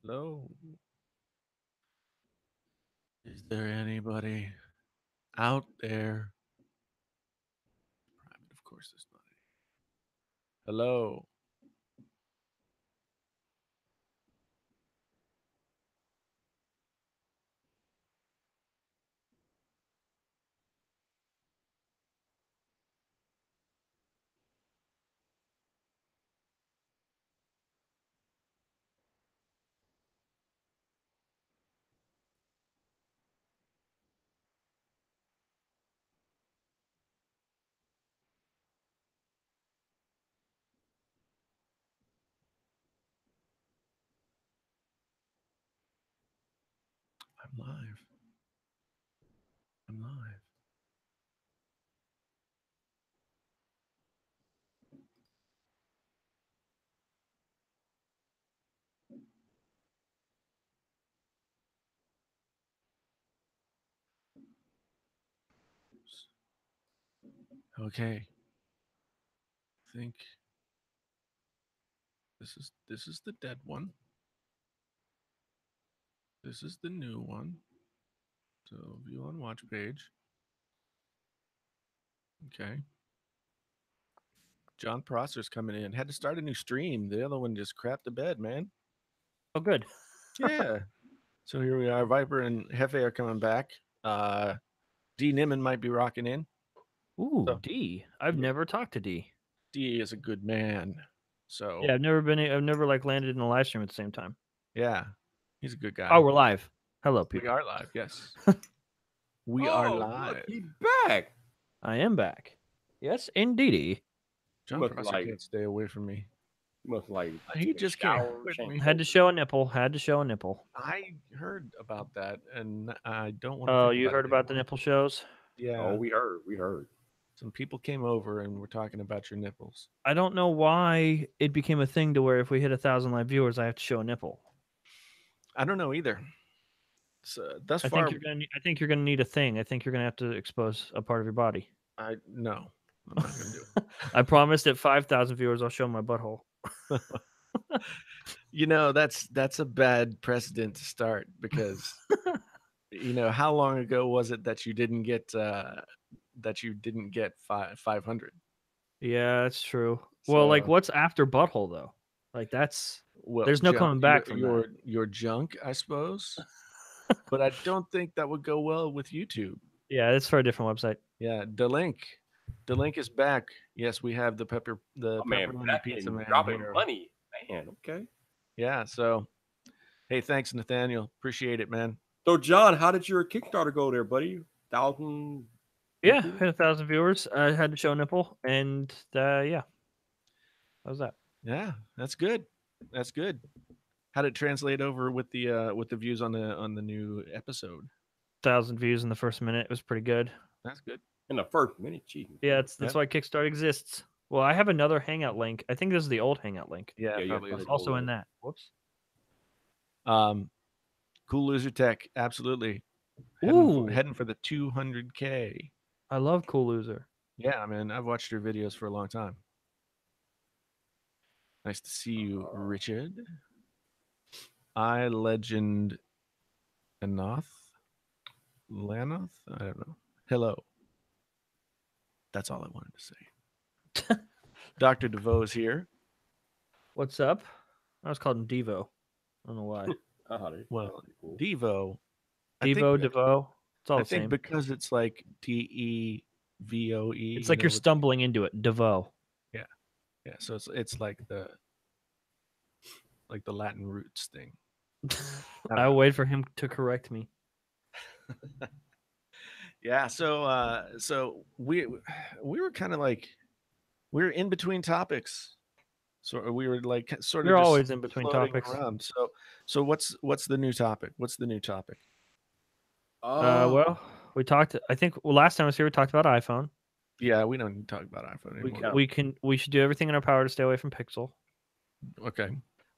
Hello. Is there anybody out there? Private, of course, there's not any. Hello. I'm live. I'm live. Okay. I think this is the dead one. This is the new one. So view on watch page. Okay. John Prosser's coming in. Had to start a new stream. The other one just crapped the bed, man. Oh, good. Yeah. So here we are. Viper and Hefe are coming back. D Nimmin might be rocking in. Ooh, So D. I've yeah, never talked to D. D is a good man. So Yeah, I've never like landed in a live stream at the same time. yeah, he's a good Oh, guy. we're live. Hello, We people. are live. Yes, we are Oh, look, live. he's back. I am back. Yes, indeedy. You John must Prosser like, can't stay away from me. take He a just can't shower or quit something. me. Had to show a nipple. Had to show a nipple. I heard about that, and I don't want to Oh, think you about heard it about the anymore. nipple shows? Yeah, Oh, we heard. some people came over and were talking about your nipples. I don't know why it became a thing to where if we hit 1,000 live viewers, I have to show a nipple. I don't know either. So thus I think far, you're gonna. I think you're gonna need a thing. I think you're gonna have to expose a part of your body. I no, I'm not gonna do it. I promised at 5,000 viewers, I'll show my butthole. You know, that's a bad precedent to start because how long ago was it that you didn't get 500? Yeah, that's true. Well, like, So, what's after butthole though? Like, well, there's no coming back from that. your junk, I suppose. But I don't think that would go well with YouTube. Yeah, it's for a different website. Yeah, the link is back. Yes, we have the Oh man, pepperoni that pizza and man dropping here. money, man. Okay. Yeah, so hey, thanks Nathaniel, appreciate it, man. So, John, how did your Kickstarter go there, buddy? 1,000 Yeah, people? hit 1,000 viewers. I had to show a nipple, and yeah, that was that. Yeah, that's good. That's good. How did it translate over with the views on the new episode? 1,000 views in the first minute. It was pretty good. That's good. In the first minute, geez. Yeah, that's Yeah. why Kickstarter exists. Well, I have another Hangout link. I think this is the old Hangout link. Yeah, Yeah, probably yeah, is. It's also in that. Whoops. Cool loser tech, absolutely. Ooh, Heading for the 200K. I love Cool Loser. Yeah, man, I've watched your videos for a long time. Nice to see you, Richard. I Legend Enoth? Lanoth? I don't know. Hello. That's all I wanted to say. Dr. DeVoe is here. What's up? I was called him Devo. I don't know why. Well, pretty cool. Devo. Devo, Devo. It's all I the think same. because it's like DEVOE. It's like you're stumbling into it. Devo. Yeah, yeah. So it's like the Latin roots thing. I'll wait for him to correct me. Yeah. So we were kind of like we were in between topics. So we were like sort of You're just always in between floating topics. around. So what's the new topic? What's the new topic? Well, we talked. I think last time I was here, we talked about iPhone. Yeah, we don't need to talk about iPhone anymore. We should do everything in our power to stay away from Pixel. Okay.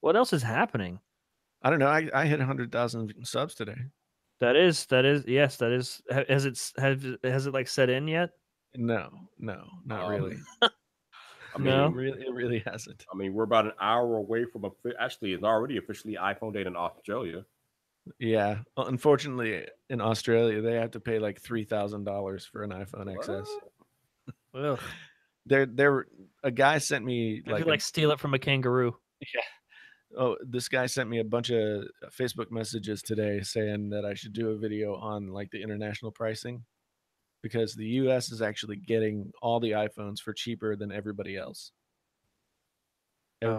What else is happening? I don't know. I hit 100,000 subs today. That is yes, that is. Has it like set in yet? No, not really. I mean, No. It really hasn't. I mean, we're about an hour away from actually, it's already officially iPhone Day in Australia. Yeah, unfortunately, in Australia, they have to pay like $3,000 for an iPhone XS. Ugh. There, a guy sent me I feel like steal it from a kangaroo. this guy sent me a bunch of Facebook messages today saying that I should do a video on like the international pricing because the US is actually getting all the iPhones for cheaper than everybody else. Oh.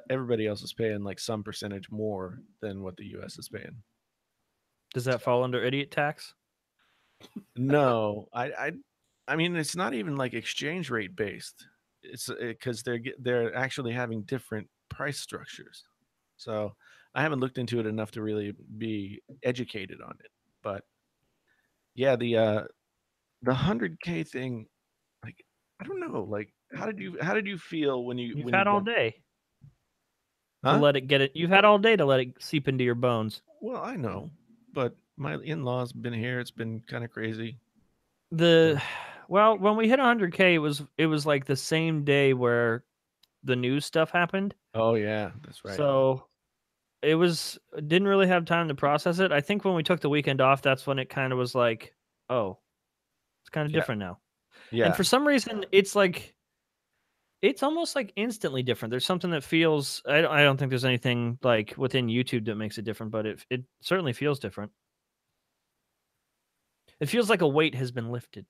Everybody else is paying like some percentage more than what the US is paying. Does that fall under idiot tax? No, I mean it's not even like exchange rate based. It's because they're actually having different price structures. So I haven't looked into it enough to really be educated on it. But yeah, the 100K thing, like I don't know, like how did you feel when you You've when had you all got, day to huh? let it get it. You've had all day to let it seep into your bones. Well, I know, but my in-laws been here. It's been kind of crazy. Well, when we hit 100K, it was like the same day where the news stuff happened. Oh yeah, that's right. So didn't really have time to process it. I think when we took the weekend off, that's when it kind of was like, oh, it's kind of Yeah. different now. Yeah. And for some reason, it's almost like instantly different. There's something that feels. I don't think there's anything like within YouTube that makes it different, but it certainly feels different. It feels like a weight has been lifted.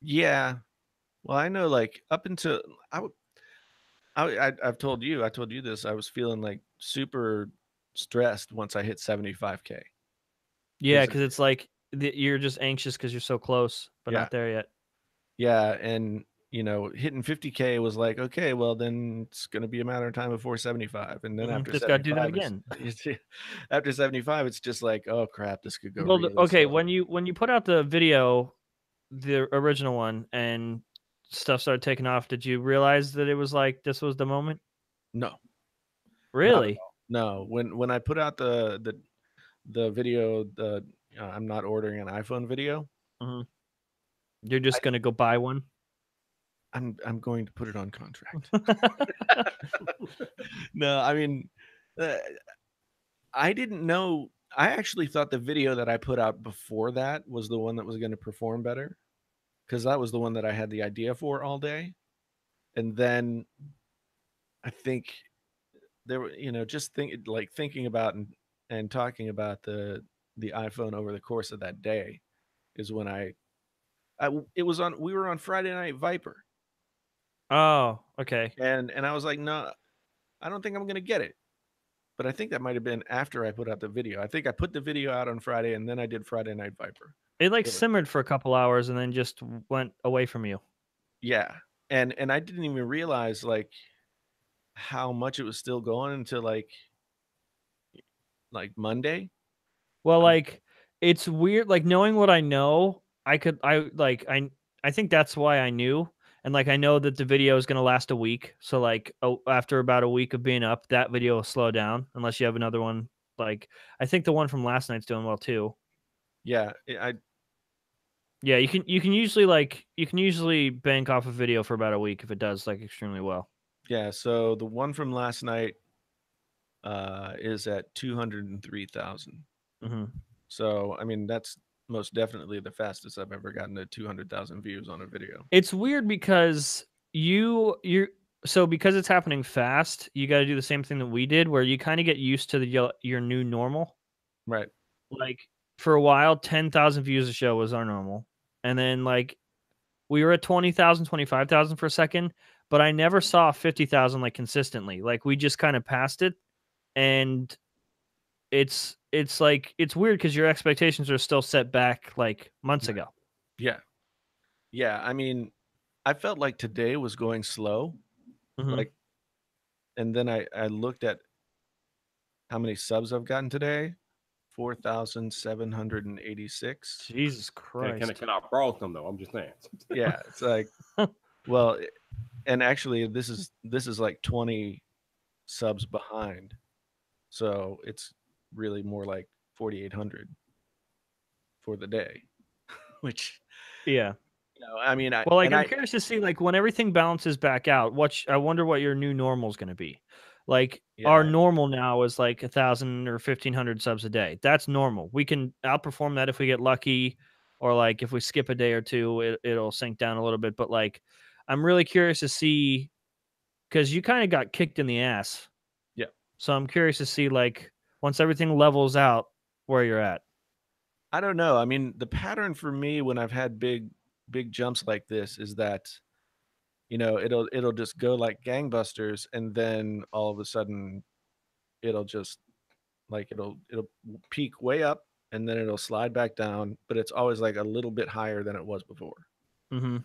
Yeah. Well, I know like up until I've told you, I told you this, I was feeling like super stressed once I hit 75K. Yeah, 'Cause- because it's like you're just anxious because you're so close, but Yeah. not there yet. Yeah, and you know, hitting 50K was like, okay, well then it's going to be a matter of time before 75, and then after Just got to do that 75 again. after 75 it's just like, oh crap, this could go Well, really okay, slow. when you put out the video, the original one, and stuff started taking off, did you realize that it was like this was the moment? No. Really? No, when I put out the video, the I'm not ordering an iPhone video, You're just gonna go buy one? I'm going to put it on contract. No, I mean, uh, I didn't know. I actually thought the video that I put out before that was the one that was going to perform better because that was the one that I had the idea for all day. And then I think there were, just thinking about and talking about the iPhone over the course of that day is when we were on Friday Night Viper. Oh, okay. And I was like, no, I don't think I'm going to get it. But I think that might have been after I put out the video. I think I put the video out on Friday and then I did Friday Night Viper. It like Really? simmered for a couple hours and then just went away from you. Yeah. And I didn't even realize like how much it was still going until like Monday. Well, like it's weird. Like knowing what I know, I think that's why I knew. And like I know that the video is gonna last a week. So like after about a week of being up, that video will slow down unless you have another one. Like I think the one from last night's doing well too. Yeah, Yeah, you can usually bank off a video for about a week if it does like extremely well. yeah. So the one from last night is at 203,000. So I mean that's most definitely the fastest I've ever gotten to 200,000 views on a video. It's weird because because it's happening fast, you got to do the same thing that we did, where you kind of get used to your new normal. Right. Like for a while, 10,000 views a show was our normal, and then like we were at 20,000, 25,000 for a second, but I never saw 50,000 like consistently. Like we just kind of passed it, and it's like it's weird because your expectations are still set back like months ago. Yeah. Yeah. I mean, I felt like today was going slow. Like, and then I looked at how many subs I've gotten today. 4,786. Jesus Christ. Can I browse them though? I'm just saying. Yeah, it's like, well, and actually this is like 20 subs behind, so it's really more like 4,800 for the day, which Yeah. I mean, Well, like, I'm curious to see, like, when everything balances back out, I wonder what your new normal is going to be. Like, our yeah, normal now is like 1,000 or 1,500 subs a day. That's normal. We can outperform that if we get lucky, or like if we skip a day or two, it'll sink down a little bit. But like, I'm really curious to see, because you kind of got kicked in the ass. Yeah. So I'm curious to see, like, once everything levels out, where you're at. I don't know. I mean, the pattern for me when I've had big jumps like this is that it'll just go like gangbusters, and then all of a sudden it'll just like it'll peak way up, and then it'll slide back down, but it's always like a little bit higher than it was before. Mm-hmm.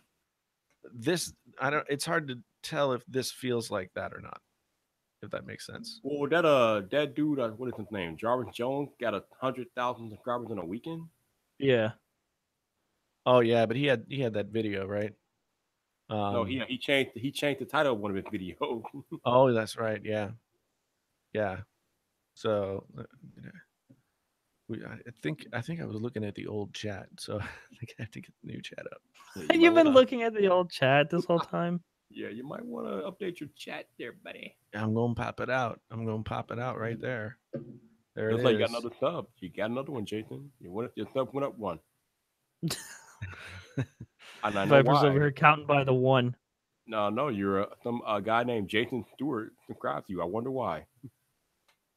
This I don't it's hard to tell if this feels like that or not, if that makes sense. Well, that dude, what is his name? Jarvis Jones got 100,000 subscribers in a weekend. Yeah. Oh yeah, but he had that video, right? No, he changed the title of one of his videos. Oh, that's right. Yeah. So I think I was looking at the old chat, so I think I have to get the new chat up. Yeah, You've been looking at the old chat this whole time. Yeah, you might want to update your chat there, buddy. I'm gonna pop it out. I'm gonna pop it out right there. There Looks it like is. you got another sub. You got another one, Jason. Your sub went up one. And I know Viper's why. over here counting by the one. No, you're some guy named Jason Stewart subscribed to you. I wonder why.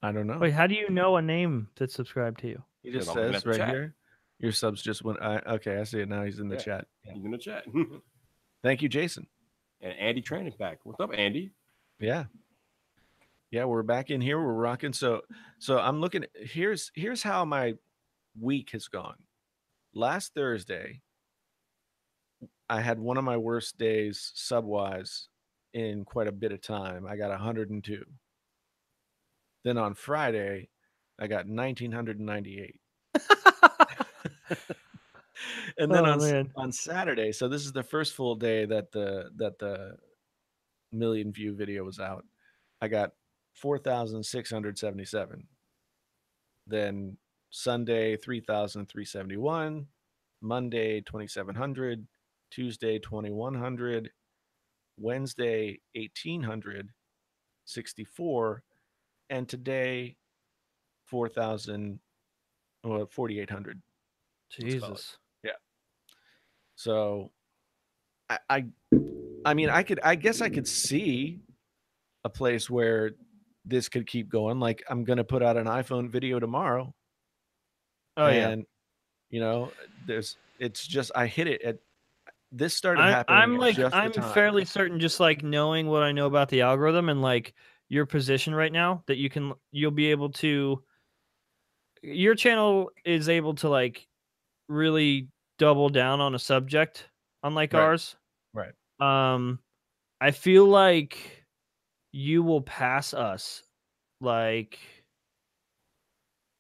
I don't know. Wait, how do you know a name that's subscribed to you? He just I'm looking says at the right chat. here, your subs just went. Okay, I see it now. He's in the Yeah. chat. He's in the chat. Thank you, Jason. And Andy Tran is back. What's up, Andy? Yeah, we're back in here. We're rocking. So I'm looking. Here's how my week has gone. Last Thursday, I had one of my worst days sub-wise in quite a bit of time. I got 102. Then on Friday, I got 1,998. And then on Saturday, so this is the first full day that the million view video was out, I got 4,677. Then Sunday 3,371, Monday 2,700, Tuesday 2,100, Wednesday 1,864, and today 4,800. Jesus. Yeah. So I mean, I guess I could see a place where this could keep going. Like, I'm going to put out an iPhone video tomorrow. Oh, and, it's just, I hit it at, this started happening. I'm fairly certain, just like knowing what I know about the algorithm and like your position right now, that you'll be able to, your channel is able to like really double down on a subject, unlike ours. Right. I feel like you will pass us, like,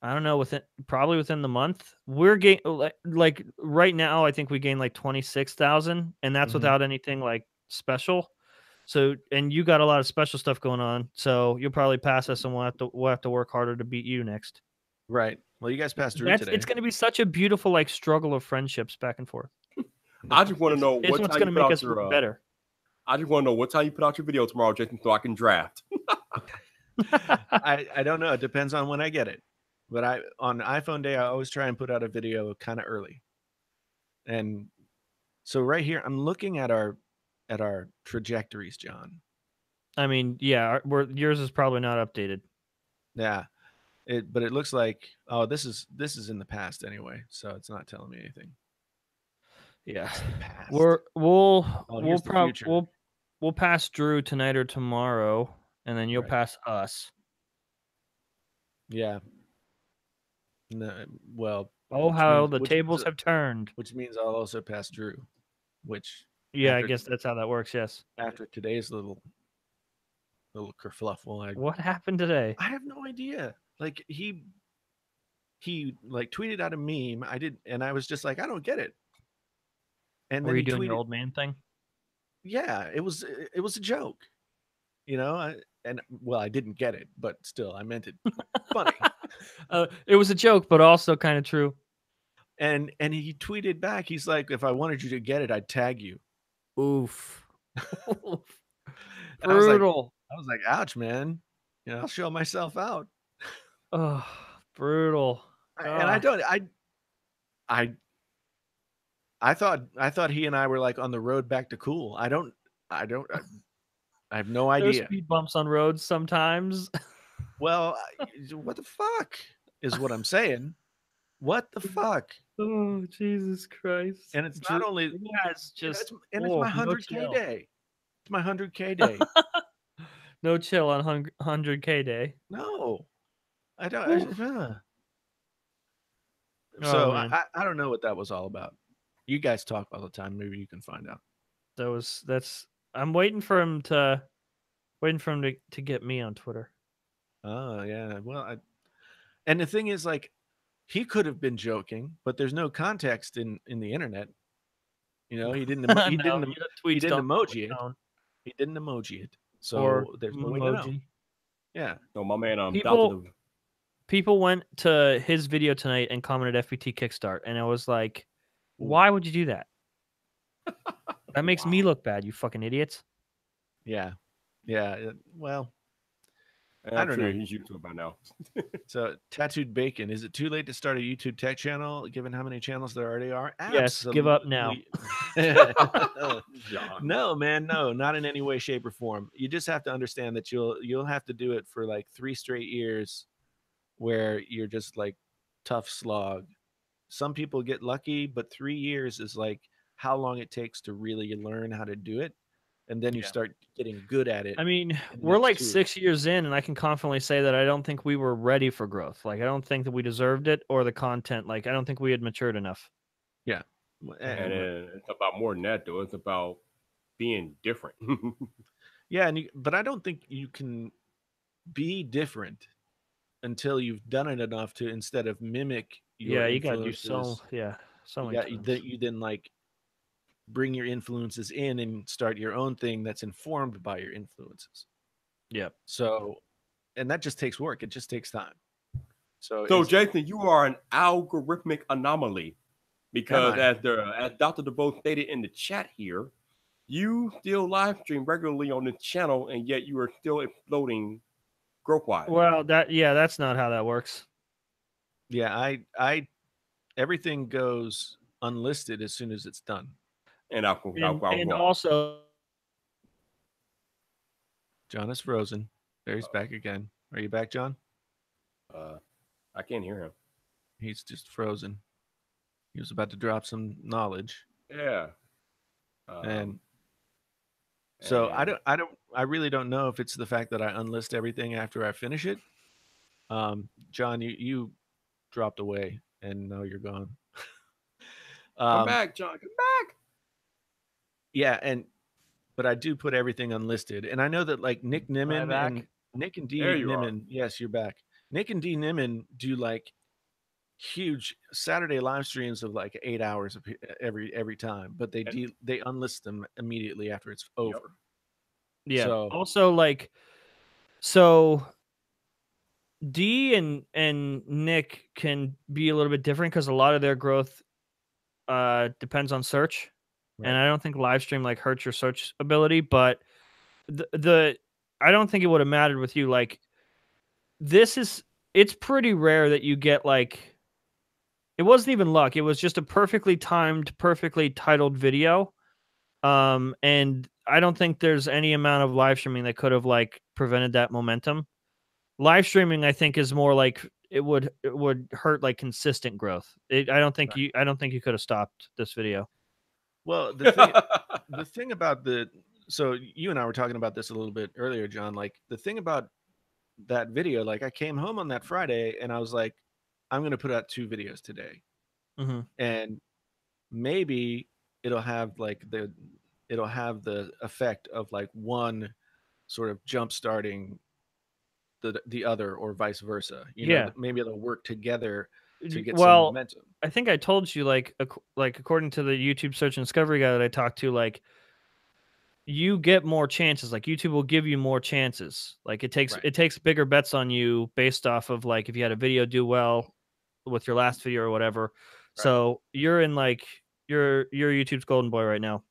I don't know, probably within the month. We're like right now, I think we gained like 26,000, and that's without anything like special. So, and you got a lot of special stuff going on, so you'll probably pass us, and we'll have to work harder to beat you next. Right. Well, you guys passed through today. It's going to be such a beautiful like struggle of friendships back and forth. I just want to know what's going to make us better. I just want to know what time you put out your video tomorrow, Jason, so I can draft. I don't know. It depends on when I get it. But on iPhone day, I always try and put out a video kind of early. And so right here, I'm looking at our trajectories, John. I mean, yeah, yours is probably not updated. Yeah, but it looks like, oh, this is in the past anyway, so it's not telling me anything. Yeah, past. We'll pass Drew tonight or tomorrow, and then you'll pass us. Yeah. No, well. How the tables have turned. Which means I'll also pass Drew. Which. Yeah, I guess that's how that works. Yes. After today's little kerfluffle. What happened today? I have no idea. Like he like tweeted out a meme. And I was just like, I don't get it. And were you doing your old man thing? Yeah, it was a joke. And well, I didn't get it, but still, I meant it funny. It was a joke, but also kind of true. And he tweeted back, he's like, if I wanted you to get it, I'd tag you. Oof. And I was Brutal. like, ouch, man. You know, I'll show myself out. Oh, brutal. And I God. don't, I thought he and I were like on the road back to cool. I have no There's idea. speed bumps on roads sometimes. Well, what the fuck is what I'm saying. What the fuck? Oh, Jesus Christ. And it's not only, Yeah, it's just it's my no 100K chill. day. It's my 100K day. No chill on 100K day. No, I don't. Oh, So man. I don't know what that was all about. You guys talk all the time. Maybe you can find out. I'm waiting for him to get me on Twitter. Oh yeah. Well, and the thing is, like, he could have been joking, but there's no context in the internet. You know, he didn't No, he didn't the tweets don't emoji it. count. He didn't emoji it. So Or there's no way to know. emoji. Yeah. So my man, People went to his video tonight and commented FPT Kickstart, and I was like, why would you do that? That makes me look bad, you fucking idiots. Yeah. Yeah. Well, I'm don't sure know. he's used to it by now. So, Tattooed Bacon, is it too late to start a YouTube tech channel given how many channels there already are? Yes, give up now. No, man, no, not in any way, shape, or form. You just have to understand that you'll have to do it for like 3 straight years where you're just like tough slog. Some people get lucky, but 3 years is like how long it takes to really learn how to do it. And then you start getting good at it. I mean, we're like 6 years in, and I can confidently say that I don't think we were ready for growth. Like, I don't think that we deserved it or the content. Like, I don't think we had matured enough. Yeah. And it's about more than that, though. It's about being different. Yeah, but I don't think you can be different until you've done it enough to, instead of mimic your you got to do influences. so many times. You then like bring your influences in and start your own thing that's informed by your influences. Yep. So, and that just takes work. It just takes time. So Jason, you are an algorithmic anomaly, because as Dr. DeVoe stated in the chat here, you still live stream regularly on this channel, and yet you are still exploding growth-wise. Well, that's not how that works. Yeah, I everything goes unlisted as soon as it's done. And also, John is frozen. There he's back again. Are you back, John? I can't hear him. He's just frozen. He was about to drop some knowledge. Yeah. So I really don't know if it's the fact that I unlist everything after I finish it. John, you dropped away and now you're gone. Come back, John. Come back. Yeah, but I do put everything unlisted, and I know that like Nick Nimmin and Nick and D Nimmin. Yes, you're back. Nick and D Nimmin do like huge Saturday live streams of like 8 hours every time, but they unlist them immediately after it's over. Yeah. So, also, like, so D and Nick can be a little bit different because a lot of their growth depends on search. Right. And I don't think live stream like hurts your search ability, but I don't think it would have mattered with you. Like, it's pretty rare that you get like, it wasn't even luck. It was just a perfectly timed, perfectly titled video. And I don't think there's any amount of live streaming that could have like prevented that momentum. Live streaming, I think, is more like it would hurt like consistent growth. I don't think you could have stopped this video. Well, the thing about so you and I were talking about this a little bit earlier, John, like the thing about that video, like I came home on that Friday and I was like, I'm going to put out 2 videos today. Mm-hmm. And maybe it'll have the effect of like one sort of jump starting the other, or vice versa. You know, maybe it'll work together to get some momentum. I think I told you, like according to the YouTube search and discovery guy that I talked to, like you get more chances. Like YouTube will give you more chances. Like it takes bigger bets on you based off of like if you had a video do well with your last video or whatever. So you're in like you're YouTube's golden boy right now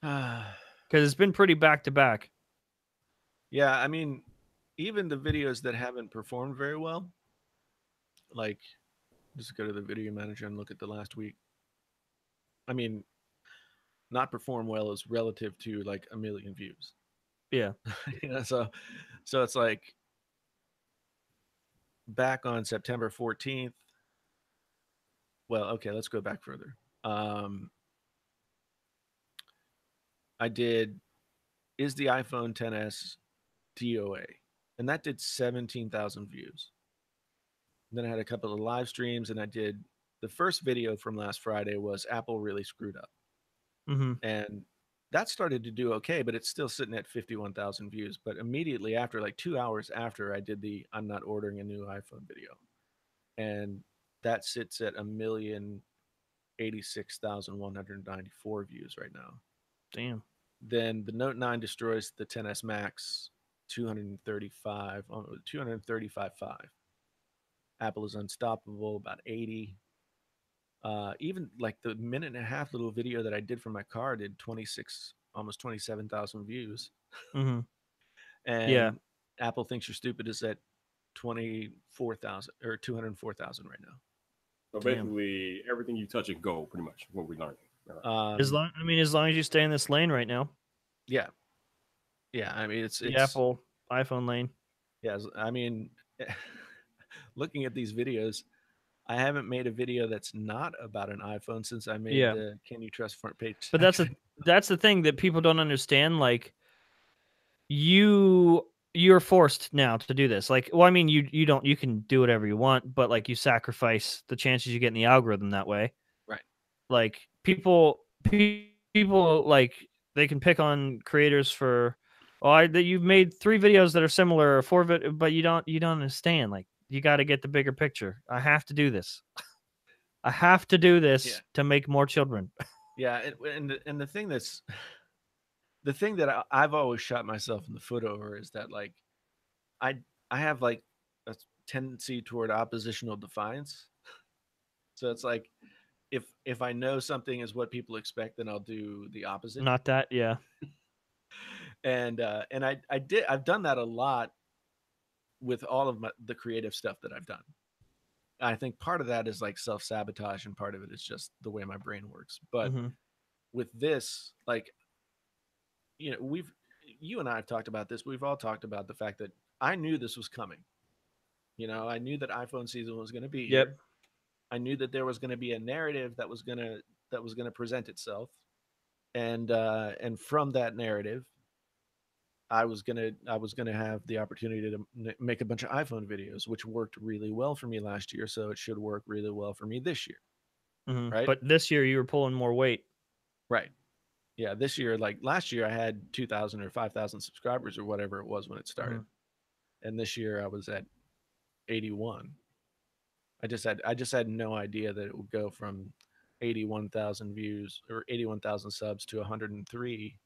because it's been pretty back to back. Yeah, I mean, even the videos that haven't performed very well, like just go to the video manager and look at the last week. I mean, not perform well is relative to like 1 million views. Yeah. So it's like back on September 14th. Well, okay, let's go back further. I did is the iPhone XS DOA, and that did 17,000 views. And then I had a couple of live streams, and I did the first video from last Friday was Apple really screwed up. Mm-hmm. And that started to do okay, but it's still sitting at 51,000 views. But immediately after, like 2 hours after, I did the I'm not ordering a new iPhone video. And that sits at 1,086,194 views right now. Damn. Then the Note 9 destroys the XS Max 235.5. Apple is unstoppable, about 80. Even like the minute and a half little video that I did for my car did 26, almost 27,000 views. Mm-hmm. And yeah, Apple Thinks You're Stupid is at 24,000 or 204,000 right now. So basically, everything you touch and go, pretty much what we learned. As long as you stay in this lane right now. Yeah. I mean, it's the Apple iPhone lane. Yeah, I mean, looking at these videos, I haven't made a video that's not about an iPhone since I made the Can You Trust front page. But that's the thing that people don't understand. Like, you're forced now to do this. Like, well, I mean, you can do whatever you want, but like you sacrifice the chances you get in the algorithm that way. Right. Like people like they can pick on creators for, that you've made 3 videos that are similar or 4, but you don't understand. Like, you got to get the bigger picture. I have to do this. I have to do this to make more children. Yeah, and the thing that I've always shot myself in the foot over is that like I have like a tendency toward oppositional defiance. So it's like if I know something is what people expect, then I'll do the opposite. Not that, yeah. And I've done that a lot with all of the creative stuff that I've done. I think part of that is like self-sabotage and part of it is just the way my brain works. But with this, like, you know, you and I have talked about this. We've all talked about the fact that I knew this was coming. You know, I knew that iPhone season was going to be here. I knew that there was going to be a narrative that was going to present itself. And from that narrative, I was gonna have the opportunity to make a bunch of iPhone videos, which worked really well for me last year. So it should work really well for me this year, right? But this year you were pulling more weight, right? Yeah, this year, like last year, I had 2,000 or 5,000 subscribers or whatever it was when it started, and this year I was at 81. I just had no idea that it would go from 81,000 views or 81,000 subs to 103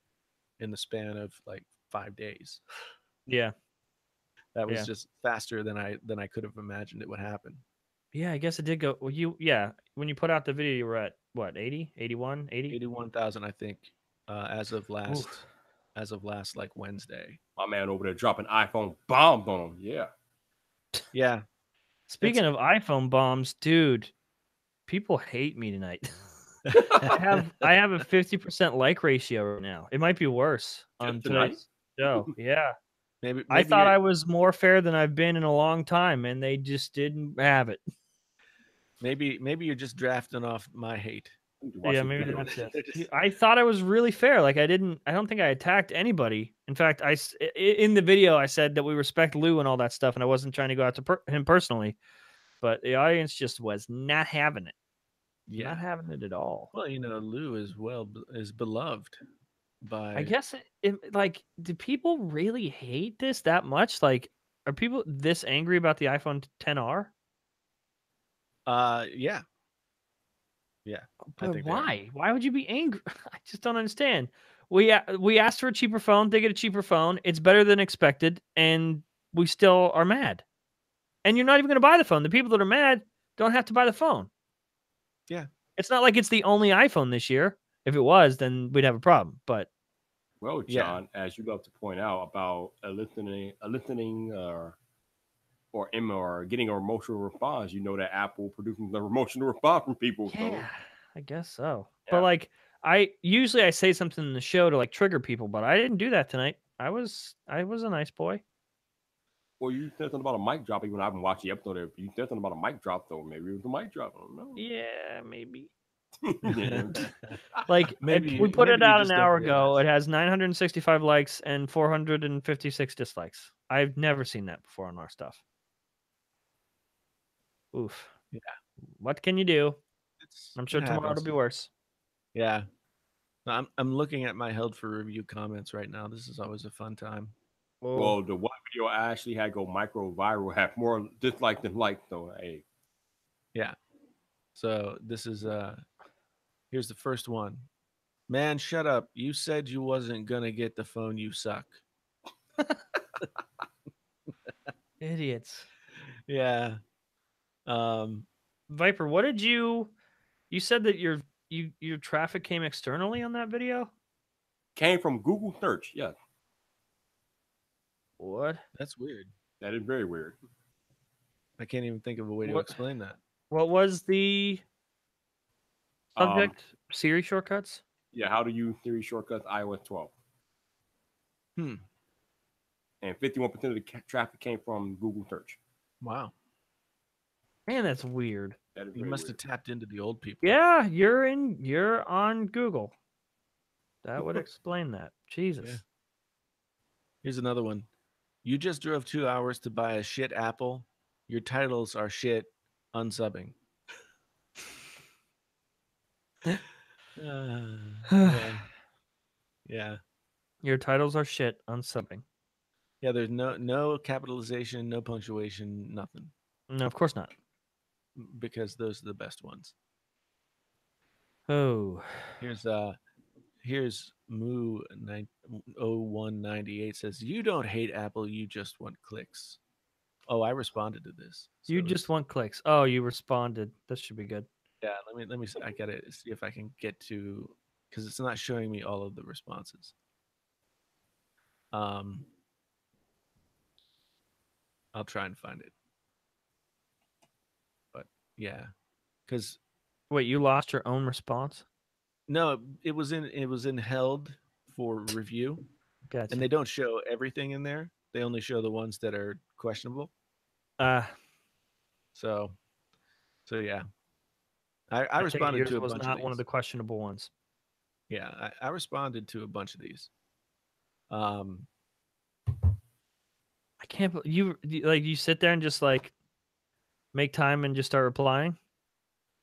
in the span of like 5 days. Yeah. That was just faster than I could have imagined it would happen. Yeah, I guess it did go. Well, when you put out the video, you were at what, 80, 81, 80? 81,000, I think, as of last like Wednesday. My man over there dropping iPhone bombs on him. Yeah. Yeah. Speaking of iPhone bombs, dude, people hate me tonight. I have a 50% like ratio right now. It might be worse on tonight's show. Yeah. Maybe I thought I was more fair than I've been in a long time, and they just didn't have it. Maybe you're just drafting off my hate. Yeah, maybe that's it. I thought I was really fair. Like, I don't think I attacked anybody. In fact, in the video I said that we respect Lou and all that stuff, and I wasn't trying to go out to him personally, but the audience just was not having it. Yeah, not having it at all. Well, you know, Lou is beloved by. I guess like, do people really hate this that much? Like, are people this angry about the iPhone XR? Yeah. But why? Why would you be angry? I just don't understand. We asked for a cheaper phone. They get a cheaper phone. It's better than expected, and we still are mad. And you're not even going to buy the phone. The people that are mad don't have to buy the phone. Yeah. It's not like it's the only iPhone this year. If it was, then we'd have a problem. But Well, Yeah. John, as you love to point out about eliciting or getting an emotional response, you know that Apple produces the emotional response from people. So yeah, I guess so. Yeah. But like, I usually say something in the show to like trigger people, but I didn't do that tonight. I was a nice boy. well, you said something about a mic drop. Even I haven't watched the episode. You said something about a mic drop, though. Maybe it was a mic drop. I don't know. Yeah, maybe. Yeah. Like Maybe we put maybe it you out just an don't hour ago. realize. It has 965 likes and 456 dislikes. I've never seen that before on our stuff. Oof. Yeah. What can you do? It's, I'm sure it tomorrow happens. it'll be worse. Yeah. I'm looking at my held for review comments right now. This is always a fun time. Whoa. Well, the one video I actually had go micro viral had more dislike than like. So hey, Yeah. So this is here's the first one. Man, shut up. You said you wasn't gonna get the phone, you suck. Idiots. Yeah. Viper, what did you said that your traffic came externally on that video? came from Google search. Yes, What? That's weird. that is very weird. I can't even think of a way to What- explain that. What was the subject? Siri shortcuts? Yeah, how to use Siri shortcuts iOS 12. Hmm. And 51% of the traffic came from Google search. Wow. Man, that's weird. That is You very must weird. have tapped into the old people. Yeah, you're on Google. That would explain that. Jesus. Yeah. Here's another one. You just drove 2 hours to buy a shit apple. Your titles are shit. Unsubbing. Yeah. Yeah. Your titles are shit on subbing. Yeah. There's no capitalization, no punctuation, nothing. No, of course not. Because those are the best ones. Oh. Here's Moo 0198 says, you don't hate Apple, you just want clicks. Oh, I responded to this. You So just want clicks. Oh, you responded. That should be good. yeah, let me I gotta see if I can get to, because it's not showing me all of the responses. I'll try and find it. But yeah, because Wait, you lost your own response? no, it was in held for review, Gotcha. and they don't show everything in there. They only show the ones that are questionable. So yeah, I take it responded yours to a was bunch not of these. one of the questionable ones. Yeah, I responded to a bunch of these. I can't like you sit there and just like make time and just start replying.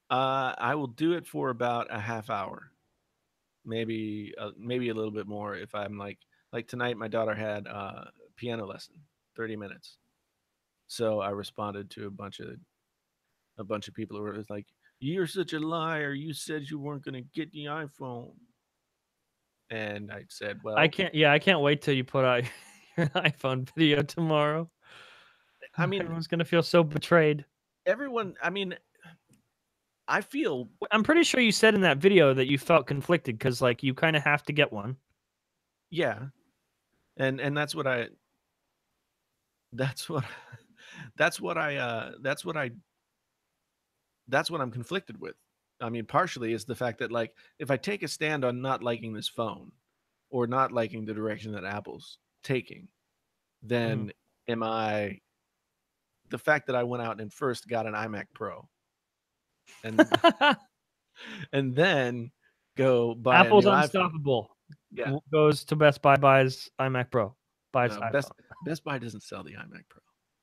I will do it for about a half hour, maybe a little bit more if I'm like tonight. My daughter had a piano lesson, 30 minutes, so I responded to a bunch of people who were like, "You're such a liar! You said you weren't going to get the iPhone." And I said, "Well, I can't wait till you put out your iPhone video tomorrow. I mean, Everyone's gonna feel so betrayed. everyone. I mean, I feel I'm pretty sure you said in that video that you felt conflicted because like you kind of have to get one. yeah, and that's what I. That's what. That's what I'm conflicted with. I mean, partially is the fact that like if I take a stand on not liking this phone or not liking the direction that Apple's taking, then am I the fact that I went out and first got an iMac Pro and and then go buy Apple's a new iPhone. unstoppable. Yeah. Goes to Best Buy, buys iMac Pro, buys No, iPhone. Best Buy doesn't sell the iMac Pro.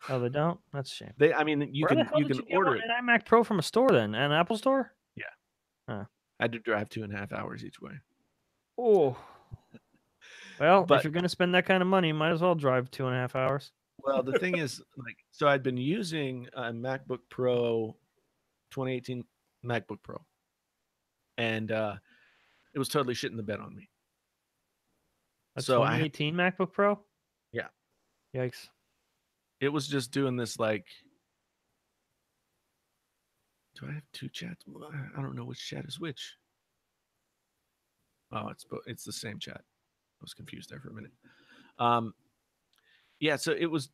Oh, they don't? That's a shame. I mean, you Where the can hell did get order one it. an iMac Pro from a store then? An Apple store? I had to drive 2.5 hours each way. Oh. Well, But- if you're gonna spend that kind of money, might as well drive 2.5 hours. Well, the thing is, like, so I'd been using a MacBook Pro, 2018 MacBook Pro, and it was totally shitting the bed on me. A So 2018 MacBook Pro? Yeah. Yikes. It was just doing this like Do I have two chats? I don't know which chat is which. Oh, it's the same chat. I was confused there for a minute. Yeah, so it was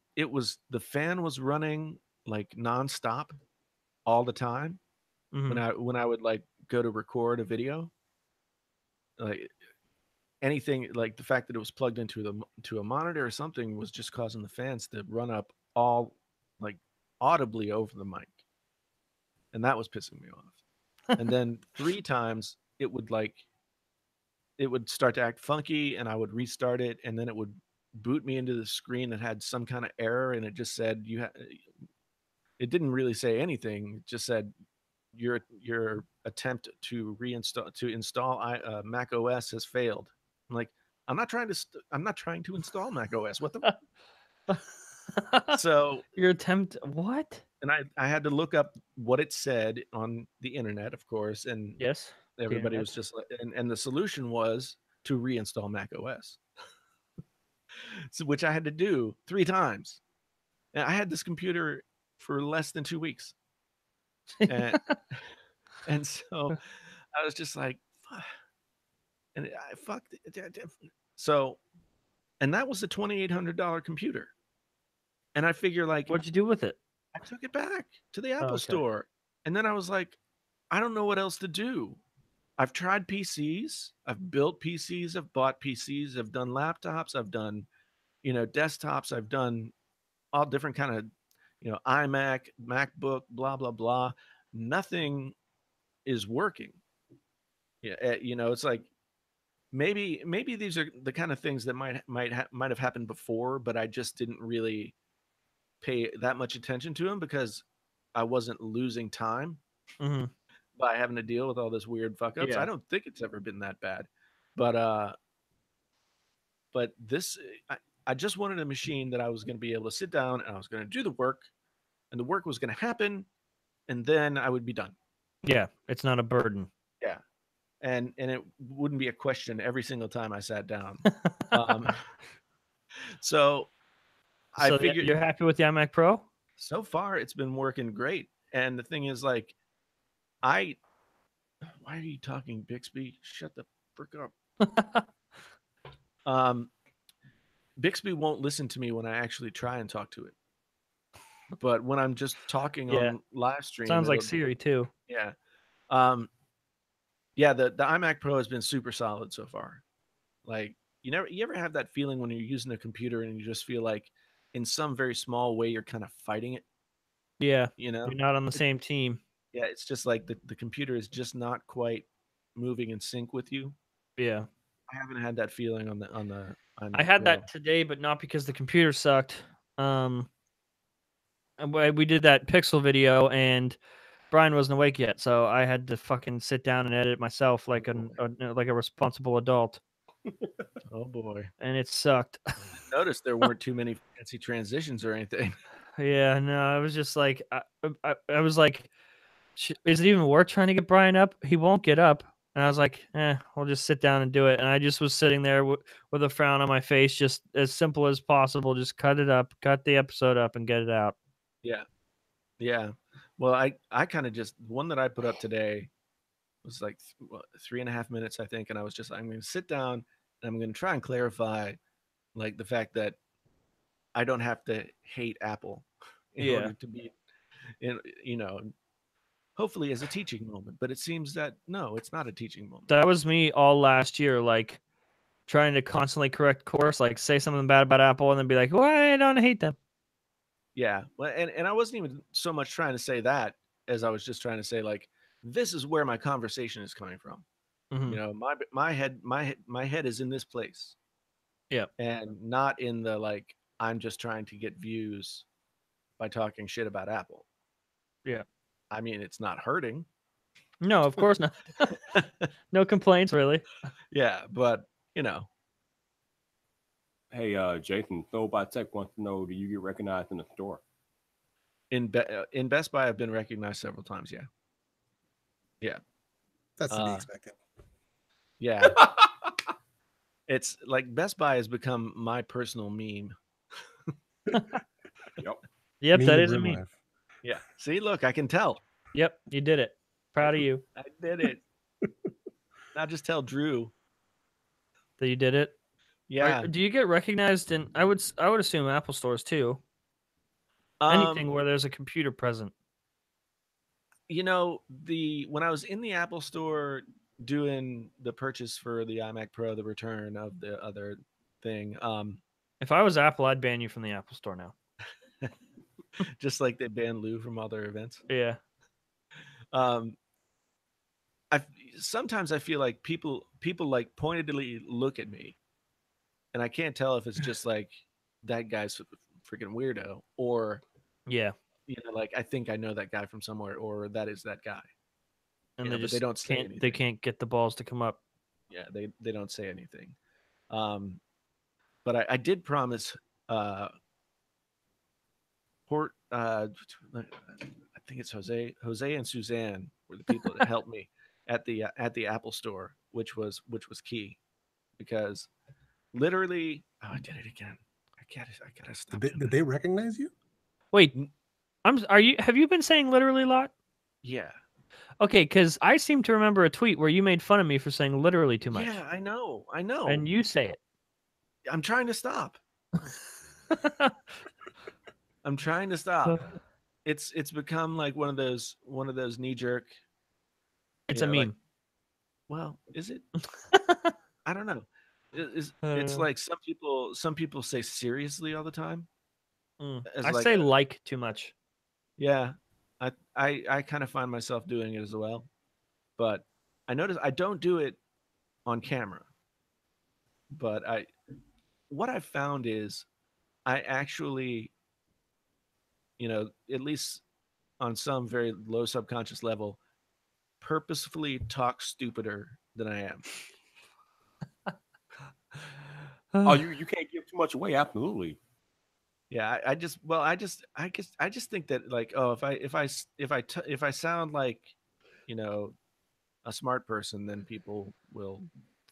the fan was running like nonstop all the time when I would like go to record a video. Like anything, like the fact that it was plugged into a monitor or something was just causing the fans to run up all like audibly over the mic, and that was pissing me off. And then 3 times it would start to act funky, and I would restart it, and then it would boot me into the screen that had some kind of error, and it just said it didn't really say anything. It just said your attempt to install Mac OS has failed. I'm like, I'm not trying to install Mac OS. What the? So your attempt, what? And I had to look up what it said on the internet, of course, and yes, everybody was just like, and the solution was to reinstall Mac OS. So, which I had to do 3 times. And I had this computer for less than 2 weeks. And, and so I was just like, fuck. And I fucked it. So, and that was a $2,800 computer. And I figure, like, what'd you do with it? I took it back to the Apple store. And then I was like, I don't know what else to do. I've tried PCs. I've built PCs. I've bought PCs. I've done laptops. I've done, desktops. I've done all different kind of, iMac, MacBook, blah, blah, blah. Nothing is working. Yeah. It's like, maybe these are the kind of things that might have happened before, but I just didn't really pay that much attention to them because I wasn't losing time by having to deal with all this weird fuck ups. I don't think it's ever been that bad, but this, I just wanted a machine that I was going to be able to sit down and I was going to do the work, and the work was going to happen, and then I would be done. Yeah, it's not a burden. Yeah, and it wouldn't be a question every single time I sat down. So I figured, you're happy with the iMac Pro? So far, it's been working great. And the thing is, like, why are you talking, Bixby? Shut the frick up. Bixby won't listen to me when I actually try and talk to it. But when I'm just talking on live stream, sounds like Siri too. Yeah. Yeah, the iMac Pro has been super solid so far. Like, you ever have that feeling when you're using a computer and you just feel like in some very small way you're kind of fighting it? Yeah. You're not on the same team. Yeah, it's just like the computer is just not quite moving in sync with you. Yeah. I haven't had that feeling on the iMac I had Pro. that today, but not because the computer sucked. We did that Pixel video and Brian wasn't awake yet, so I had to fucking sit down and edit myself like a responsible adult. Oh boy. And it sucked. Notice there weren't too many fancy transitions or anything. Yeah, no, I was just like, I was like, is it even worth trying to get Brian up? He won't get up. And I was like, we'll just sit down and do it. And I just was sitting there with a frown on my face, just as simple as possible. Just cut the episode up and get it out. Yeah. Yeah. Well, I kind of just, the one that I put up today was like 3.5 minutes, I think. And I was just, I'm going to sit down and I'm going to try and clarify like the fact that I don't have to hate Apple in order to be, hopefully as a teaching moment. But it seems that no, it's not a teaching moment. That was me all last year, like trying to constantly correct course, like say something bad about Apple and then be like, well, I don't hate them. Yeah. Well, and I wasn't even so much trying to say that as I was just trying to say, like, this is where my conversation is coming from. My head is in this place. Yeah. And not in the, like, I'm just trying to get views by talking shit about Apple. Yeah. I mean, it's not hurting. No, of course not. No complaints, really. Yeah, but, Hey, Jason, Throwbot Tech wants to know, do you get recognized in the store? In Best Buy, I've been recognized several times, yeah. Yeah. That's to be expected. Yeah. It's like Best Buy has become my personal meme. Yep. Yep, that is a meme. Yeah. See, look, I can tell. Yep, you did it. Proud of you I did it. Now just tell Drew. that you did it. Yeah. Do you get recognized in? I would assume Apple stores too. Anything where there's a computer present. You know, when I was in the Apple store doing the purchase for the iMac Pro, the return of the other thing, If I was Apple, I'd ban you from the Apple store now. just like they banned Lou from other events. Yeah. Sometimes I feel like people like pointedly look at me, and I can't tell if it's just like that guy's a freaking weirdo, or Yeah. like I think I know that guy from somewhere, or that is that guy. And But they don't say anything. They can't get the balls to come up. Yeah, they don't say anything. But I did promise I think it's Jose and Suzanne were the people that helped me at the Apple store, which was key, because literally, I did it again. I gotta stop. Did they recognize you? Wait, have you been saying literally a lot? Yeah. Okay, because I seem to remember a tweet where you made fun of me for saying literally too much. Yeah, I know. And you say it. I'm trying to stop. I'm trying to stop. It's become like one of those knee jerk. It's a meme. Like, well, is it? I don't know. It's like some people say seriously all the time. I say like too much. Yeah, I kind of find myself doing it as well, but I notice I don't do it on camera. But what I've found is I actually, at least on some very low subconscious level, purposefully talk stupider than I am. Oh, you can't give too much away. Absolutely. Yeah, I just think that, like, oh, if I sound like, a smart person, then people will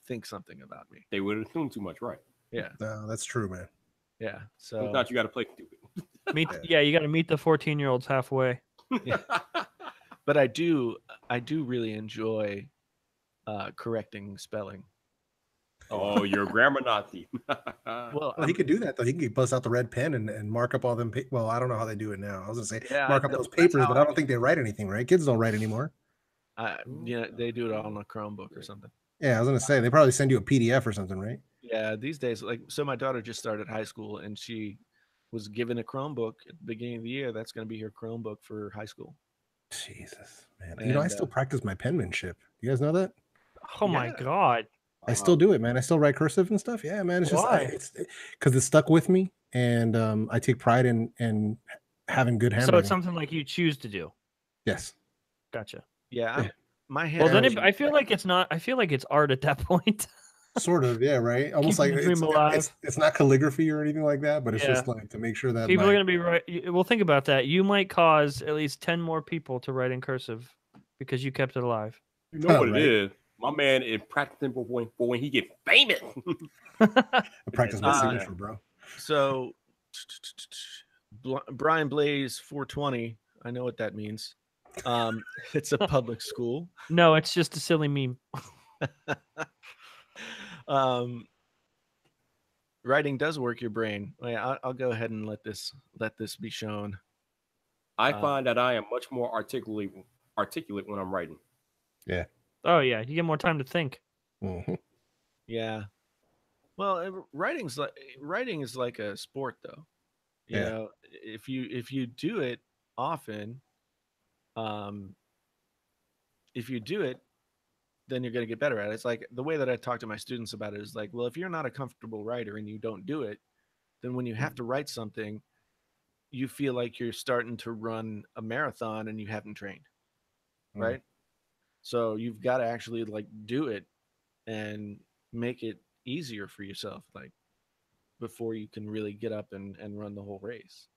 think something about me. They would assume too much, right? Yeah. No, that's true, man. Yeah. So sometimes you got to play stupid. You got to meet the 14-year-olds halfway. Yeah. But I do really enjoy correcting spelling. Oh, you're a grammar Nazi. Well, he could do that though. He could bust out the red pen and mark up all them. Well, I don't know how they do it now. I was gonna say mark up those papers, but I don't think they write anything, right? Kids don't write anymore. They do it all on a Chromebook or something. Yeah, I was gonna say they probably send you a PDF or something, right? Yeah, these days, so my daughter just started high school and she was given a Chromebook at the beginning of the year. That's going to be her Chromebook for high school. Jesus, man. And, I still practice my penmanship. You guys know that? Oh my God. I still do it, man. I still write cursive and stuff. Yeah, man. It's just because it's stuck with me, and I take pride in having good handwriting. So it's something like you choose to do. Yes. Gotcha. Yeah. My hand. Well, then I feel like it's not. I feel like it's art at that point. Sort of, yeah, right. Almost like it's not calligraphy or anything like that, but it's just like to make sure that people are going to be right. Well, think about that. You might cause at least 10 more people to write in cursive because you kept it alive. You know what it is. My man is practicing for when he gets famous. I practice my signature, bro. So, Brian Blaze 420. I know what that means. It's a public school. No, it's just a silly meme. Writing does work your brain. I'll go ahead and let this be shown. I find that I am much more articulate when I'm writing. Yeah. Oh yeah, you get more time to think. Mm-hmm. Yeah. Well, writing is like a sport, though. You know, if you do it often, if you do it, then you're going to get better at it. It's like the way that I talk to my students about it is like, well, if you're not a comfortable writer and you don't do it, then when you have to write something, you feel like you're starting to run a marathon and you haven't trained, right? So you've got to actually like do it and make it easier for yourself, like before you can really get up and run the whole race.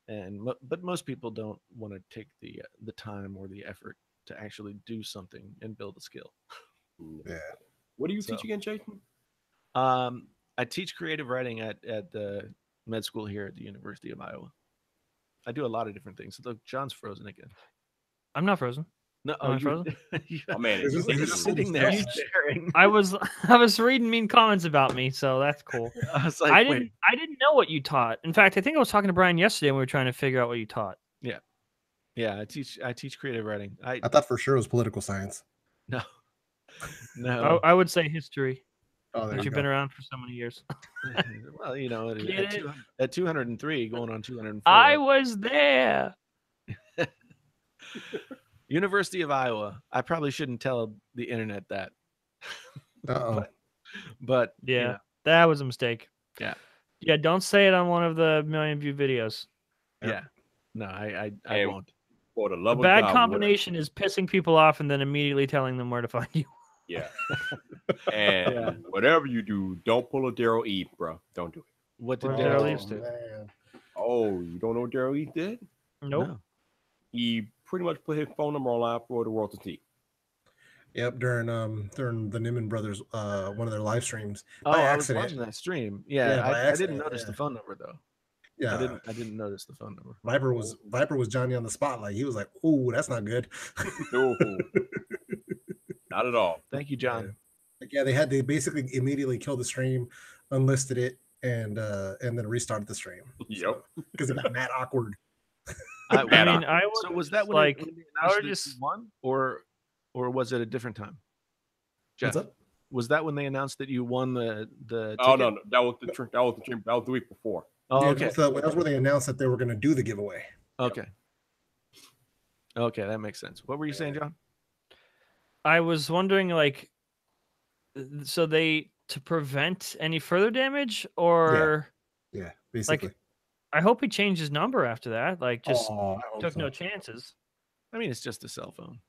But most people don't want to take the time or the effort to actually do something and build a skill. Yeah. What do you teach again, Jason? I teach creative writing at the med school here at the University of Iowa. I do a lot of different things. Look, John's frozen again. I'm not frozen. No, Am I frozen? Oh man, Is it's this- You're is sitting there staring. I was reading mean comments about me, so that's cool. I was like, I wait. didn't know what you taught. In fact, I think I was talking to Brian yesterday and we were trying to figure out what you taught. Yeah, I teach creative writing. I thought for sure it was political science. No. No. I would say history. Oh, there Since you you've go. been around for so many years. Well, you know, Get it? at 203 going on 204. I was there. University of Iowa. I probably shouldn't tell the internet that. Uh-oh. But Yeah, you know, that was a mistake. Yeah. Yeah, don't say it on one of the million view videos. yeah. No, I And won't. for the A love of bad God, combination is pissing people off and then immediately telling them where to find you. Yeah. And Yeah. whatever you do, don't pull a Daryl Eve, bro. Don't do it. What did What Daryl Daryl Eves Eves do? Man. Oh, you don't know what Daryl Eve did? Nope. No. He pretty much put his phone number online for the world to see. Yep, during the Niman brothers one of their live streams. Oh, by I was accident. watching that stream. Yeah, Yeah, by I didn't accident, notice the yeah. phone number though. Yeah. I didn't notice the phone number. Viper was Johnny on the spotlight. He was like, "Ooh, that's not good." No, not at all. Thank you, John. Like, yeah, they basically immediately killed the stream, unlisted it, and then restarted the stream. Yep. Because it got mad awkward. I mean, I would So was that when like, when they I announced would that just- you won, or was it a different time? Jeff, What's up? was that when they announced that you won the? Oh ticket? no, that was the trick. That was the dream. That was the week before. Oh, Yeah, okay. that was where they announced that they were going to do the giveaway. Okay. Okay, that makes sense. What were you saying, John? I was wondering, like, so they to prevent any further damage, or Yeah, basically. I hope he changed his number after that. Like, just Oh, I hope took so. no chances. I mean, it's just a cell phone.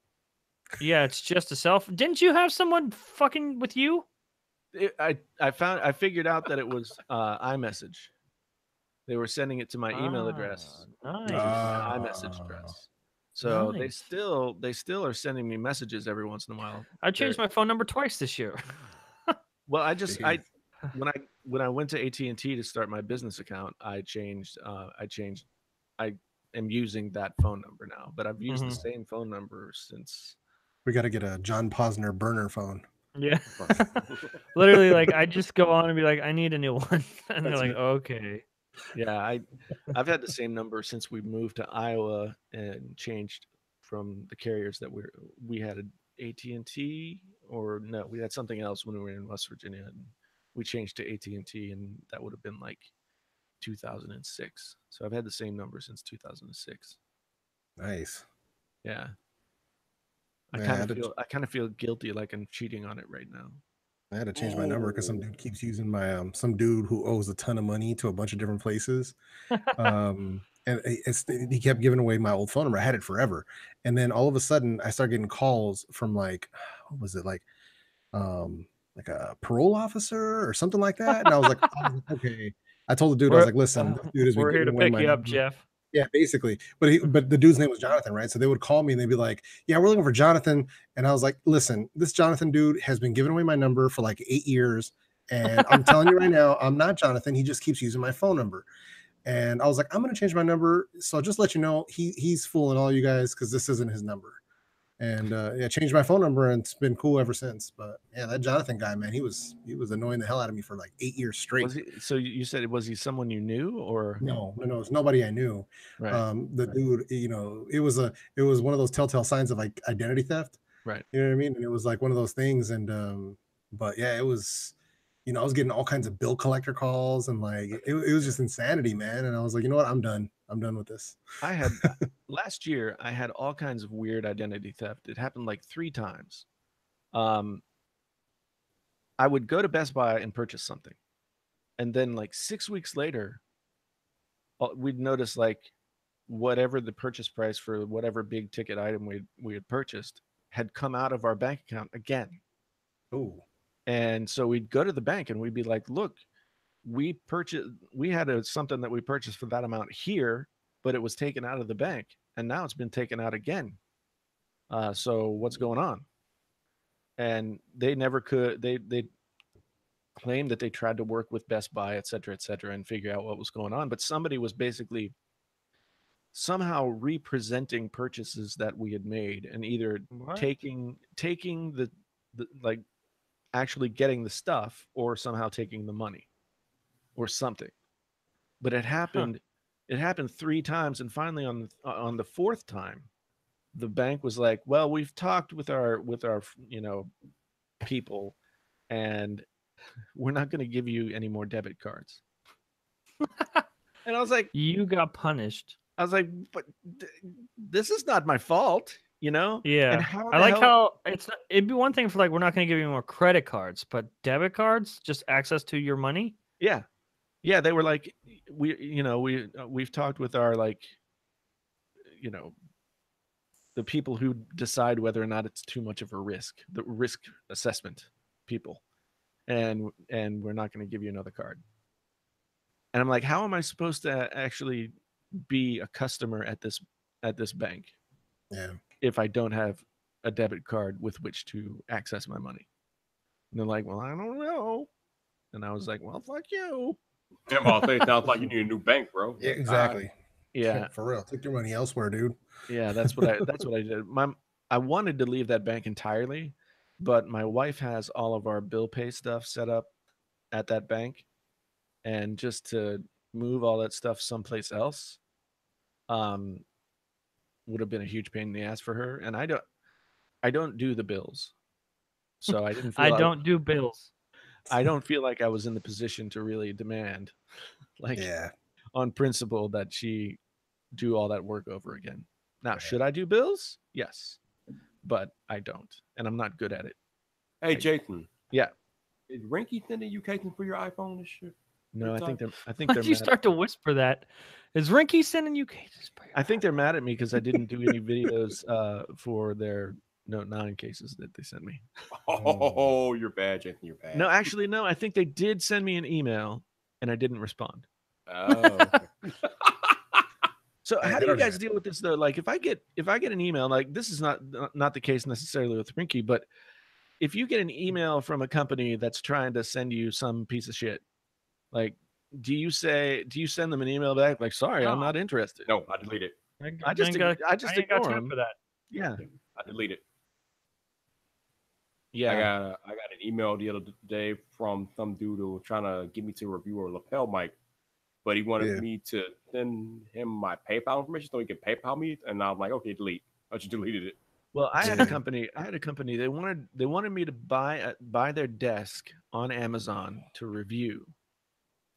Yeah, it's just a self. Didn't you have someone fucking with you? I figured out that it was iMessage. They were sending it to my email address, Nice. which is my iMessage Ah. address. So Nice. they still are sending me messages every once in a while. I changed my phone number twice this year. Well, I Jeez. when I went to AT&T to start my business account, I am using that phone number now, but I've used the same phone number since. We got to get a John Posner burner phone. Yeah. Literally, like, I just go on and be like, I need a new one. And they're That's like, it. okay. Yeah, I've had the same number since we moved to Iowa and changed from the carriers that we had AT&T, or no, we had something else when we were in West Virginia, and we changed to AT&T, and that would have been like 2006. So I've had the same number since 2006. Nice. Yeah. I Yeah, kind of feel guilty, like I'm cheating on it right now. I had to change my number because some dude keeps using my some dude who owes a ton of money to a bunch of different places. And he kept giving away my old phone number. I had it forever, and then all of a sudden I started getting calls from, like, what was it, like a parole officer or something like that. And I was like, okay. I told the dude, I was like, listen, this dude has been We're here to giving away pick my you up, number. Jeff. Yeah, basically. But the dude's name was Jonathan, right? So they would call me and they'd be like, "Yeah, we're looking for Jonathan." And I was like, "Listen, this Jonathan dude has been giving away my number for like 8 years, and I'm telling you right now, I'm not Jonathan. He just keeps using my phone number." And I was like, "I'm gonna change my number, so I'll just let you know he's fooling all you guys because this isn't his number." And yeah, changed my phone number, and it's been cool ever since. But yeah, that Jonathan guy, man, he was annoying the hell out of me for like 8 years straight. So you said, was he someone you knew, or No, it's nobody I knew. right? The dude, it was one of those telltale signs of like identity theft. Right. You know what I mean? And it was like one of those things. And but yeah, it was, I was getting all kinds of bill collector calls, and like it was just insanity, man. And I was like, you know what? I'm done with this. I had last year, I had all kinds of weird identity theft. It happened like 3 times. I would go to Best Buy and purchase something, and then like 6 weeks later, we'd notice like whatever the purchase price for whatever big ticket item we had purchased had come out of our bank account again. Oh. And so we'd go to the bank and we'd be like, "Look, we had something that we purchased for that amount here, but it was taken out of the bank, and now it's been taken out again. So what's going on?" And they never could. They claimed that they tried to work with Best Buy, et cetera, and figure out what was going on. But somebody was basically somehow representing purchases that we had made and either What? taking the like actually getting the stuff or somehow taking the money or something. But it happened it happened 3 times, and finally on the 4th time the bank was like, well, we've talked with our people, and we're not going to give you any more debit cards. And I was like, You got punished. but this is not my fault, And Yeah. how I the like hell- how it'd be one thing for like, we're not going to give you more credit cards, but debit cards, just access to your money. Yeah. Yeah, they were like, we've talked with our the people who decide whether or not it's too much of a risk, the risk assessment people. And we're not going to give you another card. And I'm like, how am I supposed to actually be a customer at this bank? Yeah. If I don't have a debit card with which to access my money. And they're like, well, I don't know. And I was like, well, fuck you. Yeah, I'll say it sounds like you need a new bank, bro. Yeah, exactly. Yeah. For real. Take your money elsewhere, dude. Yeah, that's what I did. I wanted to leave that bank entirely, but my wife has all of our bill pay stuff set up at that bank, and just to move all that stuff someplace else would have been a huge pain in the ass for her. And I don't do the bills. So I didn't feel I don't do bills. I don't feel like I was in the position to really demand on principle that she do all that work over again. Now, should I do bills? Yes, but I don't, and I'm not good at it. Hey, Jason. Yeah. Is Rinky sending you cases for your iPhone this year? No, I think they're Why'd you start to whisper that? Is Rinky sending you cases? I think they're mad at me because I didn't do any videos for their Note 9 cases that they sent me. Oh, you're bad, Jason. You're bad. No, actually, no. I think they did send me an email, and I didn't respond. Oh. So how do you guys deal with this though? Like, if I get an email, like this is not the case necessarily with Rinky, but if you get an email from a company that's trying to send you some piece of shit, like, do you send them an email back like, sorry, I'm not interested? No, I delete it. I just ignore them. For that. Yeah, I delete it. Yeah, I got an email the other day from some dude who was trying to get me to review a lapel mic, but he wanted me to send him my PayPal information so he could PayPal me, and I was like, okay, delete. I just deleted it. Well, I had a company. They wanted me to buy their desk on Amazon to review.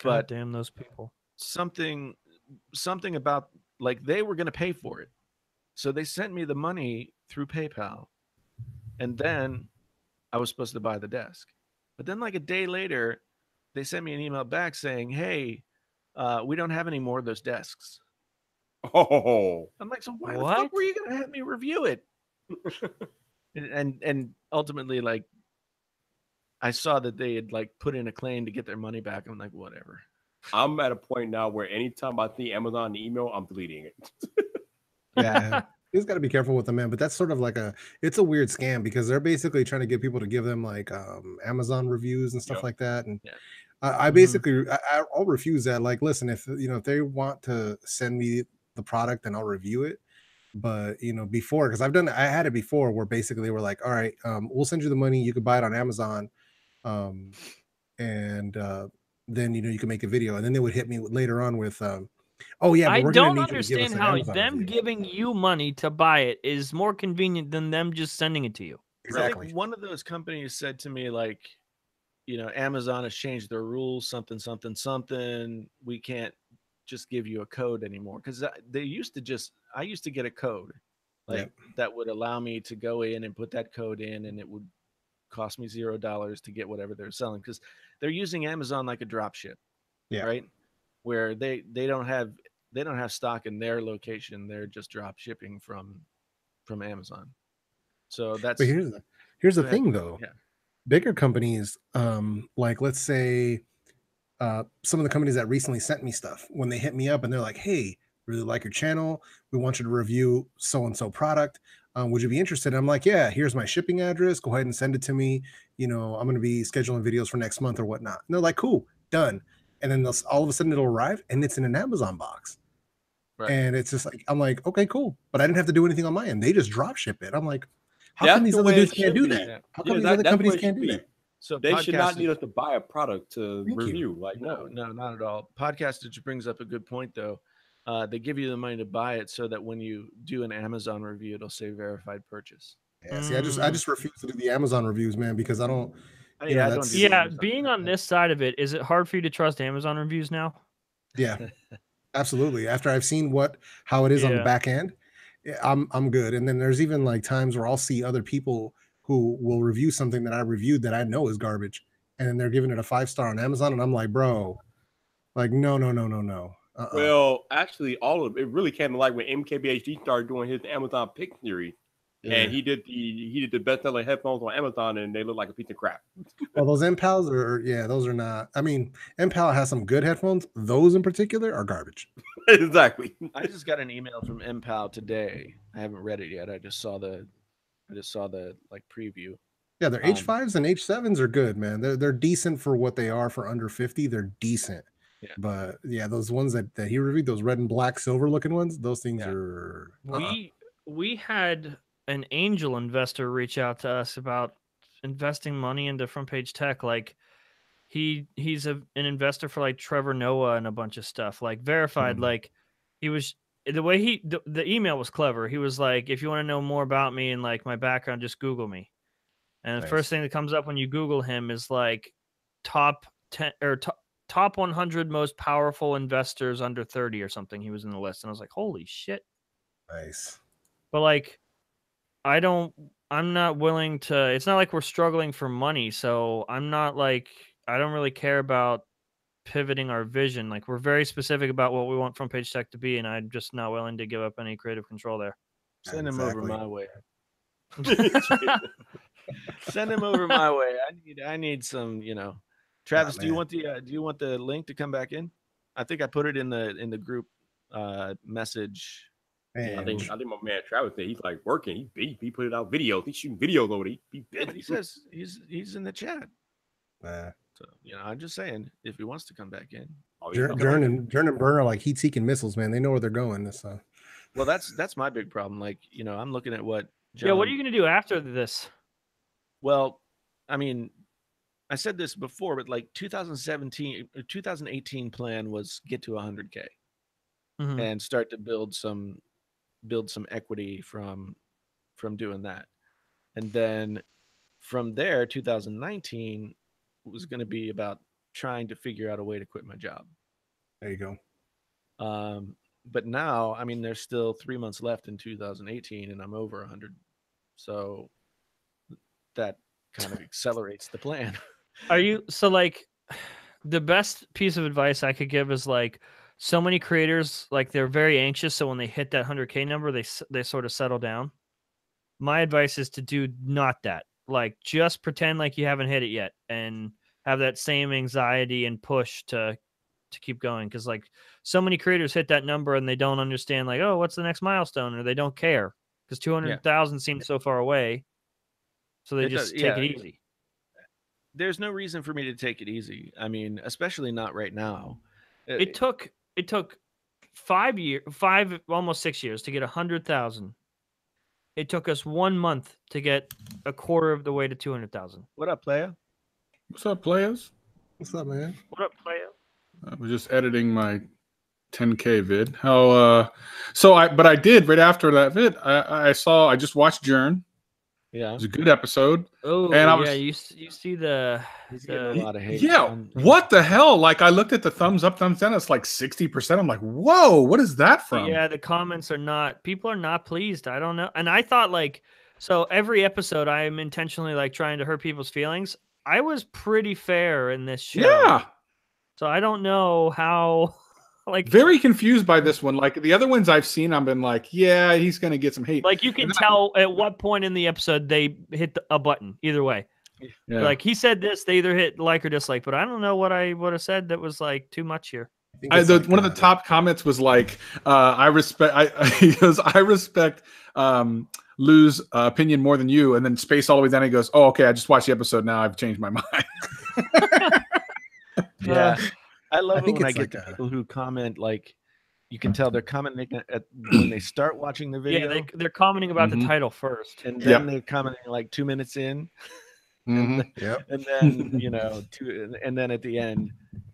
But damn those people. Something about, like, they were going to pay for it. So they sent me the money through PayPal. And then I was supposed to buy the desk. But then like a day later, they sent me an email back saying, hey, we don't have any more of those desks. Oh. I'm like, so why the fuck were you going to have me review it? and ultimately, like, I saw that they had like put in a claim to get their money back. I'm like, whatever. I'm at a point now where anytime I see Amazon email, I'm deleting it. Yeah. You just got to be careful with them, man. But that's sort of like it's a weird scam because they're basically trying to get people to give them like Amazon reviews and stuff like that. And I basically, I'll refuse that. Like, listen, if they want to send me the product, then I'll review it. But before, because I had it before where basically they were like, all right, we'll send you the money, you could buy it on Amazon, and then you can make a video, and then they would hit me later on with oh yeah, but I we're don't gonna need you to give us understand an how Amazon them review. giving you money to buy it is more convenient than them just sending it to you. Exactly. I think one of those companies said to me, like, Amazon has changed their rules, something. We can't just give you a code anymore, because they used to I used to get a code that would allow me to go in and put that code in, and it would cost me $0 to get whatever they're selling, because they're using Amazon like a drop ship, right? Where they don't have stock in their location, they're just drop shipping from Amazon. So that's. But here's the thing though. Yeah. Bigger companies, like let's say some of the companies that recently sent me stuff, when they hit me up and they're like, hey, really like your channel, we want you to review so and so product, would you be interested? I'm like, yeah, here's my shipping address, go ahead and send it to me, I'm going to be scheduling videos for next month or whatnot. And they're like, cool, done. And then all of a sudden it'll arrive and it's in an Amazon box. And it's just like, I'm like, okay, cool. But I didn't have to do anything on my end. They just drop ship it. I'm like, how That's come these the other way dudes it can't should do be. that? How come Yeah, these other that's companies what it can't should do be. that? So They should not podcasting- need us to buy a product to Thank you. review. Like, No, not at all. Podcastage brings up a good point, though. They give you the money to buy it so that when you do an Amazon review, it'll say verified purchase. Yeah, see, I just refuse to do the Amazon reviews, man, because I don't. You know, I don't that's do the Yeah, Amazon being on reviews. this side of it, is it hard for you to trust Amazon reviews now? Yeah, absolutely. After I've seen how it is on the Yeah. back end, yeah, I'm good. And then there's even like times where I'll see other people who will review something that I reviewed that I know is garbage, and then they're giving it a 5-star on Amazon, and I'm like, bro, like no. well, actually, all of it really came to light when MKBHD started doing his Amazon pick theory, and he did the best-selling headphones on Amazon, and they look like a piece of crap. Well, those MPALs those are not. I mean, MPAL has some good headphones. Those in particular are garbage. Exactly. I just got an email from MPAL today. I haven't read it yet. I just saw the like preview. Yeah, their H5s and H7s are good, man. They're decent for what they are for under 50. They're decent. Yeah. But yeah, those ones that he reviewed, those red and black silver looking ones, those things Yeah. are We had an angel investor reach out to us about investing money into Front Page Tech. Like he's an investor for like Trevor Noah and a bunch of stuff, like verified. Like he was the way the email was clever. He was like, if you want to know more about me and like my background, just Google me. And the first thing that comes up when you Google him is like top 10 or top 100 most powerful investors under 30 or something. He was in the list, and I was like, holy shit. nice. But like, I'm not willing to, it's not like we're struggling for money. So I'm not like, I don't really care about pivoting our vision. Like, we're very specific about what we want Front Page Tech to be, and I'm just not willing to give up any creative control there. Send him over Exactly. my way. Send him over my way. I need some, Travis, do you want the link to come back in? I think I put it in the group message. Man, I think my man Travis said he's like working. He put it out videos. He's shooting videos over there. He But he says he's in the chat. nah. So I'm just saying if he wants to come back in. Jern and Burn are like heat-seeking missiles, man. They know where they're going. So Well, that's my big problem. Like, I'm looking at what John, Yeah, what are you going to do after this? Well, I mean, I said this before, but like 2018 plan was get to 100K and start to build some equity from doing that. And then from there, 2019 was going to be about trying to figure out a way to quit my job. there you go. But now, I mean, there's still 3 months left in 2018 and I'm over 100. So that kind of accelerates the plan. Like, the best piece of advice I could give is like, so many creators, like, they're very anxious. So when they hit that 100K number, they sort of settle down. My advice is to do not that. Like, just pretend like you haven't hit it yet and have that same anxiety and push to keep going. Cause like so many creators hit that number and they don't understand like, oh, what's the next milestone? Or they don't care because 200,000 seems so far away. So they just take it easy. There's no reason for me to take it easy. I mean, especially not right now. It took almost 6 years to get 100,000. It took us 1 month to get a quarter of the way to 200,000. What up, playa? What's up, players? What's up, man? What up, playa? I was just editing my 10K vid. But I did right after that vid. I just watched Jern. Yeah, It was a good episode. Oh, And you see the he's getting a lot of hate. Yeah, what the hell? Like, I looked at the thumbs up, thumbs down. It's like 60%. I'm like, whoa, what is that from? Yeah, the comments are not. People are not pleased. I don't know. And I thought like, so every episode I am intentionally like trying to hurt people's feelings. I was pretty fair in this show. Yeah. So I don't know how. Like, Very confused by this one. Like the other ones I've seen, I've been like, yeah, he's gonna get some hate. like you can tell at what point in the episode they hit a button. Either way, Yeah. like he said this, they either hit like or dislike. But I don't know what I would have said that was like too much here. think it's like, One of the top comments was like, I respect Lou's opinion more than you, and then space all the way down. He goes, oh, okay, I just watched the episode. Now I've changed my mind. Yeah, I love it think when I it's get like the people who comment like, you can tell they're commenting at when they start watching the video. Yeah, they're commenting about the title first, and then they're commenting like 2 minutes in, and then and then at the end,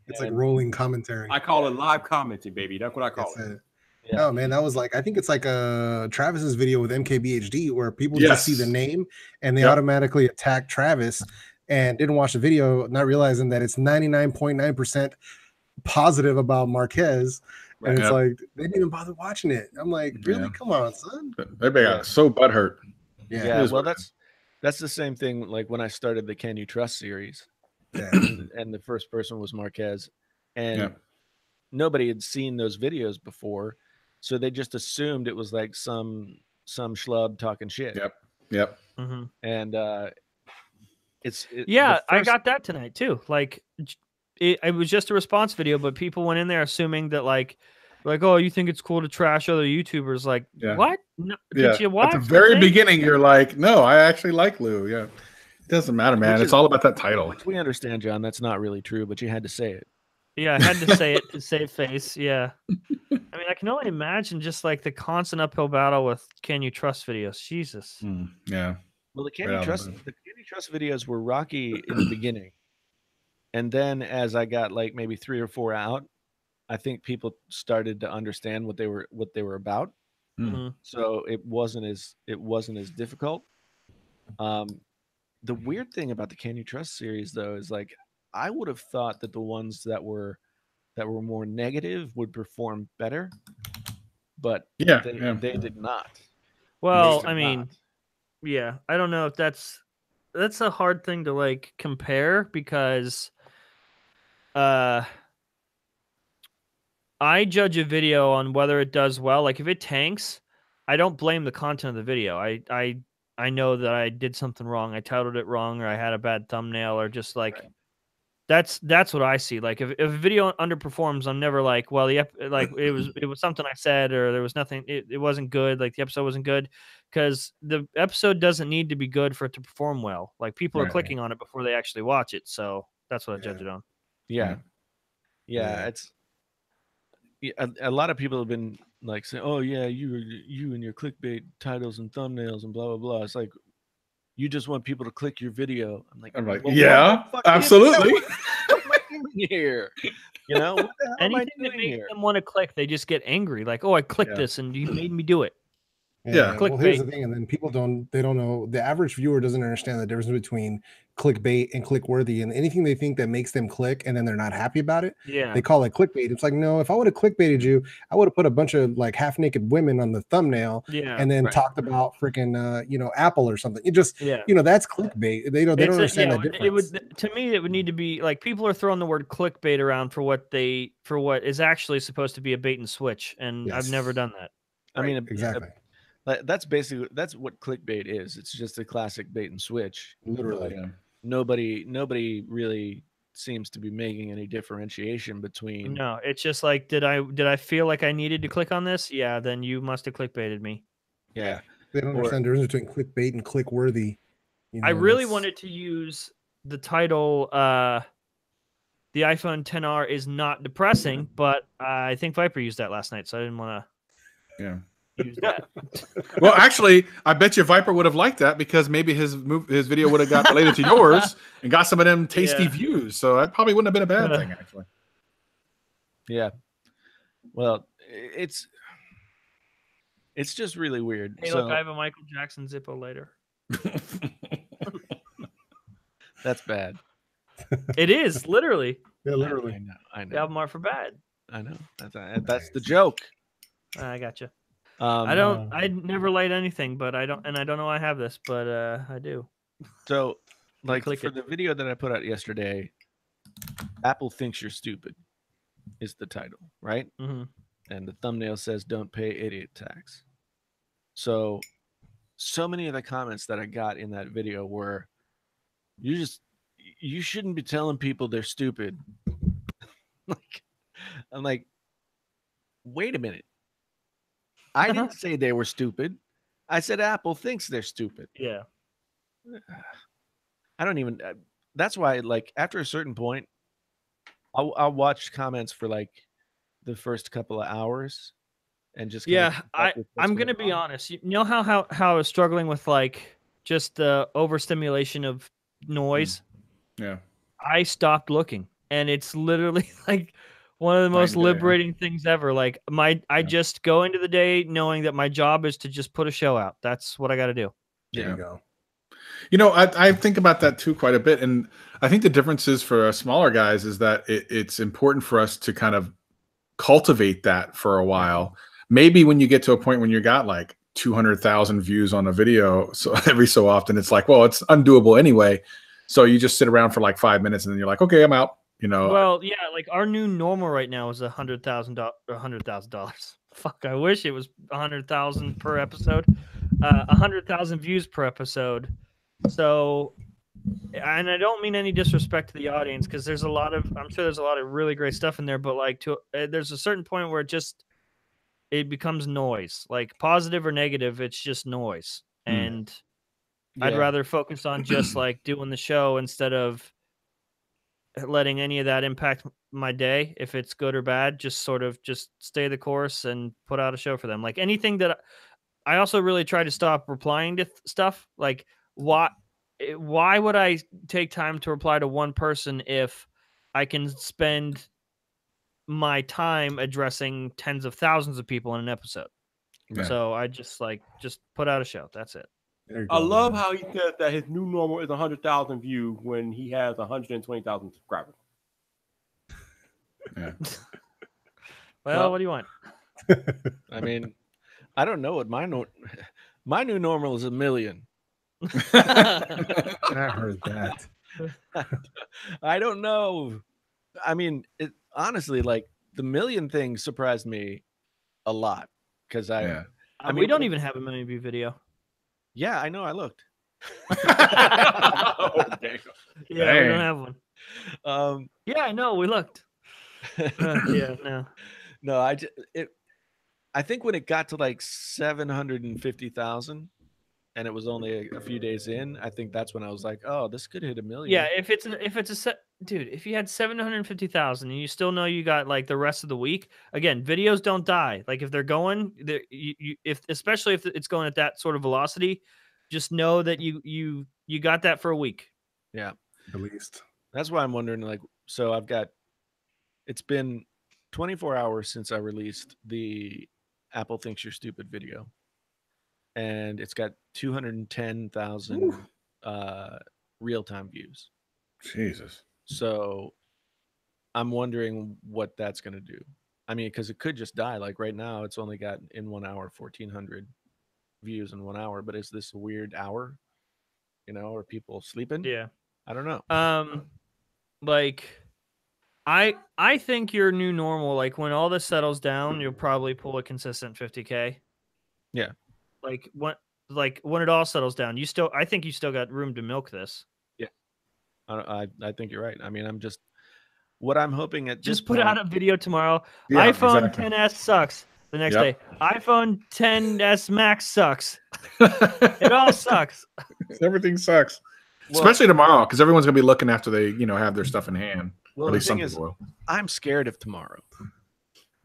it's like rolling commentary. I call it live commenting, baby. That's what I call it. Yeah. Oh man, that was like, I think it's like Travis's video with MKBHD where people just see the name and they automatically attack Travis and didn't watch the video, not realizing that it's 99.9% positive about Marquez. And it's like they didn't even bother watching it. I'm like, really? Come on, son. They got so butthurt. Yeah. Well, that's the same thing. Like when I started the Can You Trust series, and the first person was Marquez, and nobody had seen those videos before. So they just assumed it was like some schlub talking shit. Yep. Mm-hmm. And I got that tonight too. Like it was just a response video, but people went in there assuming that like, oh, you think it's cool to trash other YouTubers? Like, what? No, did you watch? At the very beginning, you're like, no, I actually like Lou. Yeah, it doesn't matter, man. It's all about that title. Which we understand, John. That's not really true, but you had to say it. Yeah, I had to say it to save face. Yeah. I mean, I can only imagine just like the constant uphill battle with Can You Trust videos. Jesus. Yeah. Well, the Can You Trust videos were rocky in the beginning. And then as I got like maybe 3 or 4 out, I think people started to understand what they were about. Mm-hmm. So it wasn't as difficult. The weird thing about the Can You Trust series though is like I would have thought that the ones that were more negative would perform better, but they did not. Well, I mean, I don't know if that's a hard thing to like compare because I judge a video on whether it does well. Like if it tanks, I don't blame the content of the video. I know that I did something wrong. I titled it wrong, or I had a bad thumbnail, or just like that's what I see. Like if a video underperforms, I'm never like, well, it was something I said, or there was nothing. It wasn't good. Like the episode wasn't good, because the episode doesn't need to be good for it to perform well. Like people are clicking on it before they actually watch it, so that's what I judge it on. Yeah. It's a lot of people have been like saying, "Oh yeah, you and your clickbait titles and thumbnails and blah blah blah." It's like you just want people to click your video. I'm like, well, yeah, absolutely. What am I doing here? You know, what the hell anything that makes them want to click, they just get angry. Like, oh, I clicked this and you made me do it. Yeah. Well, here's the thing, and then people don't know. The average viewer doesn't understand the difference between clickbait and click-worthy, and anything they think that makes them click and then they're not happy about it, they call it clickbait. It's like, no, if I would have clickbaited you, I would have put a bunch of like half-naked women on the thumbnail, and then talked about freaking Apple or something. It just that's clickbait. They don't understand that difference. To me, it would need to be like people are throwing the word clickbait around for what is actually supposed to be a bait and switch, and I've never done that. I mean, exactly. That's what clickbait is. It's just a classic bait and switch. Literally. Nobody really seems to be making any differentiation between. No, it's just like, did I feel like I needed to click on this? Yeah, then you must have clickbaited me. Yeah. They don't understand the difference between clickbait and click-worthy. I really wanted to use the title the iPhone XR is not depressing, but I think Viper used that last night, so I didn't want to use that. Well, actually, I bet you Viper would have liked that because maybe his video would have got related to yours and got some of them tasty views. So that probably wouldn't have been a bad thing, actually. Yeah. Well, it's just really weird. Hey, look, I have a Michael Jackson Zippo later. That's bad. It is, literally. Yeah, literally. I know. The album art for bad. I know. That's the joke. I got you. I never light anything, but I don't know I have this, but I do. So, like for the video that I put out yesterday, Apple Thinks You're Stupid is the title, right? Mm-hmm. And the thumbnail says, "Don't pay idiot tax." So many of the comments that I got in that video were, you shouldn't be telling people they're stupid. I'm like, wait a minute. I didn't say they were stupid. I said Apple thinks they're stupid. Yeah. I don't even. That's why, like, after a certain point, I'll watch comments for like the first couple of hours and just kinda Yeah, keep up with what's I'm going gonna be on. honest. You know how I was struggling with like just the overstimulation of noise. Yeah. I stopped looking, and it's literally like one of the Night most and day, huh? liberating things ever. Like I Yeah. just go into the day knowing that my job is to just put a show out. That's what I got to do. There Yeah. you go. You know, I think about that too quite a bit, and I think the difference is for us smaller guys is that it's important for us to kind of cultivate that for a while. Maybe when you get to a point when you got like 200,000 views on a video, so every so often it's like, well, it's undoable anyway. So you just sit around for like 5 minutes and then you're like, okay, I'm out. You know, Well, yeah, like our new normal right now is $100,000. Fuck, I wish it was 100,000 per episode. 100,000 views per episode. So, and I don't mean any disrespect to the audience because there's a lot of, I'm sure there's a lot of really great stuff in there, but like there's a certain point where it becomes noise, like positive or negative, it's just noise. And I'd Yeah. rather focus on just like doing the show instead of letting any of that impact my day. If it's good or bad, just sort of just stay the course and put out a show for them. Like anything that I also really try to stop replying to stuff. Like why would I take time to reply to one person if I can spend my time addressing tens of thousands of people in an episode? Yeah. So I just put out a show. That's it. There you I go, love man. how he says that his new normal is 100,000 views when he has 120,000 subscribers. yeah. Well, what do you want? I mean, I don't know what my new normal is 1 million. I heard that. I don't know. I mean, honestly, like the 1 million thing surprised me a lot because Yeah. I We mean, don't even have a million view video. yeah, I know. I looked. Okay. Yeah, we Dang. don't have one. Yeah, I know. We looked. Yeah, no. No, I think when it got to like 750,000 and it was only a few days in, I think that's when I was like, oh, this could hit 1 million. Yeah, if it's a set, dude, if you had 750,000 and you still know you got like the rest of the week, again, videos don't die. Like if they're going, especially if it's going at that sort of velocity, just know that you got that for a week. Yeah. At least. That's why I'm wondering, like, so it's been 24 hours since I released the Apple Thinks You're Stupid video. And it's got 210,000 real-time views. Jesus. So I'm wondering what that's going to do. I mean, because it could just die. Like right now, it's only got in 1 hour 1,400 views in 1 hour. But is this a weird hour? You know, are people sleeping? Yeah. I don't know. Like I think your new normal, like when all this settles down, you'll probably pull a consistent 50K. Yeah. Like when it all settles down, I think you still got room to milk this. Yeah. I think you're right. I mean, what I'm hoping at Just this put point, out a video tomorrow. Yeah, iPhone exactly. 10s sucks. The next Yep. day, iPhone 10s Max sucks. It all sucks. Everything sucks. Well- Especially tomorrow, because everyone's gonna be looking after they, have their stuff in hand. well, At the least some thing is, people will. I'm scared of tomorrow.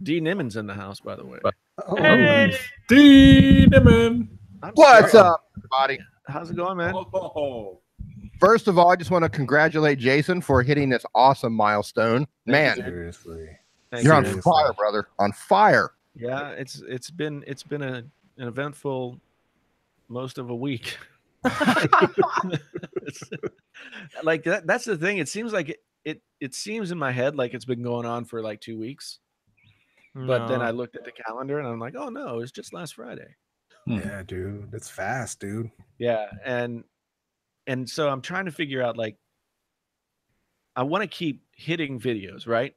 D. Nimmons in the house, by the way. Oh, Hey! Demon. I'm What's scared. up, everybody? How's it going, man? Oh, First of all, I just want to congratulate Jason for hitting this awesome milestone. Man, seriously. Thank you're you. on Seriously. fire, brother. On fire. Yeah, it's been an eventful most of a week. It's- like that's the thing. It seems like it seems in my head like it's been going on for like 2 weeks. But then No. I looked at the calendar and I'm like, oh no, it's just last Friday. Yeah, dude. It's fast, dude. Yeah, and so I'm trying to figure out, like, I want to keep hitting videos, right?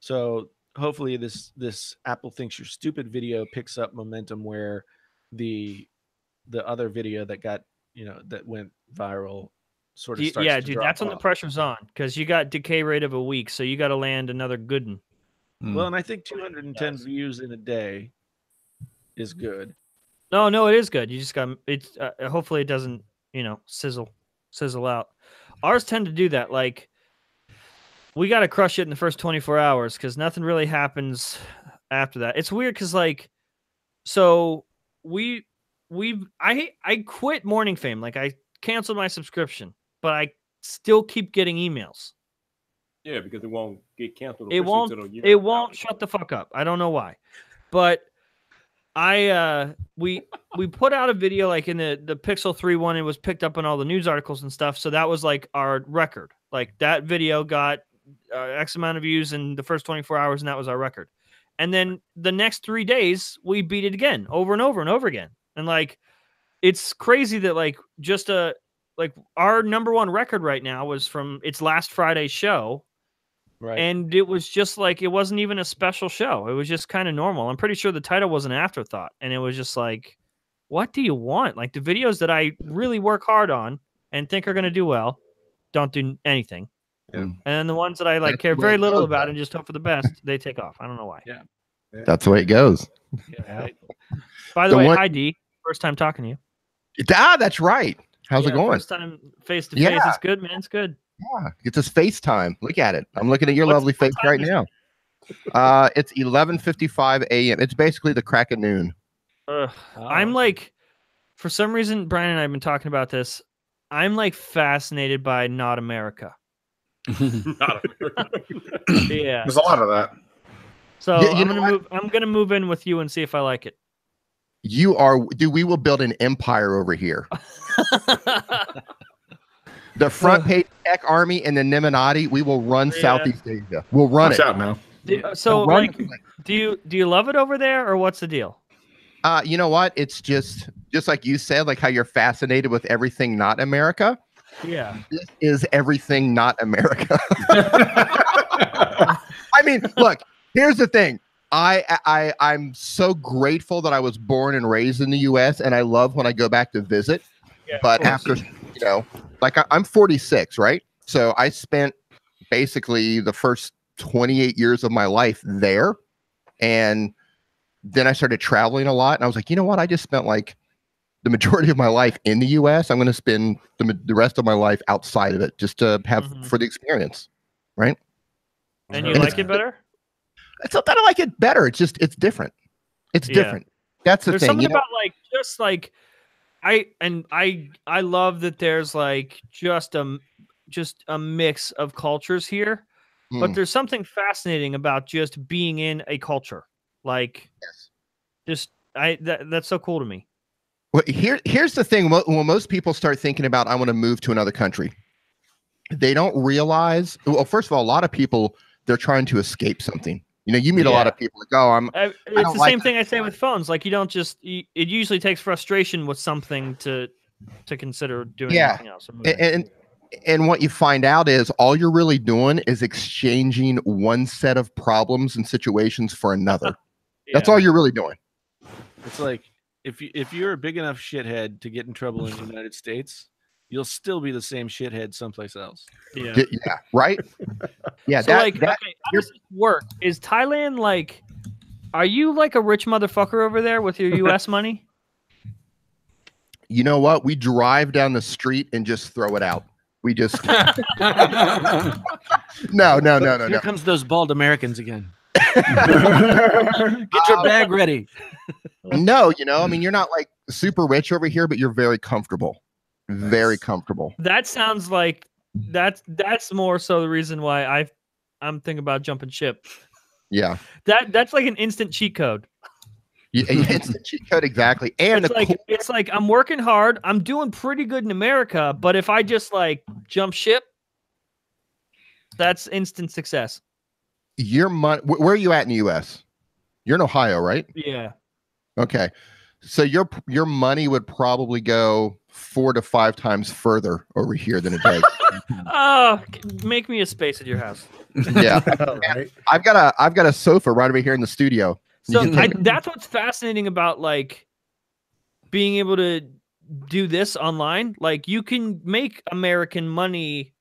So hopefully this Apple Thinks You're Stupid video picks up momentum where the other video that got, that went viral sort of starts yeah, to dude, drop that's when the off. pressure's on because you got decay rate of a week, so you got to land another good one. Well, and I think 210 views in a day is good. No, it is good. You just got it's. Hopefully, it doesn't sizzle out. Ours tend to do that. Like we got to crush it in the first 24 hours because nothing really happens after that. It's weird because like, so I quit Morning Fame. Like I canceled my subscription, but I still keep getting emails. Yeah, because it won't get canceled. It won't shut the fuck up. I don't know why, but we put out a video like in the Pixel 3 one. It was picked up in all the news articles and stuff. So that was like our record. Like that video got X amount of views in the first 24 hours, and that was our record. And then the next 3 days, we beat it again, over and over and over again. And like, it's crazy that like just like our #1 record right now was from its last Friday's show. Right. And it was just like, it wasn't even a special show. It was just kind of normal. I'm pretty sure the title was an afterthought. And it was just like, what do you want? Like the videos that I really work hard on and think are going to do well, don't do anything. Yeah. And then the ones that I like That's care the way very it little goes, about man. and just hope for the best, they take off. I don't know why. Yeah. That's the way it goes. Yeah. By the The way, one- hi D. First time talking to you. That's right. How's it Yeah, going? First time face to face. Yeah. It's good, man. It's good. Yeah, it's this FaceTime. Look at it. I'm looking at your What's- lovely what face time right is now. It's 11:55 a.m. It's basically the crack of noon. I'm like, for some reason, Brian and I have been talking about this. I'm like fascinated by Not America. Not Yeah. There's a lot of that. So Yeah, you know I'm gonna move in with you and see if I like it. You are, dude. We will build an empire over here. The front page tech army and the Neminati. We will run Yeah. Southeast Asia. We'll run Watch it. out now. So Run like, do you love it over there or what's the deal? You know what? It's just like you said, like how you're fascinated with everything not America. Yeah. This is everything not America. I mean, look, here's the thing. I'm so grateful that I was born and raised in the US, and I love when I go back to visit. Yeah, But after, like I'm 46, right? So I spent basically the first 28 years of my life there. And then I started traveling a lot. And I was like, you know what? I just spent like the majority of my life in the US. I'm going to spend the rest of my life outside of it just to have for the experience. Right. And you And like it better? It's not that I like it better. It's just, it's different. It's Yeah. different. That's the There's thing. something You know? about like just like I love that there's like just a mix of cultures here, but Mm. there's something fascinating about just being in a culture. Like Yes. just that's so cool to me. Well, here's the thing. When most people start thinking about, I want to move to another country, they don't realize, well, first of all, a lot of people, they're trying to escape something. You know, you meet a lot Yeah. of people like, oh, It's don't the like same thing I say with phones. Like you don't just it usually takes frustration with something to consider doing Yeah. anything else. or moving. and what you find out is all you're really doing is exchanging one set of problems and situations for another. That's Yeah. all you're really doing. It's like if you're a big enough shithead to get in trouble in the United States, you'll still be the same shithead someplace else. Yeah. Yeah, right? Yeah, So like, okay, how does this work? Is Thailand like? Are you like a rich motherfucker over there with your U.S. money? you know what? We drive down the street and just throw it out. We just no. Here comes those bald Americans again. Get your bag ready. No, you know, I mean, you're not like super rich over here, but you're very comfortable. Very comfortable. That sounds like that's more so the reason why I'm thinking about jumping ship. Yeah. That's like an instant cheat code. Yeah, it's the cheat code exactly. And It's like I'm working hard. I'm doing pretty good in America, but if I just like jump ship, that's instant success. your money. Where are you at in the U.S.? You're in Ohio, right? Yeah. Okay. So your money would probably go 4 to 5 times further over here than it does. Oh, make me a space at your house. Yeah. Right? I've got a sofa right over here in the studio. You So can take- that's what's fascinating about like being able to do this online. Like you can make American money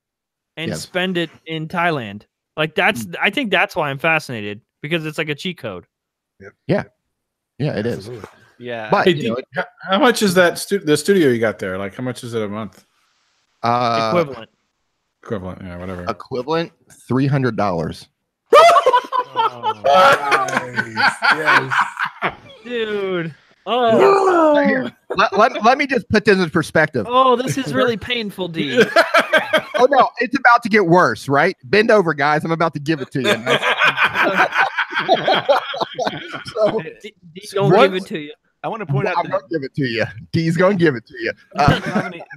and Yes. spend it in Thailand. Like I think that's why I'm fascinated because it's like a cheat code. Yeah, it is. Absolutely. Yeah. But Hey, you know, how much is that the studio you got there? Like, how much is it a month? uh, Equivalent. Equivalent, yeah, whatever. Equivalent $300. Yes. Dude. Oh. Let me just put this in perspective. Oh, this is really painful, D. Oh no, it's about to get worse, right? Bend over, guys. I'm about to give it to you. So, D don't give it to you. I want to point out I'm gonna give it to you. D's gonna give it to you.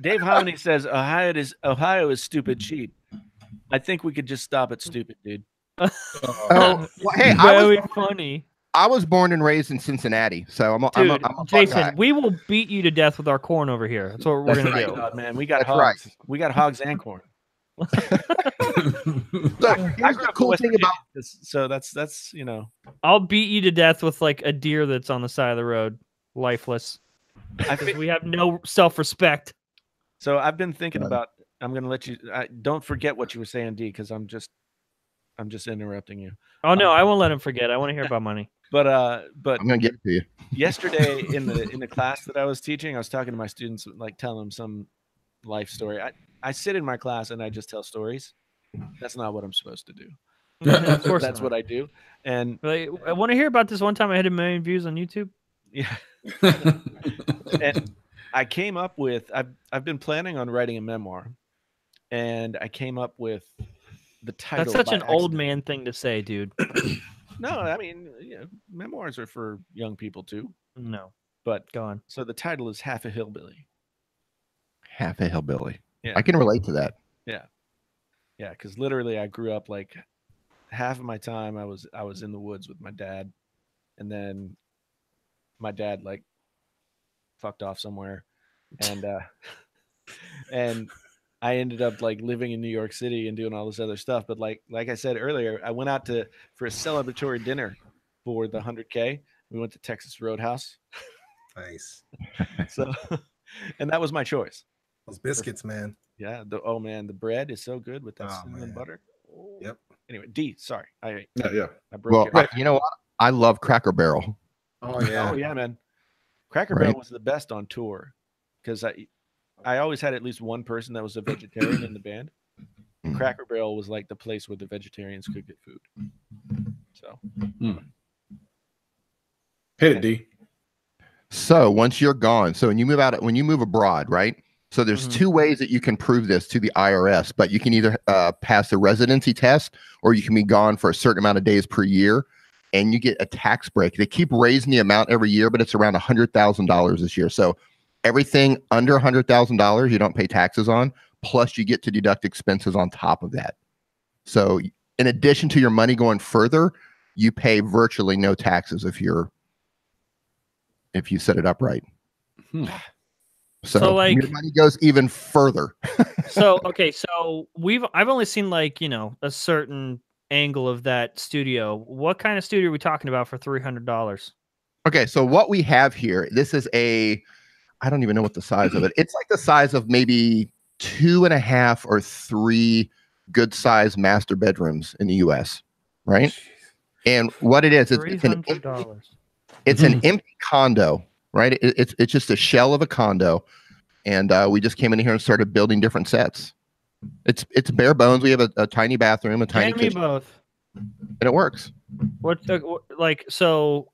Dave Hominy says Ohio is stupid cheap. I think we could just stop at stupid, dude. Well, hey, Very funny. I was born and raised in Cincinnati, so I'm a Jason, guy. we will beat you to death with our corn over here. That's what we're That's gonna right. do. God, man, we got That's hogs. right. We got hogs and corn. So I here's grew the up cool in West thing Virginia, about so that's you know. I'll beat you to death with like a deer that's on the side of the road, lifeless. I Because we have no self-respect. So I've been thinking about. I'm gonna let you. Don't forget what you were saying, D, because I'm just interrupting you. Oh no, I won't let him forget. I want to hear about money. But I'm gonna give it to you. yesterday in the class that I was teaching, I was talking to my students, like telling them some life story. I sit in my class and I just tell stories. That's not what I'm supposed to do. Of course, That's what I do. And Like, I want to hear about this one time I had 1 million views on YouTube. yeah, and I came up with. I've been planning on writing a memoir, and I came up with the title. That's such by an old accident. man thing to say, dude. No, I mean, memoirs are for young people too. No, But go on. so the title is Half a Hillbilly. Half a hillbilly. Yeah. I can relate to that. Yeah, because literally I grew up like half of my time I was in the woods with my dad, and then my dad like fucked off somewhere, and and I ended up like living in New York City and doing all this other stuff. But like I said earlier, I went out for a celebratory dinner for the 100K. We went to Texas Roadhouse. Nice. So, and that was my choice. Those biscuits, man. Yeah. Oh man, the bread is so good with that Oh, cinnamon man. butter. Yep. Anyway, D. Sorry, I Yeah. broke Well, your. you know what? I love Cracker Barrel. Oh yeah. Oh yeah, man. Cracker Right. Barrel was the best on tour because I always had at least one person that was a vegetarian in the band. Mm. Cracker Barrel was like the place where the vegetarians could get food. So Hit it, D. So once you're gone, so when you move abroad, right? So there's Mhm. two ways that you can prove this to the IRS, but you can either pass the residency test or you can be gone for a certain amount of days per year and you get a tax break. They keep raising the amount every year, but it's around $100,000 this year. So everything under $100,000 you don't pay taxes on, plus you get to deduct expenses on top of that. So in addition to your money going further, you pay virtually no taxes if you set it up right. Hmm. So like- your money goes even further. So okay, so I've only seen like a certain angle of that studio. What kind of studio are we talking about for $300? Okay, so what we have here, this is I don't even know what the size of it. It's like the size of maybe 2.5 or 3 good sized master bedrooms in the US, right? And what it is, it's an $300. empty condo, right? It's just a shell of a condo. And we just came in here and started building different sets. It's bare bones. We have a tiny bathroom, a tiny Hand me kitchen, both. and it works. What like so?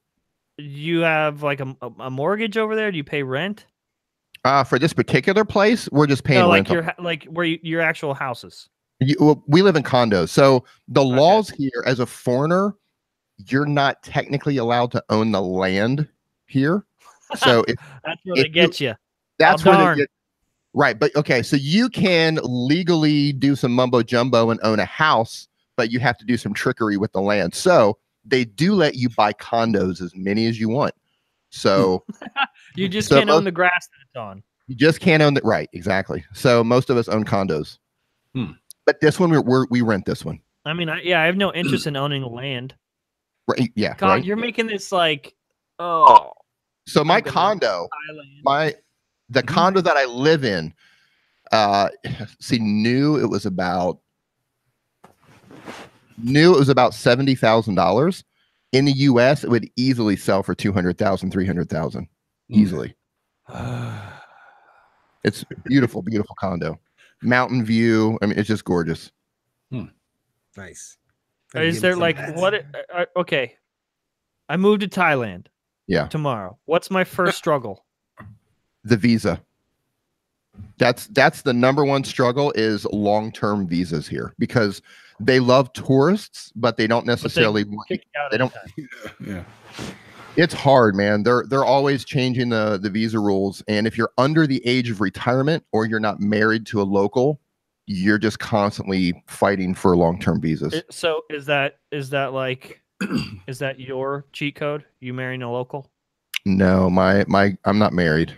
You have like a mortgage over there? Do you pay rent? For this particular place, we're just paying No, like rental. your actual houses. We live in condos. So the laws here, as a foreigner, you're not technically allowed to own the land here. So That's where they get you. that's Oh, where darn. they get right. But okay, so you can legally do some mumbo jumbo and own a house, but you have to do some trickery with the land. So they do let you buy condos as many as you want. So You just So can't own most- the grass that it's on. you just can't own it. Right, exactly. So most of us own condos. Hmm. But this one, we rent this one. I mean, I have no interest in owning land. Right, yeah. God, right. you're making this like oh So my I'm gonna- condo, island. the condo that I live in, it was about $70,000. In the US, it would easily sell for 200,000, 300,000 easily. It's a beautiful, beautiful condo. mountain view. I mean, it's just gorgeous. Nice. Is there like what? Okay, I moved to Thailand. Yeah. Tomorrow. What's my first struggle? The visa. That's the number one struggle is long-term visas here because they love tourists, but they don't necessarily. They don't. Yeah. It's hard, man. They're always changing the visa rules, and if you're under the age of retirement or you're not married to a local, you're just constantly fighting for long-term visas. So is that like is that your cheat code? You marrying a local? No, I'm not married.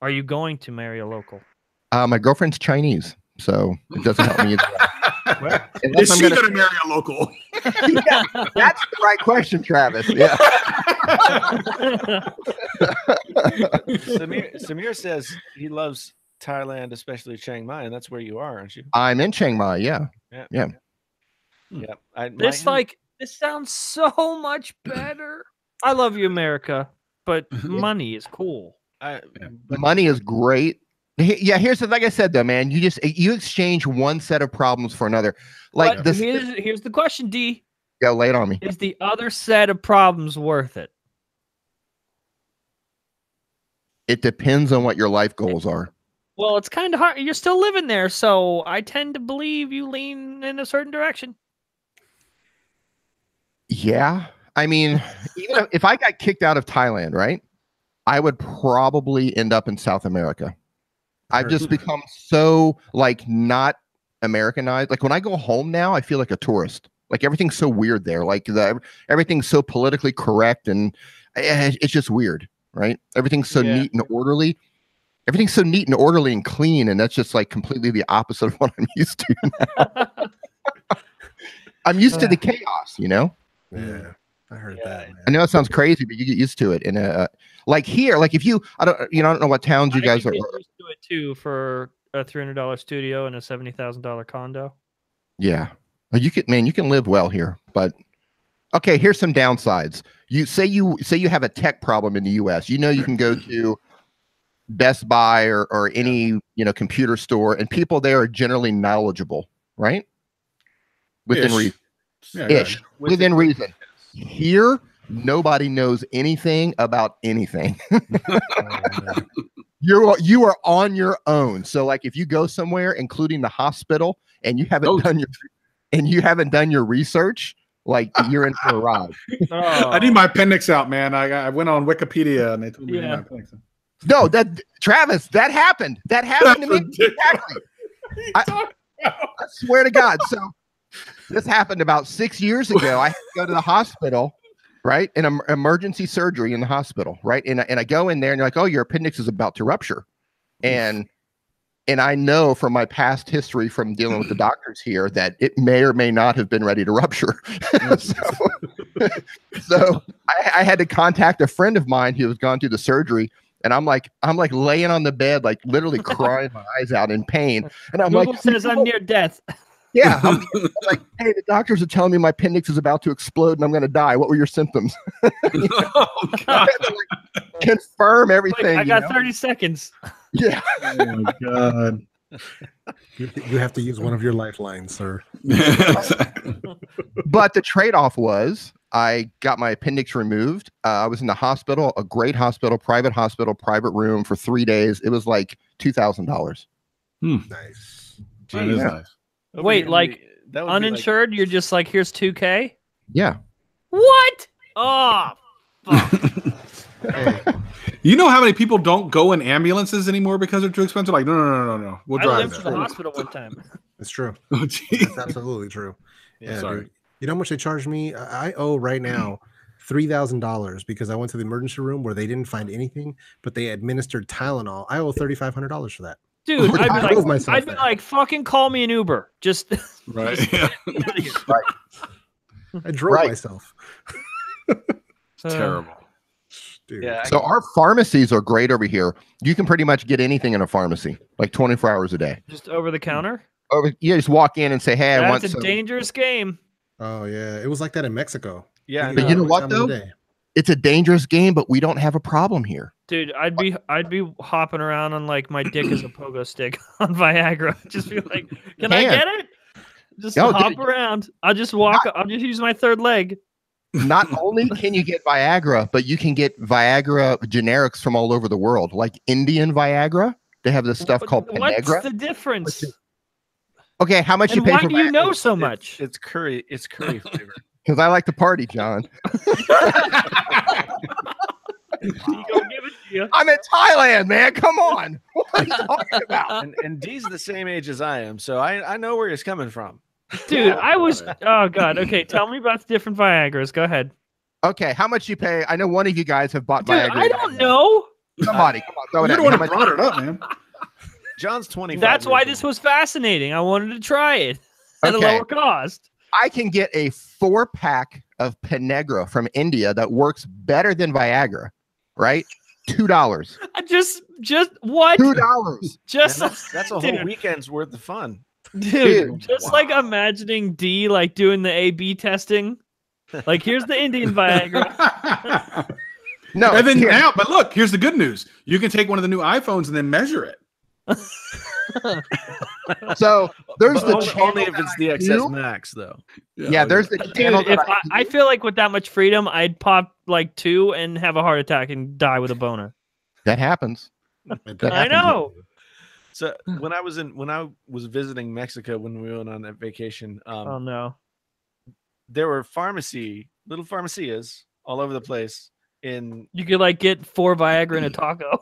Are you going to marry a local? My girlfriend's Chinese, so it doesn't help me. Is she going to marry a local? Yeah, that's the right question, Travis. Yeah. Samir says he loves Thailand, especially Chiang Mai, and that's where you are, aren't you? I'm in Chiang Mai. Yeah. Yeah. This sounds so much better. I love you, America, but money is cool. Money is great. Yeah, like I said though, man, you exchange one set of problems for another. Like this. Here's the question, D. Yeah, lay it on me. Is the other set of problems worth it? It depends on what your life goals are. Well, it's kind of hard. You're still living there, so I tend to believe you lean in a certain direction. Yeah, I mean, even if I got kicked out of Thailand, right, I would probably end up in South America. I've just become so like not Americanized. Like when I go home now, I feel like a tourist. Like everything's so weird there. Like everything's so politically correct, and it's just weird, right? Everything's so neat and orderly. Everything's so neat and orderly and clean, and that's just like completely the opposite of what I'm used to now. I'm used to the chaos, you know. Yeah, I heard that. Man. I know it sounds crazy, but you get used to it. And like here, like if you, I don't know what towns you guys are. Get used to it too for a $300 studio and a $70,000 condo. Yeah, you can live well here, but okay. Here's some downsides. You say you have a tech problem in the U.S. You know you can go to Best Buy or any computer store, and people there are generally knowledgeable, right? Within reason. Within reason. Here, nobody knows anything about anything. You are on your own. So, like, if you go somewhere, including the hospital, and you haven't done your research, like you're in for a ride. I need my appendix out, man. I went on Wikipedia and they told me to need my appendix out. No, Travis, that happened. That happened to me. Exactly. I swear to God. So this happened about 6 years ago. I had to go to the hospital, right? In emergency surgery in the hospital, right? And I go in there and they're like, oh, your appendix is about to rupture. And I know from my past history from dealing with the doctors here that it may or may not have been ready to rupture. so I had to contact a friend of mine who was gone through the surgery. And I'm like laying on the bed, like literally crying my eyes out in pain. And I'm Google says I'm near death. Yeah. I'm like, hey, the doctors are telling me my appendix is about to explode and I'm going to die. What were your symptoms? Oh, God. Confirm everything. I got 30 seconds. Yeah. Oh, my God. You have to use one of your lifelines, sir. But the trade-off was I got my appendix removed. I was in the hospital, a great hospital, private room for 3 days. It was like $2,000. Nice. That is nice. Wait, like uninsured? You're just like, here's $2,000? Yeah. What? Oh, fuck. You know how many people don't go in ambulances anymore because they're too expensive? Like, no. We'll drive. I lived to the hospital one time. It's true. Oh, That's absolutely true. Yeah, sorry. Dude. You know how much they charged me? I owe right now $3,000 because I went to the emergency room where they didn't find anything, but they administered Tylenol. I owe $3,500 for that. Dude, I'd be like, fucking call me an Uber. Just right. Right. I drove myself. Terrible. Dude. Yeah, so our pharmacies are great over here. You can pretty much get anything in a pharmacy, like 24 hours a day. Just over the counter? You just walk in and say, hey, I want some. That's a dangerous game. Oh, yeah. It was like that in Mexico. Yeah. But you know what, though? It's a dangerous game, but we don't have a problem here. Dude, I'd be hopping around on like my dick as a pogo stick on Viagra. Just be like, can I get it? Just hop around. I'll just walk. I'll just use my third leg. Not only can you get Viagra, but you can get Viagra generics from all over the world, like Indian Viagra. They have this stuff called Penegra. What's the difference? Okay, how much and you pay why for do you Viagra? know so much? It's curry. It's curry flavor. Because I like to party, John. I'm in Thailand, man. Come on. What are you talking about? And D's the same age as I am, so I know where he's coming from. Dude, I was. Oh God. Okay, tell me about the different Viagras. Go ahead. Okay, how much you pay? I know one of you guys have bought Dude, Viagra. I don't know. Somebody, come on, throw it You're at the me. one who brought it up, man. John's 25. That's why years this old. was fascinating. I wanted to try it at a Okay. lower cost. I can get a 4-pack of Penegra from India that works better than Viagra, right? $2. I just what? $2. Just Man, that's a whole dude. week's worth of fun. Dude, just like imagining D like doing the A/B testing. Like, here's the Indian Viagra. No, And then here- now, but look, here's the good news. You can take one of the new iPhones and then measure it. so there's But the only, channel only if it's the that I XS do. Max, though. Yeah, there's the channel Dude, if that I feel like with that much freedom, I'd pop like 2 and have a heart attack and die with a boner. that happens. That I happens. know. So when I was visiting Mexico when we went on that vacation, Oh no. there were little pharmacias all over the place. You could like get 4 Viagra and a taco.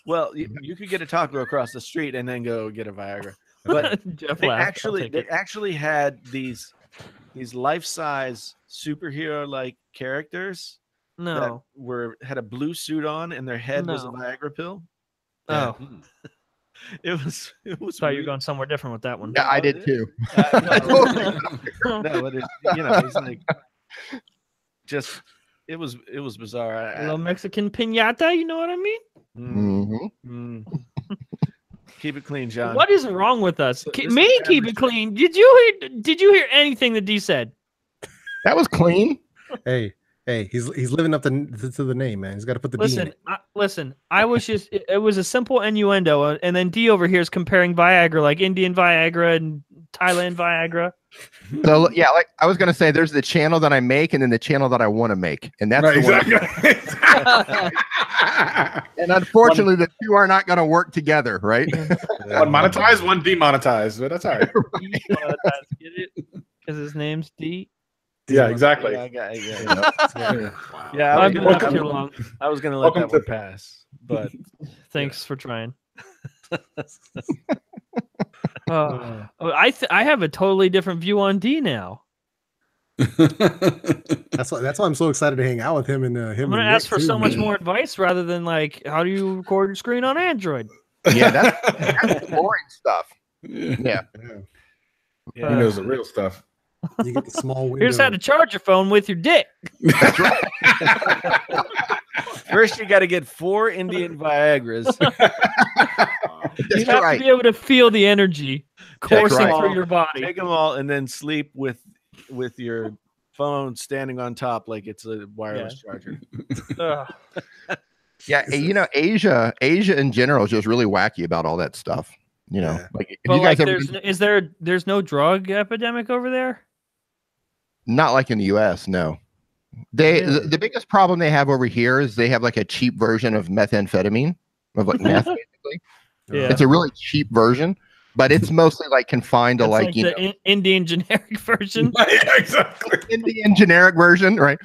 Well, you could get a taco across the street and then go get a Viagra. But Jeff they laughed. I'll take it. actually had these life-size superhero-like characters that No. had a blue suit on and their head was a No. Viagra pill. Oh, It was thought you were weird. going somewhere different with that one. Yeah, I did too. No, but it's like just it was bizarre. A little Mexican piñata, you know what I mean? Mhm. Keep it clean, John. What is wrong with us? So Keep, this me is keep it average. clean. Did you hear anything that D said? That was clean. Hey, he's living up to the name, man. He's got to put the D in Listen, it. listen. I was just it was a simple innuendo, and then D over here is comparing Viagra, like Indian Viagra and Thailand Viagra. So yeah, like I was gonna say, there's the channel that I make, and then the channel that I want to make, and that's Right, the one. exactly. And unfortunately, the two are not gonna work together, right? One monetized, one demonetized, but that's all right. Get it? Because his name's D. Yeah, exactly. Yeah, Yeah. yeah, I've been up here long. I was gonna let Welcome that one to- pass, but Thanks for trying. I have a totally different view on D now. That's why I'm so excited to hang out with him and him. I'm gonna and ask Nick, for too, so much man. more advice rather than like, how do you record your screen on Android? Yeah, that's boring stuff. Yeah. Yeah. He knows the real stuff. You get the small window. Here's how to charge your phone with your dick. first you got to get 4 Indian Viagras. You That's have right. to be able to feel the energy coursing right. through your body. Take them all and then sleep with your phone standing on top like it's a wireless charger. Ugh. Yeah, you know, Asia in general is just really wacky about all that stuff. You know, Yeah. like if But you guys like, ever there's no drug epidemic over there? not like in the US, no. They Really? the biggest problem they have over here is they have like a cheap version of methamphetamine, of like meth basically. Yeah. It's a really cheap version, but it's mostly like confined to It's like, like you the know, Indian generic version. Yeah, exactly. Indian generic version, right?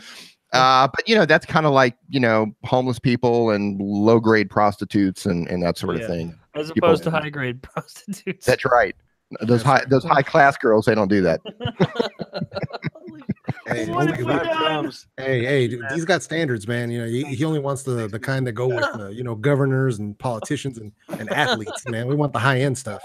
But you know, that's kind of like, you know, homeless people and low grade prostitutes and that sort Yeah. of thing. As People- opposed to high grade prostitutes. That's right. Those high class girls, they don't do that. Hey, What only- have we done? hey, dude, he's got standards, man. You know, he only wants the kind that go with you know, governors and politicians and athletes, man. We want the high end stuff.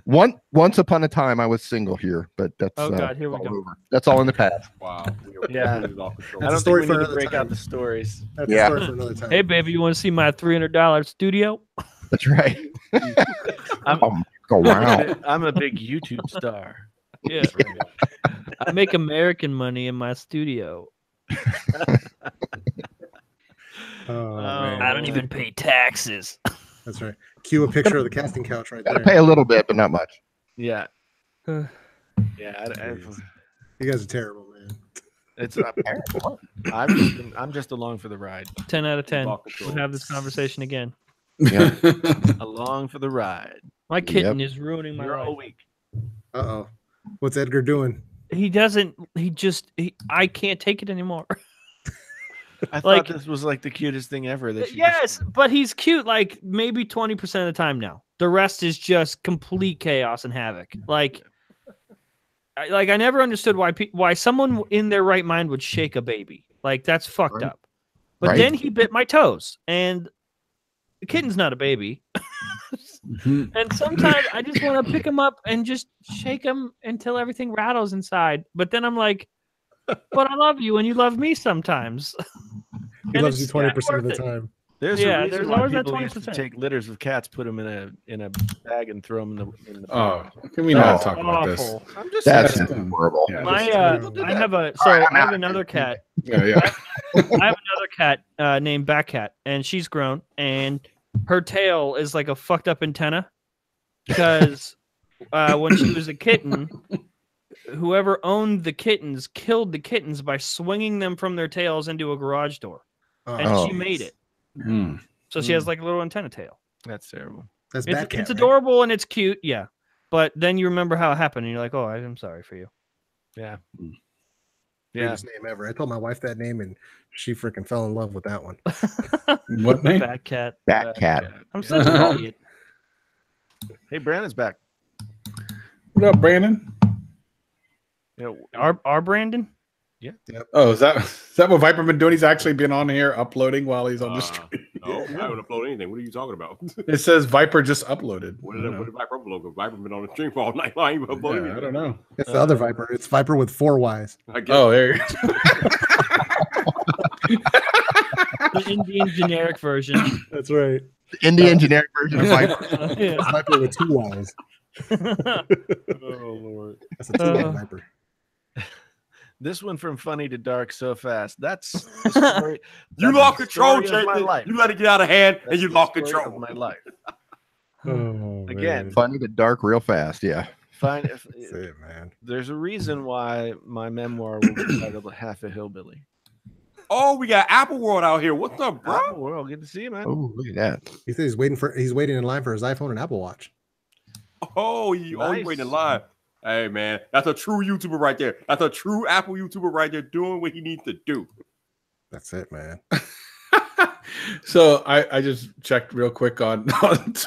Once upon a time, I was single here, but that's Oh, God, here we all go. over. That's all in the past. Wow. Yeah. It is off control. I That's a don't story think we for need to another break out time. the stories. That's Yeah. a story for another time. Hey, baby, you want to see my $300 studio? That's right. I'm, Oh wow. I'm a big YouTube star. Yeah. I make American money in my studio. Oh, I man. don't even pay taxes. That's right. Cue a picture of the casting couch right Gotta there. pay a little bit, but not much. Yeah. Uh, Yeah. You guys are terrible, man. It's I'm just along for the ride. 10 out of 10. Ball We'll control. have this conversation again. Along for the ride. My kitten is ruining my You're all life. week. Uh-oh. What's Edgar doing? He doesn't. I can't take it anymore. I Like- thought this was like the cutest thing ever. That Yes, but he's cute like maybe 20% of the time now. The rest is just complete chaos and havoc. Like I never understood why someone in their right mind would shake a baby. Like that's fucked Right. up. But Right. then he bit my toes, and the kitten's not a baby. And sometimes I just want to pick him up and just shake him until everything rattles inside. But then I'm like, but I love you and you love me sometimes. He And loves you it's 20% of the worth it. time. There's Yeah, a reason there's why always that people used to 20%. take litters of cats, put them in a bag, and throw them in the. Oh, can we not Oh, talk about this? Awful. I'm just That's saying. horrible. Yeah, My just- I have a right, I'm I have out. another cat. yeah. I have another cat named Batcat, and she's grown, and her tail is like a fucked up antenna because when she was a kitten, whoever owned the kittens killed the kittens by swinging them from their tails into a garage door, and Oh. she made it. Hmm. So she has like a little antenna tail. That's terrible. That's It's, bad cat. it's right? adorable and it's cute, yeah. But then you remember how it happened, and you're like, "Oh, I'm sorry for you." Yeah. Mm. Yeah. Greatest name ever. I told my wife that name, and she freaking fell in love with that one. What name? Batcat. Bat cat. I'm such an idiot. Hey, Brandon's back. What up, Brandon? Yeah. Our Brandon. Oh, is that what Viper been doing? He's actually been on here uploading while he's on the stream. No, I haven't uploaded anything. What are you talking about? It says Viper just uploaded. What I did don't know. Viper upload? Viper been on the stream for all night long. You uploaded Yeah, I don't know. It's the other Viper. It's Viper with 4 Ys. I guess. Oh, there you go. The Indian generic version. That's right. The Indian generic version of Viper. Yeah. It's Viper with 2 Ys. Oh Lord. That's a 2 Viper. This one from funny to dark so fast. That's the story. You that's lost the control, story of my Jason. life. You let it get out of hand, That's and you the lost story control. of my life. Oh, Again. man. Funny to dark real fast. Yeah. Fine. That's it, man. There's a reason why my memoir will be titled Half a Hillbilly. Oh, we got Apple World out here. What's up, bro? Oh, well, good to see you, man. Oh, look at that. He said he's waiting in line for his iPhone and Apple Watch. Oh, you Nice. waiting in line. Hey, man, that's a true YouTuber right there. That's a true Apple YouTuber right there doing what he needs to do. That's it, man. So I just checked real quick on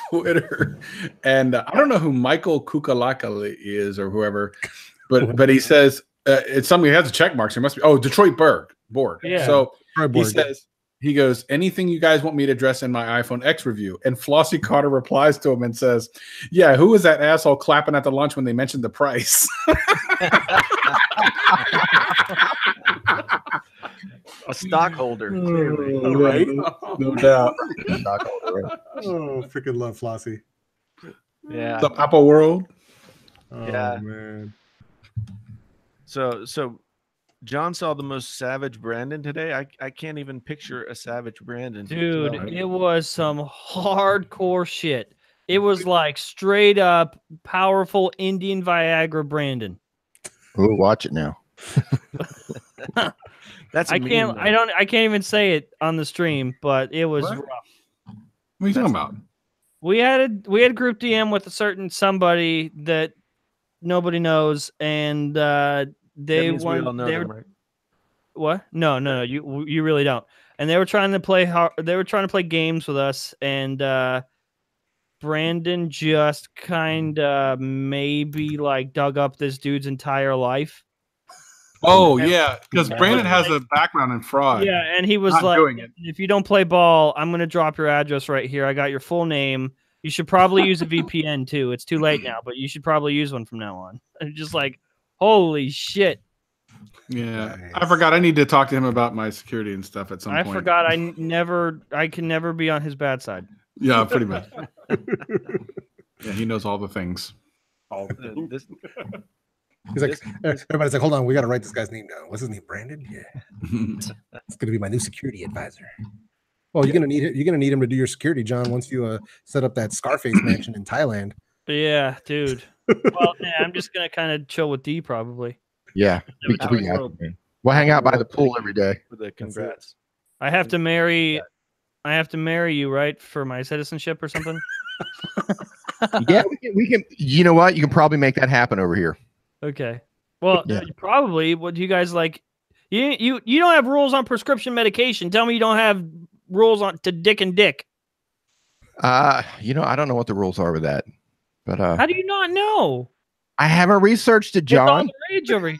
Twitter, and I don't know who Michael Kukalakali is or whoever, but he says it's something. He has a check mark. So it must be Detroit Borg. Yeah. So Troy he Borg. says he goes, anything you guys want me to address in my iPhone X review? And Flossie Carter replies to him and says, "Yeah, who was that asshole clapping at the lunch when they mentioned the price?" A stockholder. clearly. Right? No doubt. Oh, freaking love Flossie. Yeah. The Apple World. Oh, Yeah. man. So John saw the most savage Brandon today. I can't even picture a savage Brandon. Dude, No. it was some hardcore shit. It was like straight up powerful Indian Viagra Brandon. Ooh, watch it now. That's a I meme, can't though. I can't even say it on the stream, but it was What? rough. What are you talking about? We had a group DM with a certain somebody that nobody knows, and That they means we all won. know They them, were right? what? No. You really don't. And they were trying to play They were trying to play games with us, and Brandon just kind of maybe like dug up this dude's entire life. Oh yeah, because Yeah. Brandon has a background in fraud. Yeah, and he was Not like, doing it. "If you don't play ball, I'm gonna drop your address right here. I got your full name. You should probably use a VPN too. It's too late now, but you should probably use one from now on." And just like, holy shit! Yeah, Nice. I forgot. I need to talk to him about my security and stuff at some I point. forgot. I can never be on his bad side. Yeah, pretty much. Yeah, he knows all the things. Oh, This, He's like, everybody's like, hold on, we got to write this guy's name down. What's his name? Brandon? Yeah. It's going to be my new security advisor. Well, you're gonna need him to do your security, John, once you set up that Scarface mansion in Thailand. Yeah, dude. Well, yeah, I'm just gonna kind of chill with D probably. Yeah, we got it, man. We'll hang out by the pool every day. For the congrats. I have to marry you, right, for my citizenship or something. Yeah, we can. You know what? You can probably make that happen over here. Okay. Well, Yeah. probably. What do you guys like? You don't have rules on prescription medication. Tell me you don't have rules on to dick and dick. I don't know what the rules are with that, but How do you not know? I haven't researched it, It's all John. the rage over here.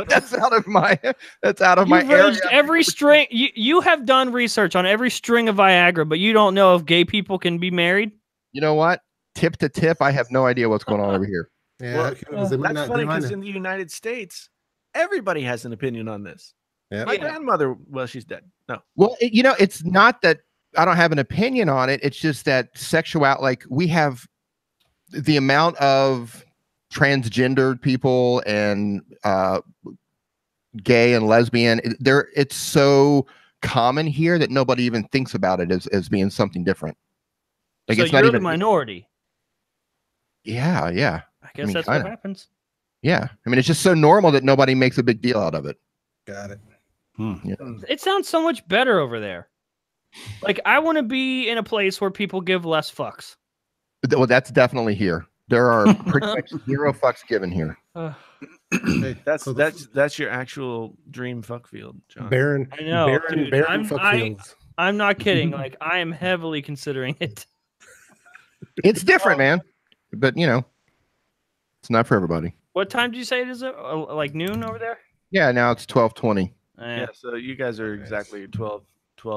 That's out of my You've area. raged every string. You have done research on every string of Viagra, but you don't know if gay people can be married. You know what? Tip to tip, I have no idea what's going on over here. Yeah, Well, that's funny because in the United States, everybody has an opinion on this. Yeah. My grandmother, well, she's dead. No. Well, it's not that I don't have an opinion on it. It's just that like we have the amount of transgendered people and gay and lesbian. It's so common here that nobody even thinks about it as being something different. Like So it's not you're even the minority. Yeah. I guess mean, that's kinda. what happens. Yeah. I mean, it's just so normal that nobody makes a big deal out of it. Got it. Yeah. It sounds so much better over there. Like I want to be in a place where people give less fucks. Well, that's definitely here. There are pretty much zero fucks given here. Hey, so That's your actual dream fuck field, John. Baron. I know, dude. Baron Fuckfields. I'm not kidding. Like I am heavily considering it. It's different, man. But it's not for everybody. What time did you say it is? Like noon over there? Yeah, now it's 12:20. Yeah, so you guys are exactly 12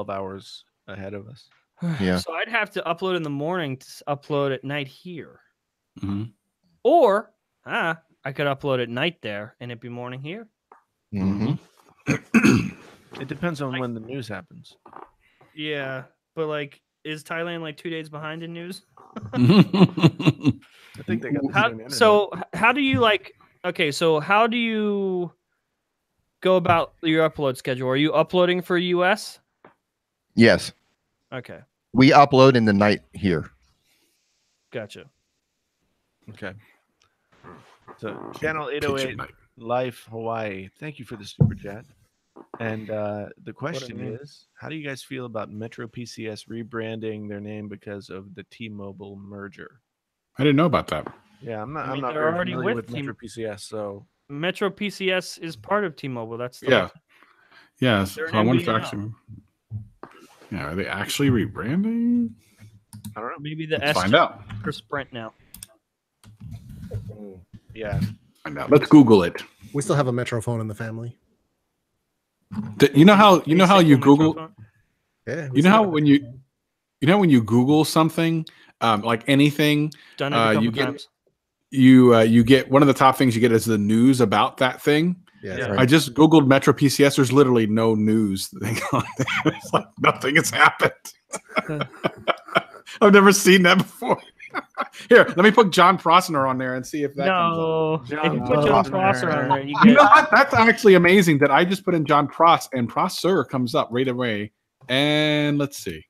hours ahead of us. Yeah. So I'd have to upload in the morning to upload at night here. Mhm. Or I could upload at night there and it'd be morning here. Mhm. It depends on when the news happens. Yeah. But like, is Thailand like 2 days behind in news? I think they got the same internet. So how do you like, okay, so how do you go about your upload schedule? Are you uploading for US? Yes, Okay. we upload in the night here. Gotcha. Okay. So channel Kitchen 808 night. Life Hawaii. Thank you for the super chat. And the question name. is, how do you guys feel about Metro PCS rebranding their name because of the T-Mobile merger? I didn't know about that. Yeah, I'm not. I mean, I'm not they're very already familiar with with Metro PCS. So Metro PCS is part of T-Mobile. That's the Yeah. Yeah. So They're I an wonder if MVNO. actually. Yeah, are they actually rebranding? I don't know. maybe the Let's S find out. for Sprint now. Yeah, Find out. Let's Google it. We still have a Metro phone in the family. You know how you Basic Google. Metro phone? Yeah. You know how when you Google something, like anything, Done it a couple you get times. you get one of the top things you get is the news about that thing. Yeah. Yeah. Right. I just Googled Metro PCS. There's literally no news thing on there. It's like nothing has happened. I've never seen that before. Here, let me put John Prosser on there and see if that comes up. No, John if you put John Prosser. Prosser on there, you You get know what? That's actually amazing that I just put in John Pross and Prosser comes up right away. And let's see.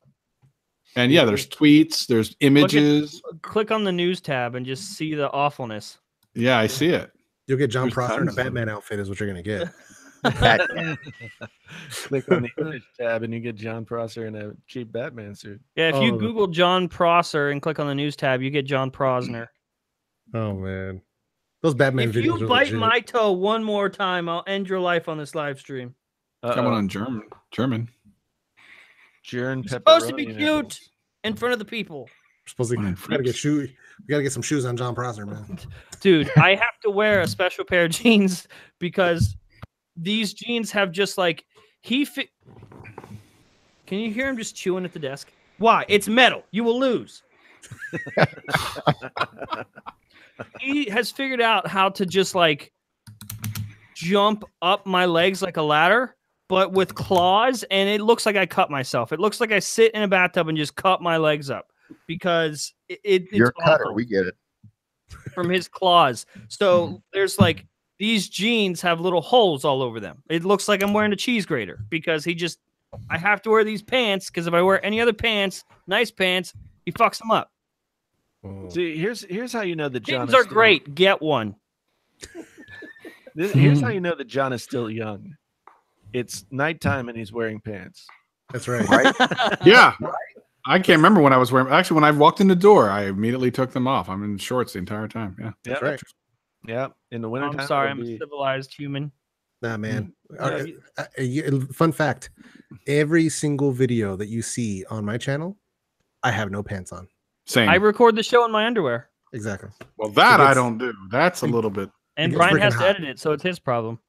And yeah, there's tweets, there's images. click on the news tab and just see the awfulness. Yeah, I see it. You'll get John There's Prosser in a tons of them. Batman outfit, is what you're gonna get. click on the image tab and you get John Prosser in a cheap Batman suit. Yeah, if you Oh. Google John Prosser and click on the news tab, you get John Prosner. Oh man, those Batman If videos you are bite legit. my toe one more time, I'll end your life on this live stream. Coming on German. Jern You're supposed to be pepperoni cute nipples. in front of the people. We're supposed to One in we gotta get French. we gotta get some shoes on John Prosser, man. Dude, I have to wear a special pair of jeans because these jeans have just like Can you hear him just chewing at the desk? Why? It's metal. You will lose. He has figured out how to just like jump up my legs like a ladder, but with claws, and it looks like I cut myself. It looks like I sit in a bathtub and just cut my legs up because it's You're a cutter. awful We get it. from his claws. So there's like these jeans have little holes all over them. It looks like I'm wearing a cheese grater because he just I have to wear these pants because if I wear any other pants, nice pants, he fucks them up. See, here's how you know that John Jeans is are still- great. Get one. Here's how you know that John is still young. It's nighttime and he's wearing pants. That's right. Right? Yeah. I can't remember when I was wearing. Actually, when I walked in the door, I immediately took them off. I'm in shorts the entire time. Yeah. That's right. Yeah. In the winter I'm sorry, I'm a civilized human. Nah, man. Mm. Fun fact: every single video that you see on my channel, I have no pants on. Same. I record the show in my underwear, Exactly. well, that I gets- don't do. That's a little bit. and gets Brian freaking has to hot. edit it, so it's his problem.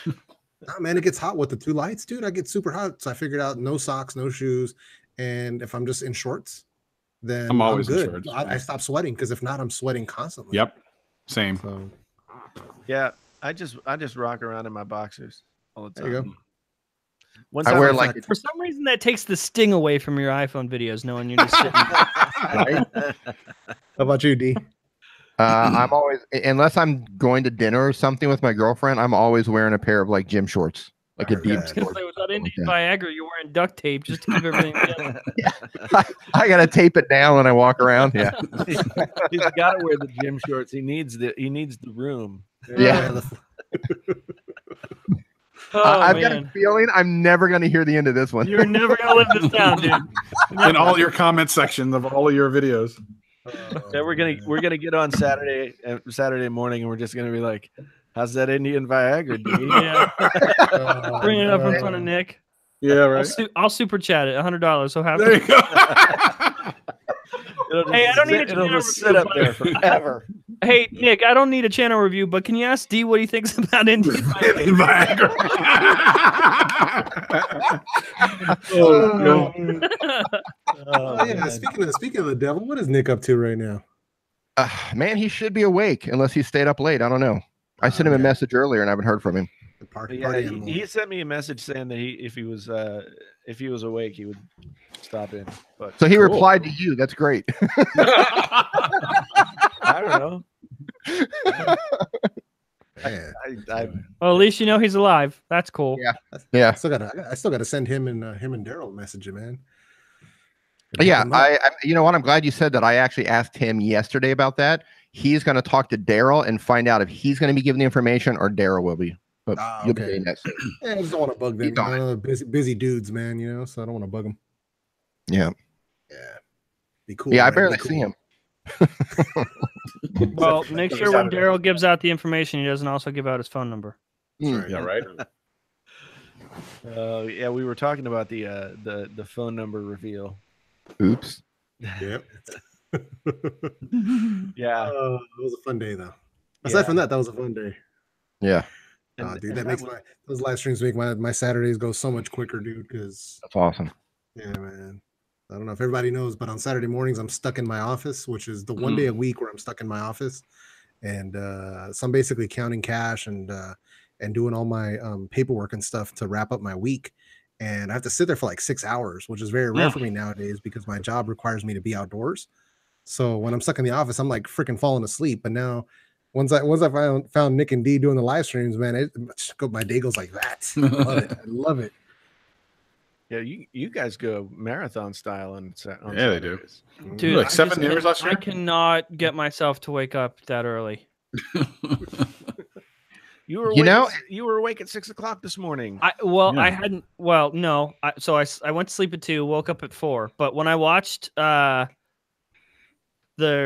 Nah, man, it gets hot with the two lights, dude. I get super hot, so I figured out no socks, no shoes, and if I'm just in shorts, then I'm always in good. shorts. I stop sweating because if not, I'm sweating constantly. Yep. Same. So Yeah. I just rock around in my boxers all the time. there you go. One I time wear in like fact- For some reason, that takes the sting away from your iPhone videos, knowing you're just sitting. How about you, D? I'm always, unless I'm going to dinner or something with my girlfriend, I'm always wearing a pair of like gym shorts, like a heard deep that. Because short. without Indian Yeah. Viagra, you're wearing duct tape just to keep everything together. I gotta tape it down when I walk around. Yeah. He's got to wear the gym shorts. He needs the room. Yeah. Oh, I've got man. a feeling I'm never gonna hear the end of this one. You're never gonna live this down, dude. In all your comment sections of all of your videos. Yeah, we're gonna get on Saturday morning, and we're just gonna be like, "How's that Indian Viagra, D?" Yeah, bring it up in front of Nick. Yeah. I'll, Right. I'll super chat it, $100. So have There you go. It'll Hey, I don't need a it'll channel just sit up review, there forever. Hey, Nick, I don't need a channel review, but can you ask D what he thinks about Indian Viagra? Oh, no. Oh, yeah. Speaking of the devil, what is Nick up to right now? Man, he should be awake unless he stayed up late. I don't know. I sent him a yeah. message earlier and I haven't heard from him. The party Yeah, animal. he sent me a message saying that if he was awake, he would stop in. But So he Cool. replied to you. That's great. I don't know. Yeah. I Well, at least you know he's alive. That's cool. Yeah. Yeah. I still gotta send him and Daryl a message, man. Yeah, I you know what? I'm glad you said that. I actually asked him yesterday about that. He's going to talk to Daryl and find out if he's going to be giving the information or Daryl will be. But Ah, you'll be okay. getting that soon. Yeah, I just don't want to bug them. He's on Busy dudes, man. You know, so I don't want to bug them. Yeah. Yeah, be cool. Yeah, I right? Be barely cool. see him. Well, make sure when Daryl gives out the information, he doesn't also give out his phone number. Mm. Right. Yeah. Right. yeah, we were talking about the phone number reveal. Oops. Yep. Yeah, It was a fun day though. Aside from that was a fun day. Yeah, and- Dude, and that makes was- those live streams make my Saturdays go so much quicker, dude. Because that's awesome. yeah, man. I don't know if everybody knows, but on Saturday mornings I'm stuck in my office, which is the one day a week where I'm stuck in my office, and so I'm basically counting cash and doing all my paperwork and stuff to wrap up my week. And I have to sit there for like 6 hours, which is very rare for me nowadays because my job requires me to be outdoors. So when I'm stuck in the office, I'm like freaking falling asleep. But now, once I found Nick and D doing the live streams, man, my day goes like that. I love it. I love it. Yeah, you guys go marathon style on Yeah, they do. Saturdays. Dude, Like I 7 just years last I year? cannot get myself to wake up that early. You were You know- awake, you were awake at 6 o'clock this morning. I Yeah. hadn't. Well, no. So I went to sleep at 2, woke up at 4. But when I watched the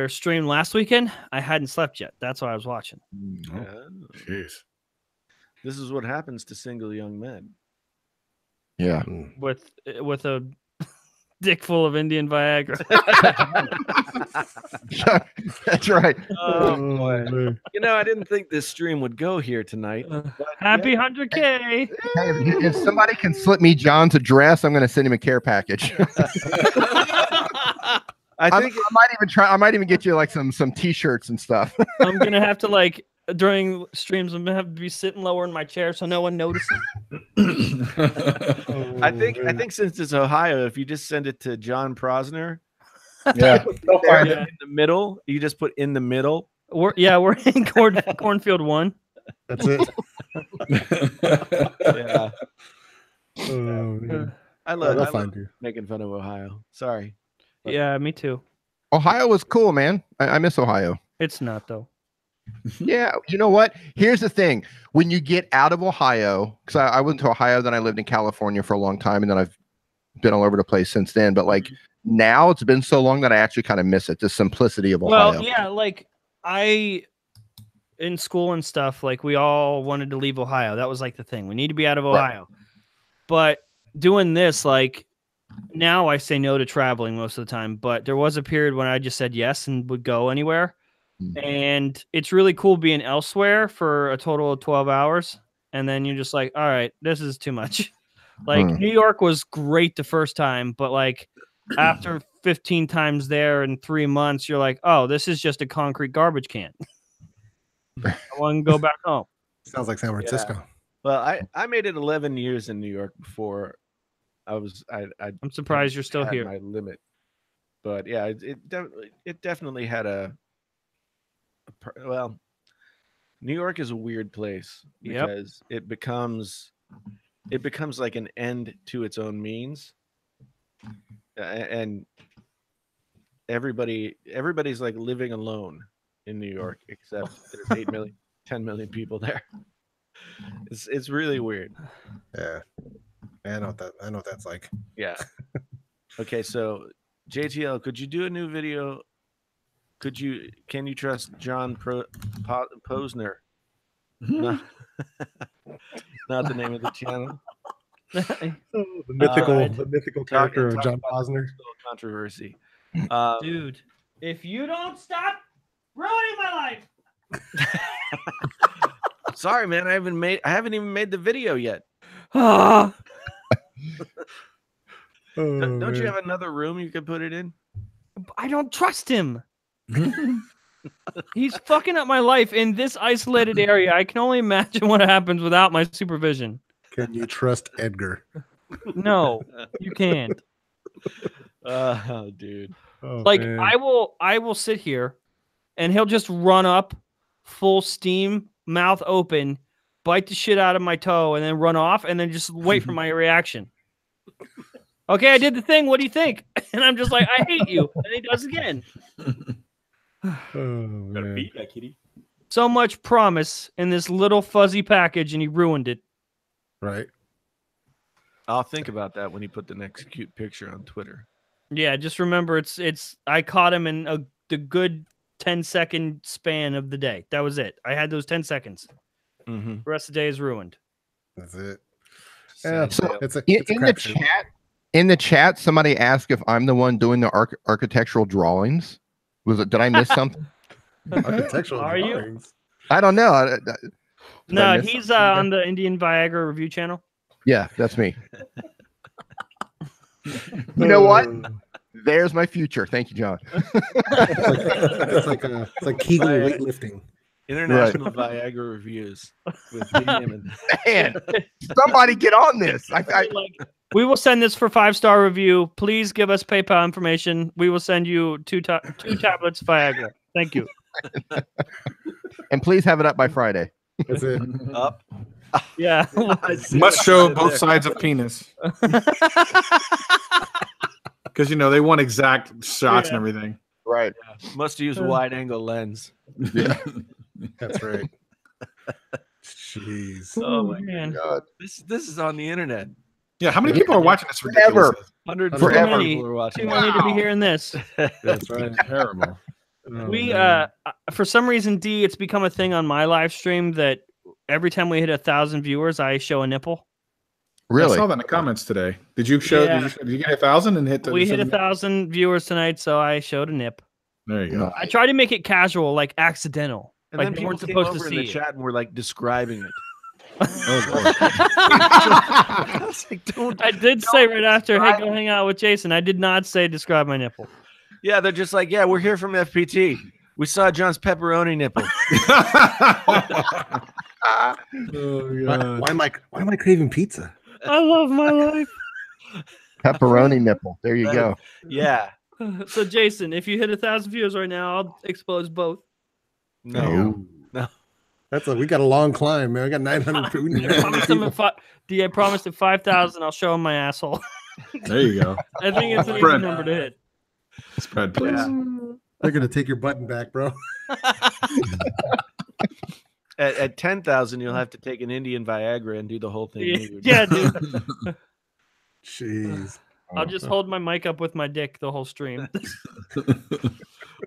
stream last weekend, I hadn't slept yet. That's why I was watching. Oh, Yeah. jeez. This is what happens to single young men. Yeah. with a dick full of Indian Viagra. That's right. Oh, boy. You know, I didn't think this stream would go here tonight. but Happy yeah. 100K. Hey, if somebody can slip me John's address, I'm going to send him a care package. I think I might even get you like some t-shirts and stuff. I'm gonna have to like during streams. I'm gonna have to be sitting lower in my chair so no one notices. I think since it's Ohio, if you just send it to John Prosner Yeah. Yeah. in the middle, you just put in the middle. We're in cornfield 1. That's it. Yeah. Oh, man. I they'll love find you. making fun of Ohio. Sorry. But- Yeah, me too. Ohio was cool, man. I miss Ohio. It's not though. Yeah, you know what? Here's the thing: when you get out of Ohio, because I went to Ohio, then I lived in California for a long time, and then I've been all over the place since then. But like now, it's been so long that I actually kind of miss it—the simplicity of Ohio. Well, yeah, like in school and stuff, like we all wanted to leave Ohio. That was like the thing. We need to be out of Ohio. But doing this, like now I say no to traveling most of the time. But there was a period when I just said yes and would go anywhere. And it's really cool being elsewhere for a total of 12 hours. And then you're just like, all right, this is too much. Like New York was great the first time, but like after 15 times there in 3 months, you're like, oh, this is just a concrete garbage can. I want to go back home. Sounds like San Francisco. Well, I made it 11 years in New York before I'm surprised you're still here. My limit. But yeah, it definitely had well, New York is a weird place because it becomes like an end to its own means, and everybody's like living alone in New York, except there's 10 million people there. It's really weird. Yeah, I know what that's like. Yeah. Okay, so JTL, could you do a new video? Can you trust John Posner? No. Not the name of the channel. The mythical character of John Posner. Controversy. Dude, if you don't stop ruining my life. Sorry, man. I haven't even made the video yet. Ah. Don't you have another room you could put it in? I don't trust him. He's fucking up my life in this isolated area. I can only imagine what happens without my supervision. Can you trust Edgar? No, you can't. Oh, dude. Oh, Like man. I will sit here and he'll just run up full steam, mouth open, bite the shit out of my toe, and then run off and then just wait for my reaction. Okay, I did the thing. What do you think? And I'm just like, I hate you. And he does again. Oh, Gotta man. beat that kitty. So much promise in this little fuzzy package, and he ruined it. Right. I'll think about that when you put the next cute picture on Twitter. Yeah, just remember it's I caught him in the good 10-second span of the day. That was it. I had those 10 seconds. Mm-hmm. The rest of the day is ruined. That's it. Yeah, So it's a in the crapshoot. chat, somebody asked if I'm the one doing the architectural drawings. Did I miss something? Architectural Are you? drawings. I don't know. Did I No, miss he's something on the Indian Viagra review channel. Yeah, that's me. You know what? There's my future. Thank you, John. It's like Kegel weightlifting. International Viagra reviews with Dean Hammond. Man, somebody get on this. We will send this for 5-star review. Please give us PayPal information. We will send you two tablets Viagra. Thank you. And please have it up by Friday. That's it. Up. Yeah. Must show both sides of penis. Because, they want exact shots and everything. Right. Must use a wide angle lens. Yeah. That's right. Jeez. Oh my man. God. This is on the internet. Yeah, how many people are watching this? Forever. Ridiculous? Hundreds Too of Forever. many, people are watching. too many to be Wow. hearing this. That's right. Terrible. Oh, We man. for some reason, D, it's become a thing on my live stream that every time we hit 1,000 viewers, I show a nipple. I Really? saw that in the comments today. Did you show? Yeah. Did you get 1,000 and hit? We hit 1,000 viewers tonight, so I showed a nip. There you go. I tried to make it casual, like accidental. And Like then they people weren't came supposed to over in see the it. chat and were like describing it. Oh, I was like, don't. I did say right after, hey, go hang out with Jason. I did not say describe my nipple. Yeah, they're just like, yeah, we're here from FPT. We saw John's pepperoni nipple. Why am I craving pizza? I love my life. Pepperoni nipple. There you go. Yeah. So, Jason, if you hit 1,000 views right now, I'll expose both. No. We got a long climb, man. We got 900. I promised him I promised at 5,000, I'll show him my asshole. There you go. I think it's an easy Spread. number to hit. Spread, please. They're gonna take your button back, bro. At 10,000, you'll have to take an Indian Viagra and do the whole thing. nude. Yeah, dude. Jeez. I'll just hold my mic up with my dick the whole stream.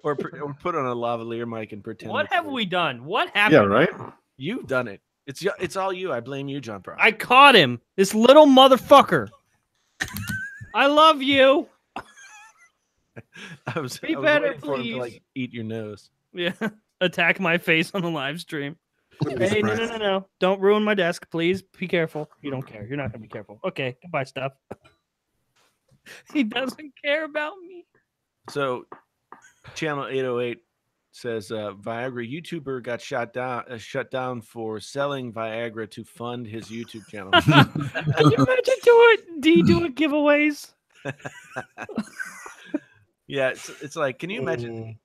or put on a lavalier mic and pretend. What it's have you. we done? What happened? Yeah, right. You've done it. It's all you. I blame you, John Pross. I caught him. This little motherfucker. I love you. I was Be better, waiting for him to please. like eat your nose. Yeah. Attack my face on the live stream. Wouldn't be Hey, no, surprised. no. Don't ruin my desk, please. Be careful. You don't care. You're not gonna be careful. Okay, goodbye, stuff. He doesn't care about me. So, channel 808 says Viagra YouTuber got shut down for selling Viagra to fund his YouTube channel. Can you imagine doing giveaways? Yeah, it's like, can you imagine?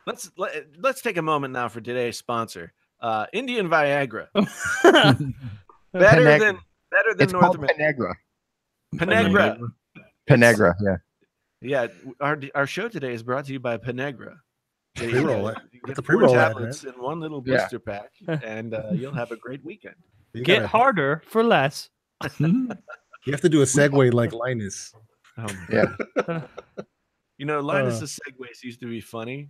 Let's take a moment now for today's sponsor, Indian Viagra. Better Peneg- than It's North called America. Penegra. Penegra. Penegra, yeah. Yeah, our show today is brought to you by Penegra. Pre-roll it. You It's get a 4 pre-roll ad, tablets in one little Yeah. blister pack, and you'll have a great weekend. You Get gotta- harder for less. You have to do a segue like Linus. Yeah. You know, Linus's segues used to be funny,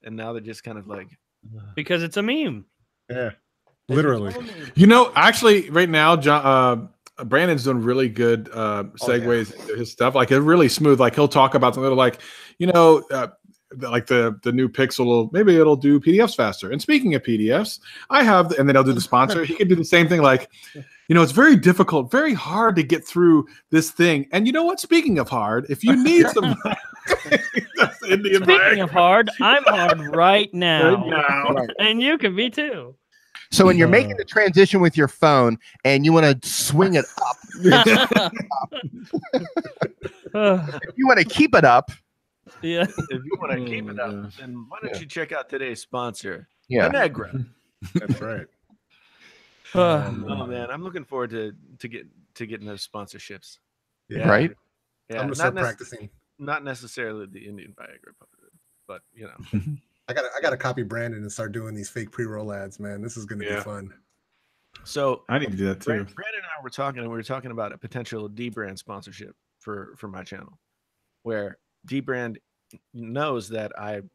and now they're just kind of like. Because it's a meme. Yeah. Literally. You know, actually, right now, John, Brandon's doing really good segues into his stuff. Like, it's really smooth. Like, he'll talk about something like, you know, like the new Pixel, maybe it'll do PDFs faster. And speaking of PDFs, I have, and then I'll do the sponsor. He can do the same thing. Like, you know, it's very difficult, very hard to get through this thing. And you know what? Speaking of hard, if you need some, that's Indian Speaking of hard, I'm hard right now. Right now. And you can be too. So when you're making the transition with your phone and you want to swing it up, if you want to keep it up, Yeah. If you want to keep it up, then why don't you check out today's sponsor, yeah. Penegra. That's right. Oh man, I'm looking forward to getting those sponsorships. Yeah. Right? Yeah, I'm gonna start practicing. Not necessarily the Indian Viagra, but you know. I gotta copy Brandon and start doing these fake pre-roll ads, man. This is gonna be fun. So I need to do that too. Brandon and I were talking, and we were talking about a potential D-brand sponsorship for my channel, where D-brand knows that I've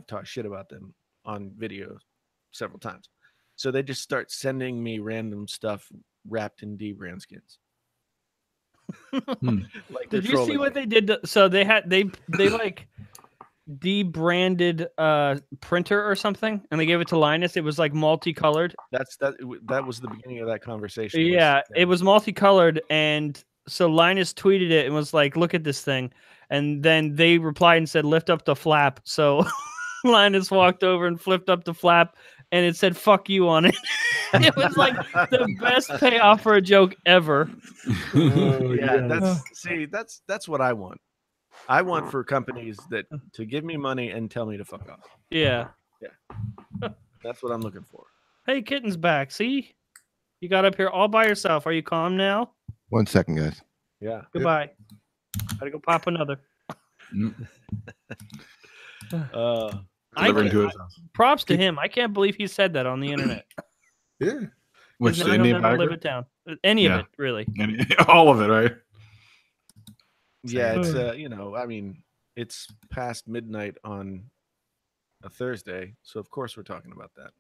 talked shit about them on video several times. So they just start sending me random stuff wrapped in D-brand skins. Like Did you see what they did? So they like debranded printer or something, and they gave it to Linus. It was like multicolored. That was the beginning of that conversation. was- Yeah, it was multicolored, and so Linus tweeted it and was like, "Look at this thing," and then they replied and said, "Lift up the flap." So Linus walked over and flipped up the flap, and it said "fuck you" on it. It was like the best payoff for a joke ever. Yeah, that's what I want. I want for companies to give me money and tell me to fuck off. Yeah. That's what I'm looking for. Hey, Kitten's back. See, you got up here all by yourself. Are you calm now? 1 second, guys. Yeah. Goodbye. Gotta go pop another. Delivering to his house. Props to him. I can't believe he said that on the internet. Yeah. Which He'll the never Indian live Viagra? it down. Any of Yeah. it, really. And all of it, right? Yeah, it's I mean, it's past midnight on a Thursday, so of course we're talking about that.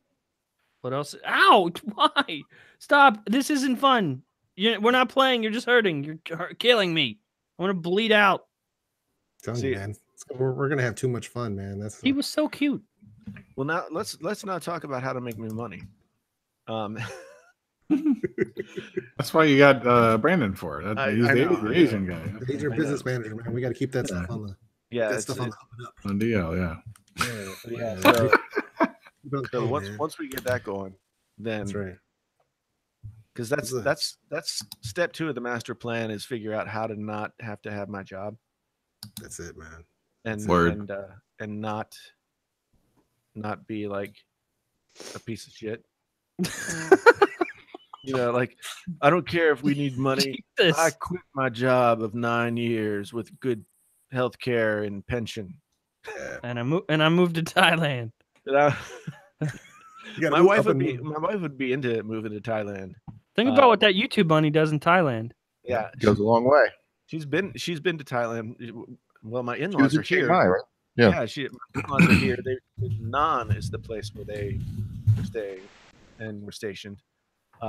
What else? Ow! Why? Stop! This isn't fun. We're not playing. You're just hurting. You're killing me. I want to bleed out. Telling See- you, man. We're gonna have too much fun, man. That's He was so cute. Well, now let's not talk about how to make me money. That's why you got Brandon for it. He's I the know, I Asian guy. he's your business manager, man. We got to keep that stuff on the yeah, that it's, stuff on it's- the up. On DL, yeah. yeah. Don't So go, once man. once we get that going, then That's right. because That's that's step 2 of the master plan is figure out how to not have to have my job That's it, man. and Word. and not be like a piece of shit. You know, like, I don't care if we need money. Jesus. I quit my job of 9 years with good health care and pension. And I moved to Thailand. And I- You gotta my move wife up would and- be into moving to Thailand. Think about what that YouTube money does in Thailand. Yeah, Goes a long way. she's been to Thailand. Well, my She was in-laws in are Chiang here. Mai, right? Yeah. My in-laws are here. Nan is the place where they are staying and were stationed,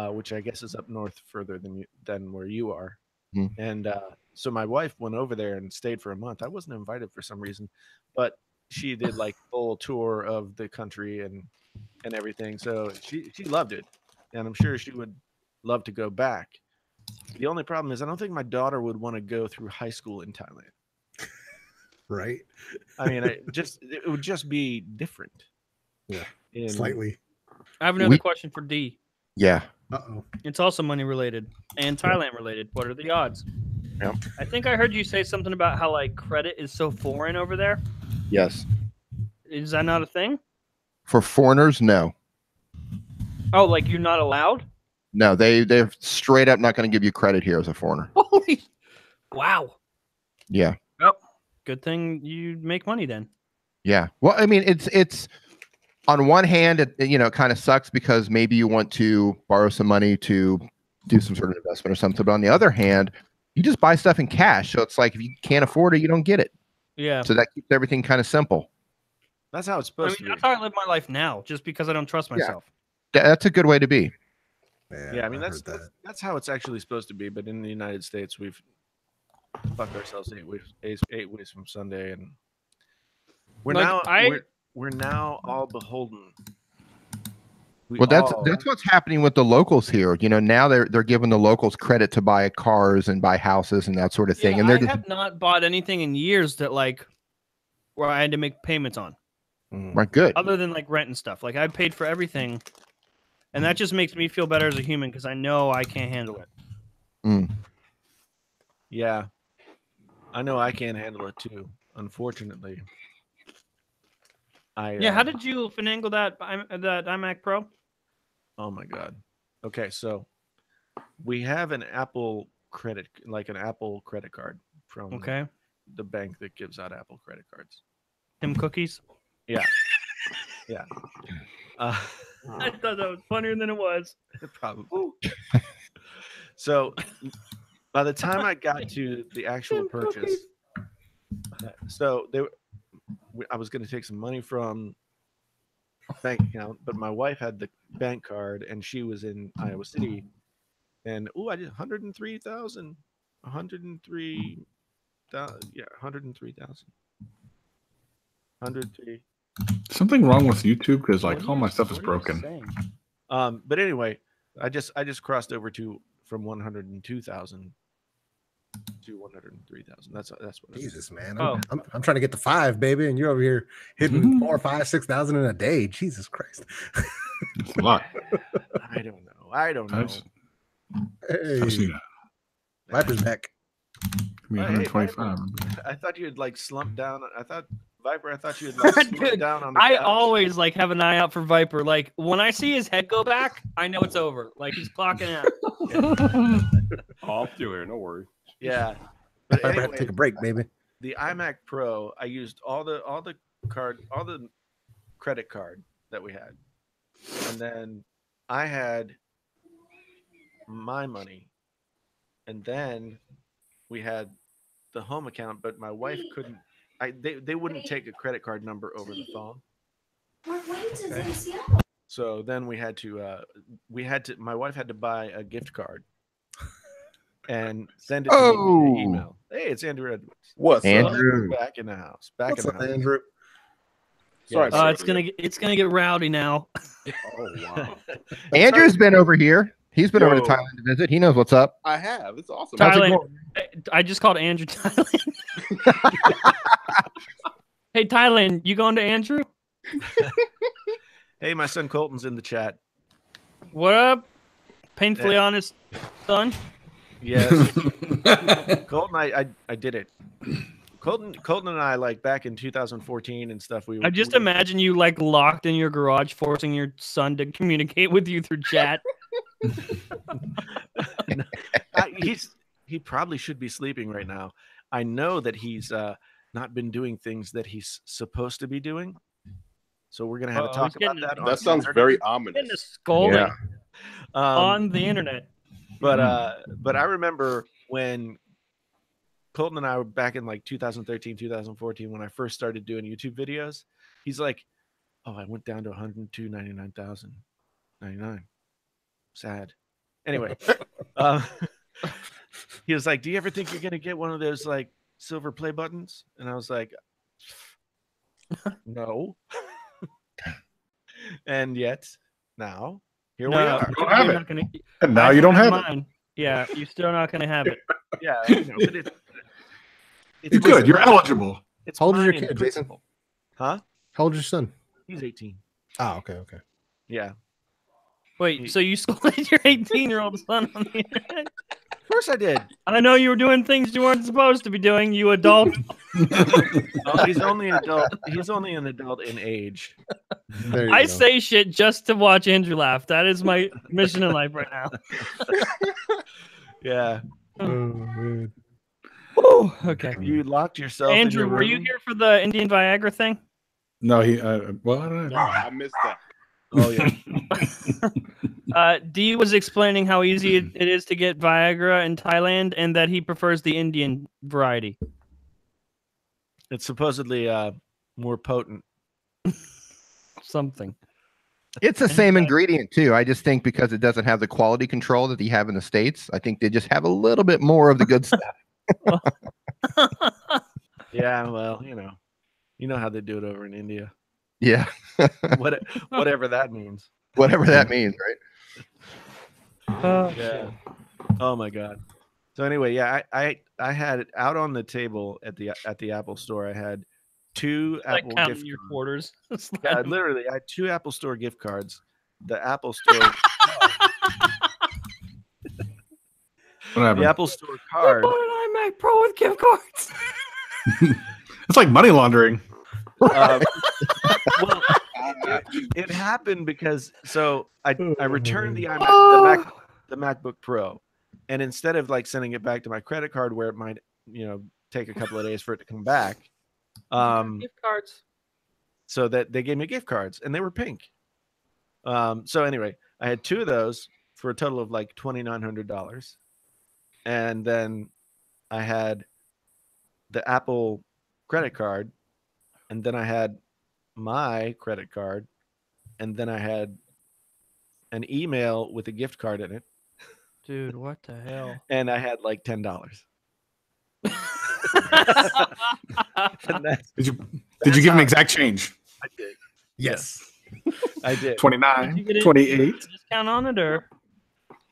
which I guess is up north further than where you are. Hmm. And so my wife went over there and stayed for a month. I wasn't invited for some reason, but she did like full tour of the country and everything. So she loved it, and I'm sure she would love to go back. The only problem is I don't think my daughter would want to go through high school in Thailand. right? I mean, it would just be different. Yeah, In- Slightly. I have another We- question for D. Yeah. Uh-oh. It's also money related and Thailand related. What are the odds? Yep. I think I heard you say something about how like credit is so foreign over there. Yes. Is that not a thing? For foreigners, no. Oh, like you're not allowed? No, they're straight up not going to give you credit here as a foreigner. Holy! Wow. Yeah. Good thing you make money then. Yeah. Well, I mean, it's on one hand, it kind of sucks because maybe you want to borrow some money to do some sort of investment or something. But on the other hand, you just buy stuff in cash. So it's like if you can't afford it, you don't get it. Yeah. So that keeps everything kind of simple. That's how it's I supposed mean, to that's be. how I live my life now, just because I don't trust myself. That's a good way to be. Yeah, I mean I that's heard that. that's how it's actually supposed to be. But in the United States, we've fucked ourselves 8 weeks from Sunday, and we're Like, we're now all beholden. Well, that's what's happening with the locals here. Now they're giving the locals credit to buy cars and buy houses and that sort of thing. Yeah, And they're I have not bought anything in years that like where I had to make payments on, right, good. other than like rent and stuff. Like I paid for everything, and that just makes me feel better as a human because I know I can't handle it. Mm. Yeah, I know I can't handle it too. Unfortunately, Yeah, how did you finagle that iMac Pro? Oh my god. Okay, so we have an Apple credit card from Okay, the bank that gives out Apple credit cards. Tim Cookies. Yeah. I thought that was funnier than it was. Probably. So by the time I got to the actual Tim purchase, Cookies. so I was going to take some money from bank account, but my wife had the bank card and she was in Iowa City, and I did 103,000, 103,000, yeah, 103,000, 103. Something wrong with YouTube because like What are all you- my stuff is what are you broken. saying? But anyway, I just crossed over from 102,000 to 103,000. That's what it is. Jesus, man. Oh. I'm trying to get to 5, baby, and you're over here hitting 4, 5, 6,000 in a day. Jesus Christ. It's a lot. I don't know. I've, Hey, I've seen that. Viper's back. I mean, Hey, 125. I thought you had like slumped down. I thought you had like slumped Dude, down on the I couch. always like have an eye out for Viper. Like when I see his head go back, I know it's over. Like he's clocking out. Oh, I'm still here. No worry. Yeah. But Viper had to anyway, take a break, baby. the iMac Pro, I used all the credit card that we had, and then I had my money, and then we had the home account, but my wife couldn't. They wouldn't take a credit card number over the phone. So then we had to my wife had to buy a gift card and send it to me Oh. via email. Hey, it's Andrew Edwards. What's Andrew. Back in the house. What's in up, the house. Andrew? Sorry, Yeah, It's gonna get rowdy now. Oh wow. Andrew's been over here. He's been over to Yo. Thailand to visit. He knows what's up. I have. It's awesome. How's it Thailand. going? I just called Andrew Thailand. Hey Thailand, you going to Andrew? Hey, my son Colton's in the chat. What up? Painfully honest son. Yes. Colton, I did it. Colton and I, like back in 2014 and stuff, I just imagine you like locked in your garage, forcing your son to communicate with you through chat. He probably should be sleeping right now. I know that he's not been doing things that he's supposed to be doing. So we're gonna have a talk about that. That sounds very Getting a ominous. scolding Yeah. on the internet. But I remember when Colton and I were back in like 2013, 2014, when I first started doing YouTube videos. He's like, "Oh, I went down to 102,99,099. Sad." Anyway, he was like, "Do you ever think you're gonna get one of those like silver play buttons?" And I was like, "No." And yet now here we are. You don't have you're it. not gonna- And now I you don't have have it. mine. Yeah, you're still not going to have it. Yeah, you know, but it's You're good. You're eligible. It's How old is your mine in kid, Jason? principle. Huh? How old is your son? He's 18. Oh, okay. Yeah. Wait, so you scolded your 18-year-old son on the internet? Of course I did. I know you were doing things you weren't supposed to be doing, you adult. Oh, he's only an adult. He's only an adult in age. There you I go. say shit just to watch Andrew laugh. That is my mission in life right now. Yeah. Oh, man. Woo, okay. You locked yourself. in Andrew, your were you room? here for the Indian Viagra thing? No, he. Well, I don't know. No, I missed that. Oh yeah. Dee was explaining how easy it is to get Viagra in Thailand and that he prefers the Indian variety. It's supposedly more potent. Something. It's the same ingredient too. I just think because it doesn't have the quality control that they have in the States, I think they just have a little bit more of the good stuff. Yeah. Well, you know how they do it over in India. Yeah, Whatever that means. whatever that means, right? Yeah. Oh my God. So anyway, yeah, I had it out on the table at the Apple Store. I had 2 Like Apple counting gift your cards. quarters. Yeah, literally, I had 2 Apple Store gift cards. The Apple Store, What happened? the Apple Store card. Bought an iMac Pro with gift cards. It's like money laundering. Well, it happened because I returned the MacBook Pro, and instead of like sending it back to my credit card where it might take a couple of days for it to come back, Gift cards. so that they gave me gift cards and they were pink. So anyway, I had 2 of those for a total of like $2,900, and then I had the Apple credit card, and then I had my credit card, and then I had an email with a gift card in it, Dude, what the hell? and I had like $10. And Did you give him exact change? I did. Yes. I did. 29, 28. Discount on it, or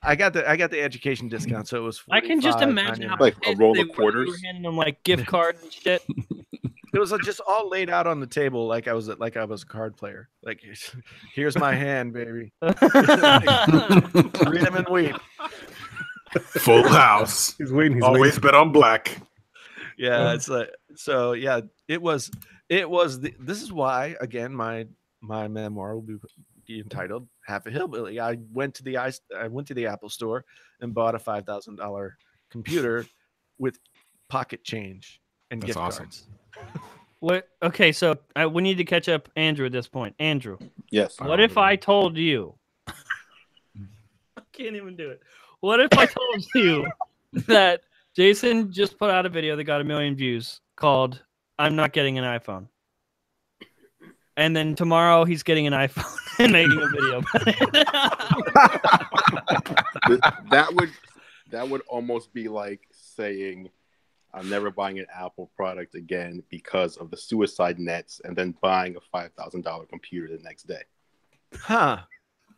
I got the education discount, so it was. I can just imagine how $45.99. Like a pissed roll they of were. quarters? You were handing them like gift cards and shit. It was just all laid out on the table like I was a card player. Like, here's my hand, baby. Read them and weep. Full house. He's waiting. He's Always bet on black. Yeah, it's like so. Yeah, it was. This is why again my memoir will be entitled "Half a Hillbilly." I went to the Apple Store and bought a $5,000 computer with pocket change and That's gift awesome. cards. What? Okay, so we need to catch up Andrew at this point. Andrew, Yes. what if I told you? I can't even do it. What if I told you that Jason just put out a video that got 1 million views called "I'm Not Getting an iPhone," and then tomorrow he's getting an iPhone and making a video about it? That would almost be like saying I'm never buying an Apple product again because of the suicide nets, and then buying a $5,000 computer the next day. Huh?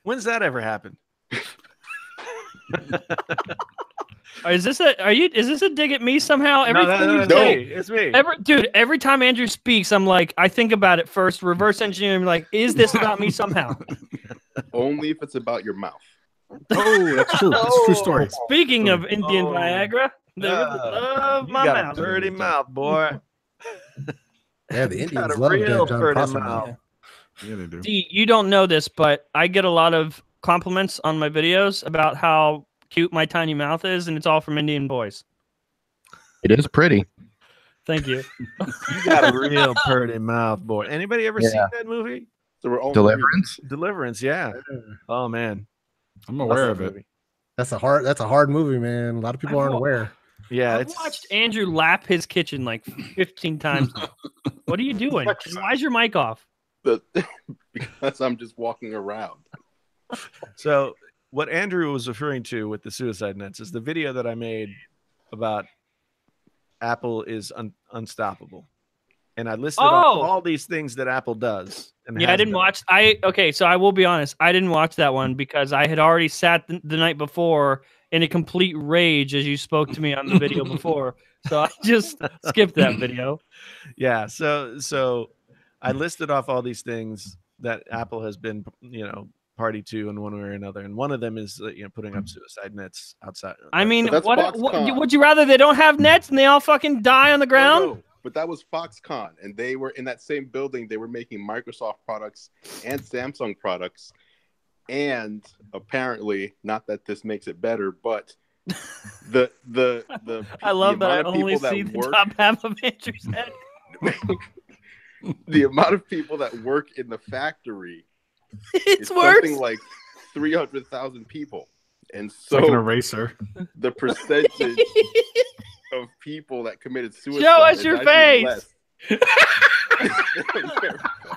When's that ever happened? Is this a dig at me somehow? No, Everything no, you it's say, me. It's me. every time Andrew speaks, I'm like, I think about it first, reverse engineering, like, is this about me somehow? Only if it's about your mouth. Oh, that's true. That's a true story. Speaking of Indian Oh. Viagra, they really love You my got mouth. a dirty mouth, boy. Yeah, the You got Indians a love real John dirty Prosser. mouth. Yeah, they do. See, you don't know this, but I get a lot of compliments on my videos about how cute my tiny mouth is, and it's all from Indian boys. It is pretty. Thank you. You got a real pretty mouth, boy. Anybody ever seen that movie? So we're all Deliverance. Deliverance, yeah. Oh man, I'm aware Love of that it. movie. That's a hard movie, man. A lot of people aren't aware. Yeah, I've watched Andrew lap his kitchen like 15 times. What are you doing? Why is your mic off? Because I'm just walking around. So what Andrew was referring to with the suicide nets is the video that I made about Apple is unstoppable, and I listed off all these things that Apple does. And Yeah, I didn't watch. Okay, so I will be honest. I didn't watch that one because I had already sat the night before in a complete rage as you spoke to me on the video before. So I just skipped that video. Yeah, so I listed off all these things that Apple has been, party to in one way or another, and one of them is putting up suicide nets outside. I mean, that's what Foxconn. would you rather they don't have nets and they all fucking die on the ground? No, but that was Foxconn, and they were in that same building. They were making Microsoft products and Samsung products, and apparently, not that this makes it better, but the I love the that I amount of only people that see the work- top half of Andrew's head. the amount of people that work in the factory It's is worse. something like 300,000 people, and It's like an so eraser. the percentage of people that committed suicide Show us is your actually face. less.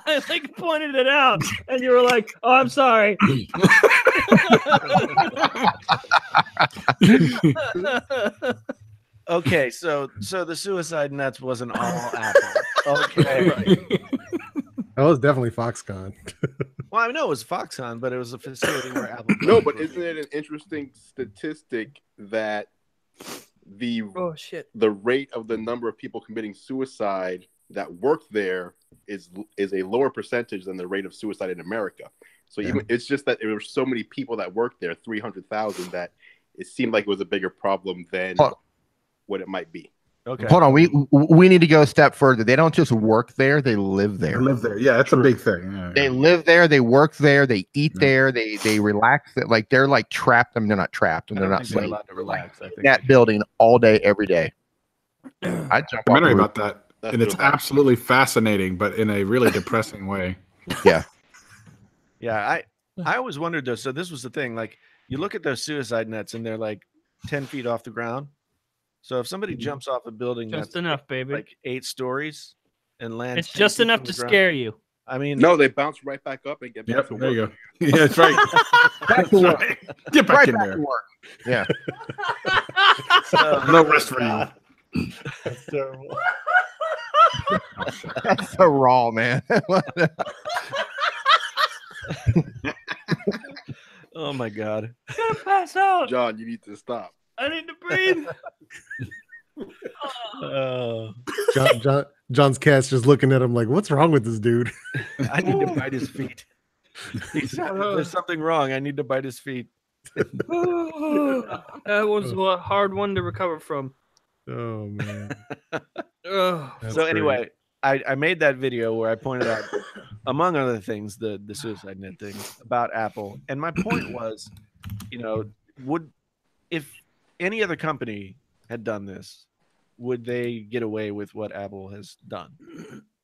I like pointed it out, and you were like, "Oh, I'm sorry." Okay, so the suicide nets wasn't all Apple. Okay. That was definitely Foxconn. Well, I know it was Foxconn, but it was a facility where Apple. No, but isn't it an interesting statistic that the Oh shit! the rate of the number of people committing suicide that work there is a lower percentage than the rate of suicide in America. So even it's just that there were so many people that worked there, 300,000, that it seemed like it was a bigger problem than what it might be. Okay. Hold on, we need to go a step further. They don't just work there; they live They there. live there. Yeah, that's a big thing. Yeah, They yeah. live there. They work there. They eat there. They relax. Like they're like trapped. I mean, they're not trapped, and I they're don't not think they're slaves. allowed to relax. I think. That building all day, every day. I jump off Documentary the roof. about that, That's and it's real bad. absolutely fascinating, but in a really depressing way. Yeah, I always wondered though. So this was the thing. Like you look at those suicide nets, and they're like 10 feet off the ground. So if somebody jumps off a building Just that's enough, baby. like 8 stories and lands, It's 10 just feet enough from to the ground, scare you. I mean, No, they bounce right back up and get back Yep, to there you work. go. Yeah, that's right. Back to work. Get back Right in back there. to work. Yeah. No rest for you. that's terrible. That's so raw, man. Oh my god. I'm gonna pass out. John, you need to stop. I need to breathe. John's cat's just looking at him like, "What's wrong with this dude?" I need to bite his feet. There's something wrong. I need to bite his feet. That was a hard one to recover from. Oh man. Ugh. That's So great. anyway, I made that video where I pointed out, among other things, the suicide net thing about Apple. And my point was, if any other company had done this, would they get away with what Apple has done?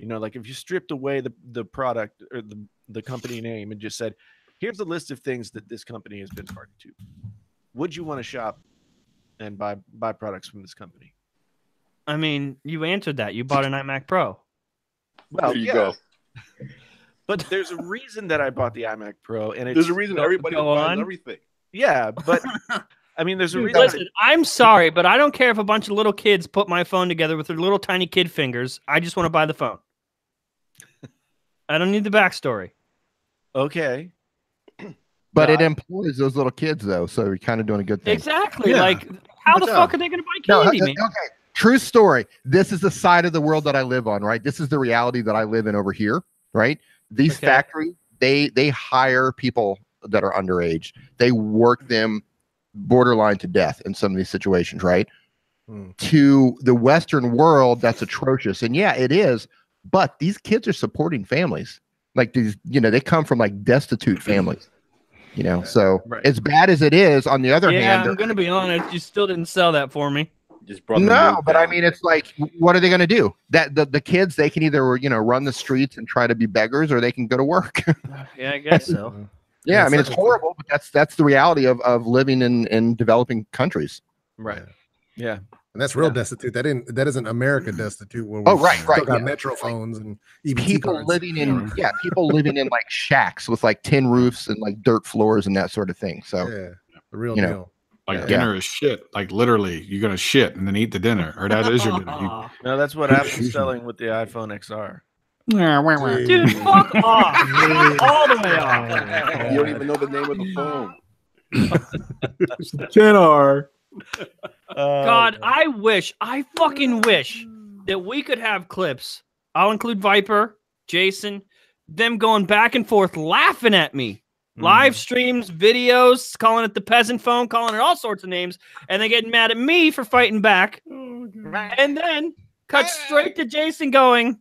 Like if you stripped away the product or the company name and just said, here's a list of things that this company has been party to, would you want to shop and buy products from this company? I mean, you answered that. You bought an iMac Pro. Well, There you yeah, go. but there's a reason that I bought the iMac Pro, and it's There's a reason everybody go buys on. everything. yeah, but I mean, there's a reason. Listen, I'm sorry, but I don't care if a bunch of little kids put my phone together with their little tiny kid fingers. I just want to buy the phone. I don't need the backstory. Okay, But Yeah, it employs those little kids, though, so you're kind of doing a good thing. Exactly. Yeah. Like, how the Good fuck job. are they going to buy No, candy, okay, man? true story. This is the side of the world that I live on, right? This is the reality that I live in over here, right? These Okay. factories, they hire people that are underage. They work them borderline to death in some of these situations, right? To the Western world, that's atrocious. And yeah, it is. But these kids are supporting families. Like these, they come from like destitute families. You know, so Right. as bad as it is, on the other Yeah, hand, I'm gonna be honest. You still didn't sell that for me. Just brought the no, mood but I down. mean, it's like, what are they going to do? That the kids, they can either, you know, run the streets and try to be beggars, or they can go to work. Yeah, I guess so. Yeah, I mean, It's it's such a- horrible, but that's the reality of living in developing countries. Right. Yeah. And that's real Yeah. destitute. That isn't America destitute. Where Oh, we've right, still right, got yeah. metro phones and EBT People cards. living in people living in like shacks with like tin roofs and like dirt floors and that sort of thing. So Yeah, the real you know, deal. Like Yeah. dinner is shit. Like literally, you're gonna shit and then eat the dinner, or that is your dinner. You- No, that's what Apple's selling with the iPhone XR. Dude, fuck off. All the way off. You don't even know the name of the phone. 10R. God, I fucking wish that we could have clips. I'll include Viper, Jason, them going back and forth laughing at me. Live streams, videos, calling it the peasant phone, calling it all sorts of names, and they getting mad at me for fighting back. And then cut straight to Jason going,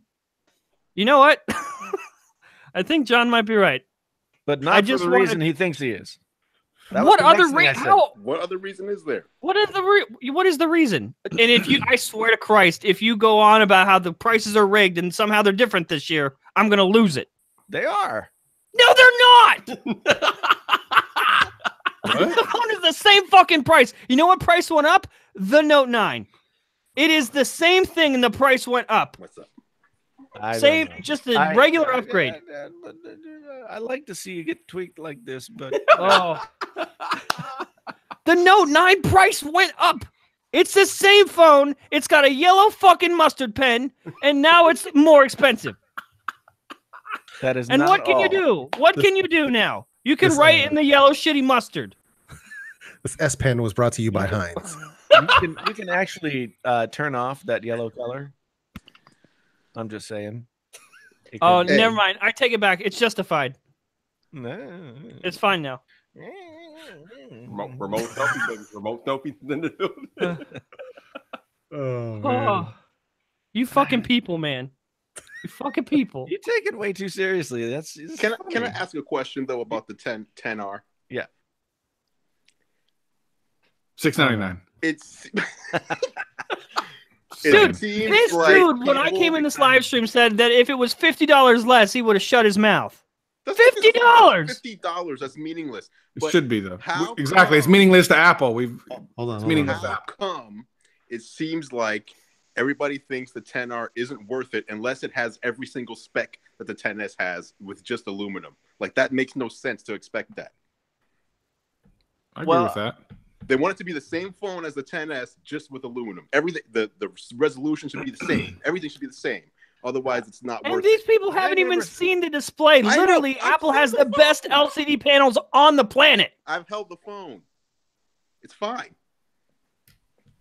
you know what? I think John might be right. But not I for just the wanted- reason he thinks he is. That was What the other next thing I said. how? What other reason is there? What is the reason? And if you, I swear to Christ, if you go on about how the prices are rigged and somehow they're different this year, I'm gonna lose it. They are. No, they're not. The phone is the same fucking price. You know what price went up? The Note 9. It is the same thing, and the price went up. What's up? I don't Same, know. just a regular upgrade. I like to see you get tweaked like this, but Oh, the Note 9 price went up. It's the same phone. It's got a yellow fucking mustard pen, and now it's more expensive. that is And not what can you all. do? What can you do now? You can This, write in the yellow shitty mustard. This S Pen was brought to you by Heinz. You can actually turn off that yellow color. I'm just saying. It Oh, can- never mind. I take it back. It's justified. No. It's fine now. Remote selfie, baby. Remote selfie in the building. Oh, man. Oh, you fucking people, man. You fucking people. You take it way too seriously. That's it's Can I funny. ask a question though about the 10R? $6.99. It's Dude, seems this like dude, when I people- came in this live stream, said that if it was $50 less, he would have shut his mouth. That's $50. $50. That's meaningless. It But should be though. how Exactly. It's come- meaningless to Apple. We've Hold on. It's hold meaningless. on. How come it seems like everybody thinks the 10R isn't worth it unless it has every single spec that the 10S has with just aluminum? Like that makes no sense to expect that. I agree Well, with that. They want it to be the same phone as the 10S, just with aluminum. Everything, the resolution should be the same. Everything should be the same. Otherwise, it's not And worth these it. people haven't even never- seen the display. I know. Literally, I've Apple seen has the the best phone. LCD panels on the planet. I've held the phone. It's fine.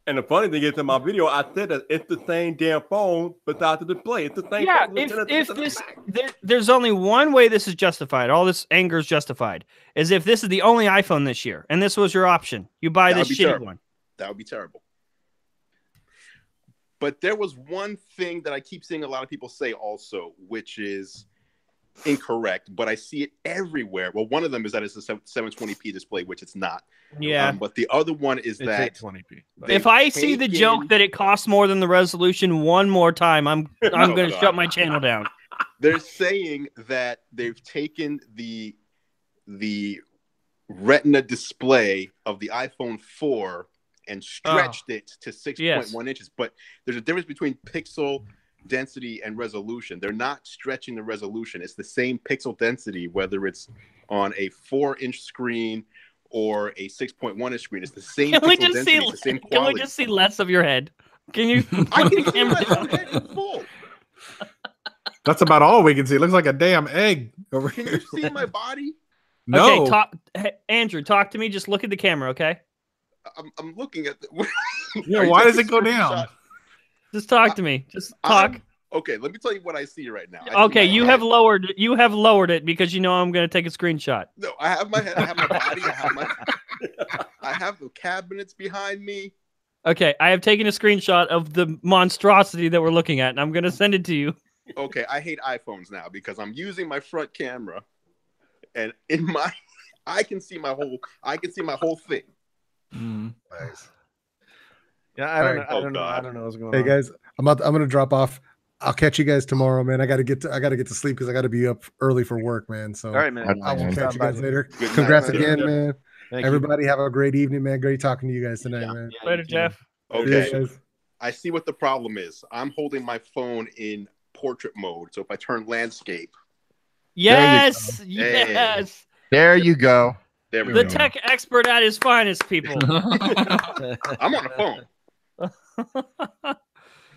And the funny thing is, in my video, I said that it's the same damn phone without the display. It's the same. Yeah, phone. if this, there's only one way this is justified. All this anger is justified. Is if this is the only iPhone this year, and this was your option, you buy That this would be shitty terrible. one. That would be terrible. But there was one thing that I keep seeing a lot of people say also, which is incorrect, but I see it everywhere. Well, one of them is that it's a 720p display, which it's not. Yeah. But the other one is It's that 820p. they- If I see the taken- joke that it costs more than the resolution one more time, I'm Oh, going to God. shut my channel down. they're saying that they've taken the Retina display of the iPhone 4 and stretched it to 6.1 inches. But there's a difference between pixel density and resolution. They're not stretching the resolution. It's the same pixel density, whether it's on a 4-inch screen or a 6.1-inch screen. It's the same Can we pixel just density. see? It's the same Can quality. we just see less of your head? Can you? I put the can see camera my down? head in full. That's about all we can see. It looks like a damn egg over Can here. you see my body? No. Okay, hey, Andrew, talk to me. Just look at the camera, okay? I'm looking at the. Yeah, Are you why does taking it go a down? screenshot? Just talk to me. Just talk. Okay, let me tell you what I see right now. I see Okay, my you head. have lowered. You have lowered it because you know I'm going to take a screenshot. No, I have my head. I have my body. I have my. I have the cabinets behind me. Okay, I have taken a screenshot of the monstrosity that we're looking at, and I'm going to send it to you. Okay, I hate iPhones now because I'm using my front camera, and in my I can see my whole thing. Nice. Yeah, I don't know. Alright. I don't know. I God. don't know what's going Hey on. guys, I'm gonna drop off. I'll catch you guys tomorrow, man. I gotta get to sleep because I gotta be up early for work, man. So All right, man. Right. I will Man. catch you guys later. Good night, Congrats man. again, man. Thank you. Everybody have a great evening, man. Great talking to you guys tonight, Yeah. man. Yeah, Later, you too. Jeff. Okay. See you guys. I see what the problem is. I'm holding my phone in portrait mode. So if I turn landscape, Yes, Hey. yes. There you go. there we The go. tech expert at his finest, people. I'm on a phone.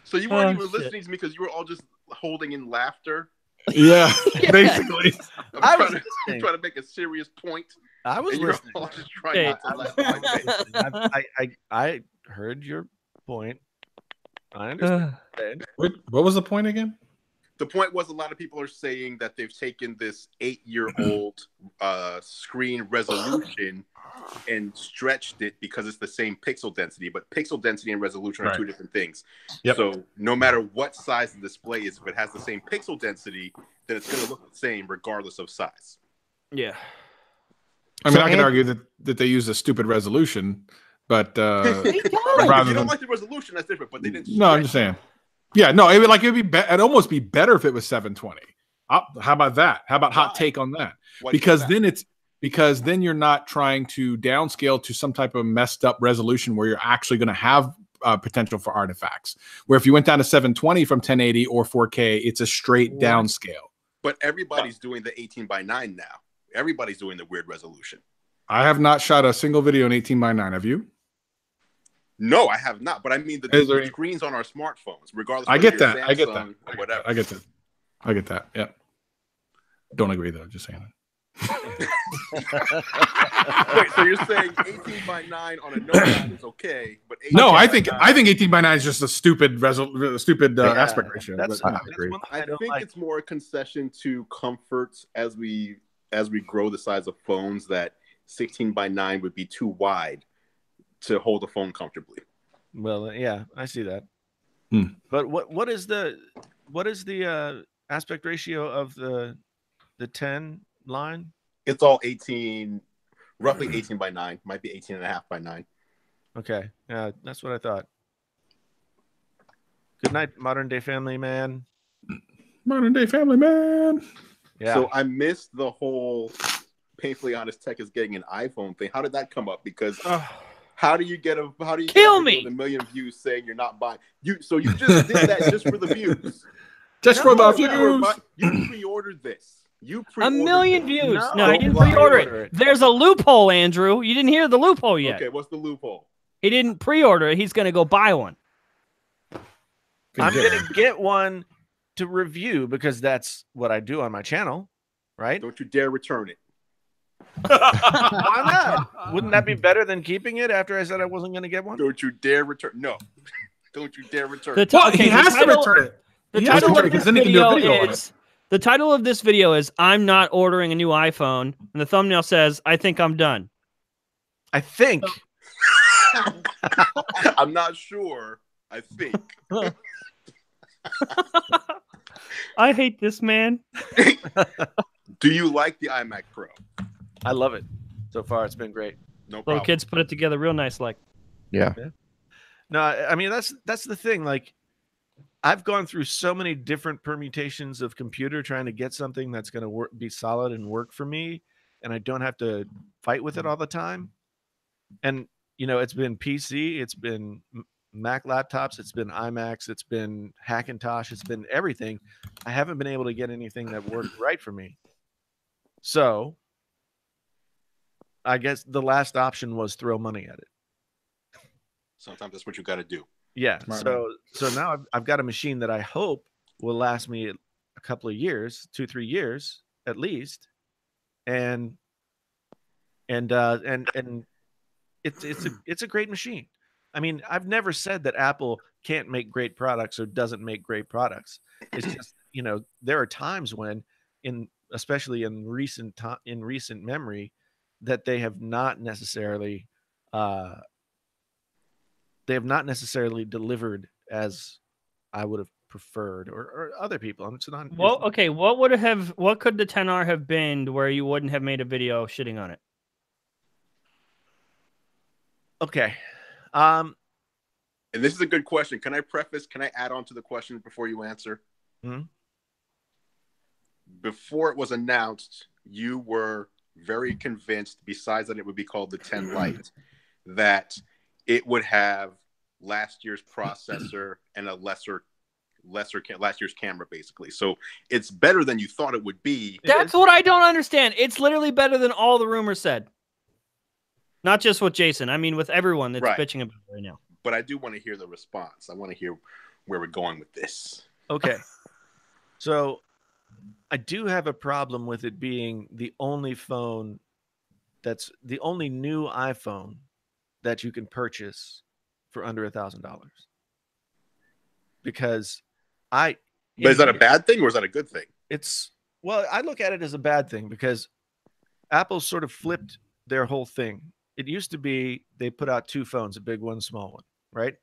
So you weren't Oh, even shit. listening to me because you were all just holding in laughter. Yeah, basically. I I'm was trying, to, listening. trying to make a serious point, I was and you're listening. all just trying Okay. not to laugh in my face. I heard your point. I understand. What was the point again? The point was a lot of people are saying that they've taken this 8-year-old screen resolution and stretched it because it's the same pixel density, but pixel density and resolution are Right. two different things. Yep. So no matter what size the display is, if it has the same pixel density, then it's going to look the same regardless of size. Yeah. I mean, So I can Ant- argue that they use a stupid resolution, but Right. rather If you than don't like the resolution, that's different, but they didn't no, I'm just saying. Yeah, no, it'd almost be better if it was 720. How about that? How about hot Why? take on that? Why do you Because think that? then you're not trying to downscale to some type of messed up resolution where you're actually going to have potential for artifacts. Where if you went down to 720 from 1080 or 4K, it's a straight downscale. But everybody's doing the 18:9 now. Everybody's doing the weird resolution. I have not shot a single video in 18:9. Have you? No, I have not. But I mean, Is the there any- screens on our smartphones, regardless. I whether get you're that. I get that. Samsung or whatever. I get that. I get that. Yeah. Don't agree though. Just saying. Wait, so you're saying 18:9 on a Nomad is okay, but No, I 18:9 think 18:9 is just a stupid Yeah, aspect ratio. That's, but- that's agree. one thing I don't think like. it's more a concession to comforts as we grow the size of phones that 16:9 would be too wide to hold a phone comfortably. Well, yeah, I see that. Hmm. But what is the aspect ratio of the 10 line? It's all 18, roughly 18:9, might be 18.5:9. Okay, yeah, that's what I thought. Good night, modern day family man. Modern day family man. Yeah. So I missed the whole Painfully Honest Tech is getting an iPhone thing. How did that come up? Because how do you get a Kill get a me! video with 1 million views saying you're not buying so you just did that just for the views. Just for the No, views. you pre-ordered this. You A pre-ordered million this. views. No, No, he don't didn't lie. pre-order Pre-order it. it. There's a loophole, Andrew. You didn't hear the loophole yet. Okay, what's the loophole? He didn't pre-order it. He's going to go buy one. I'm gonna get one to review because that's what I do on my channel, right? Don't you dare return it. Why not? Wouldn't that be better than keeping it after I said I wasn't gonna get one? Don't you dare return. No. Don't you dare return The it. ti- Well, okay, he the has to title- return it. The He has to title return of it, this 'cause then he can do a video video on is the title of this video is "I'm not ordering a new iPhone," and the thumbnail says, "I think I'm done." I think. I'm not sure. I think. I hate this man. Do you like the iMac Pro? I love it. So far, it's been great. No Little problem. kids put it together real nice, like. Yeah. No, I mean that's the thing. Like, I've gone through so many different permutations of computer trying to get something that's going to be solid and work for me, and I don't have to fight with it all the time. And you know, it's been PC, it's been Mac laptops, it's been iMacs, it's been Hackintosh, it's been everything. I haven't been able to get anything that worked right for me. So I guess the last option was throw money at it. Sometimes that's what you got to do. Yeah. Smart So now I've got a machine that I hope will last me a couple of years, 2-3 years at least, and it's a great machine. I mean, I've never said that Apple can't make great products or doesn't make great products. It's just, you know, there are times when, especially in recent memory, that they have not necessarily delivered as I would have preferred, or other people. It's not. Well, okay. What could the 10R have been where you wouldn't have made a video shitting on it? Okay. And this is a good question. Can I add on to the question before you answer? Mhm. Before it was announced, you were very convinced, besides that it would be called the 10 Lite, that it would have last year's processor and a last year's camera, basically. So it's better than you thought it would be. That's what I don't understand. It's literally better than all the rumors said. Not just with Jason. I mean, with everyone that's Right. bitching about it right now. But I do want to hear the response. I want to hear where we're going with this. Okay. So I do have a problem with it being the only phone that's the only new iPhone that you can purchase for under $1,000. Because But is that a bad thing or is that a good thing? Well, I look at it as a bad thing because Apple sort of flipped their whole thing. It used to be they put out two phones, a big one, small one, right?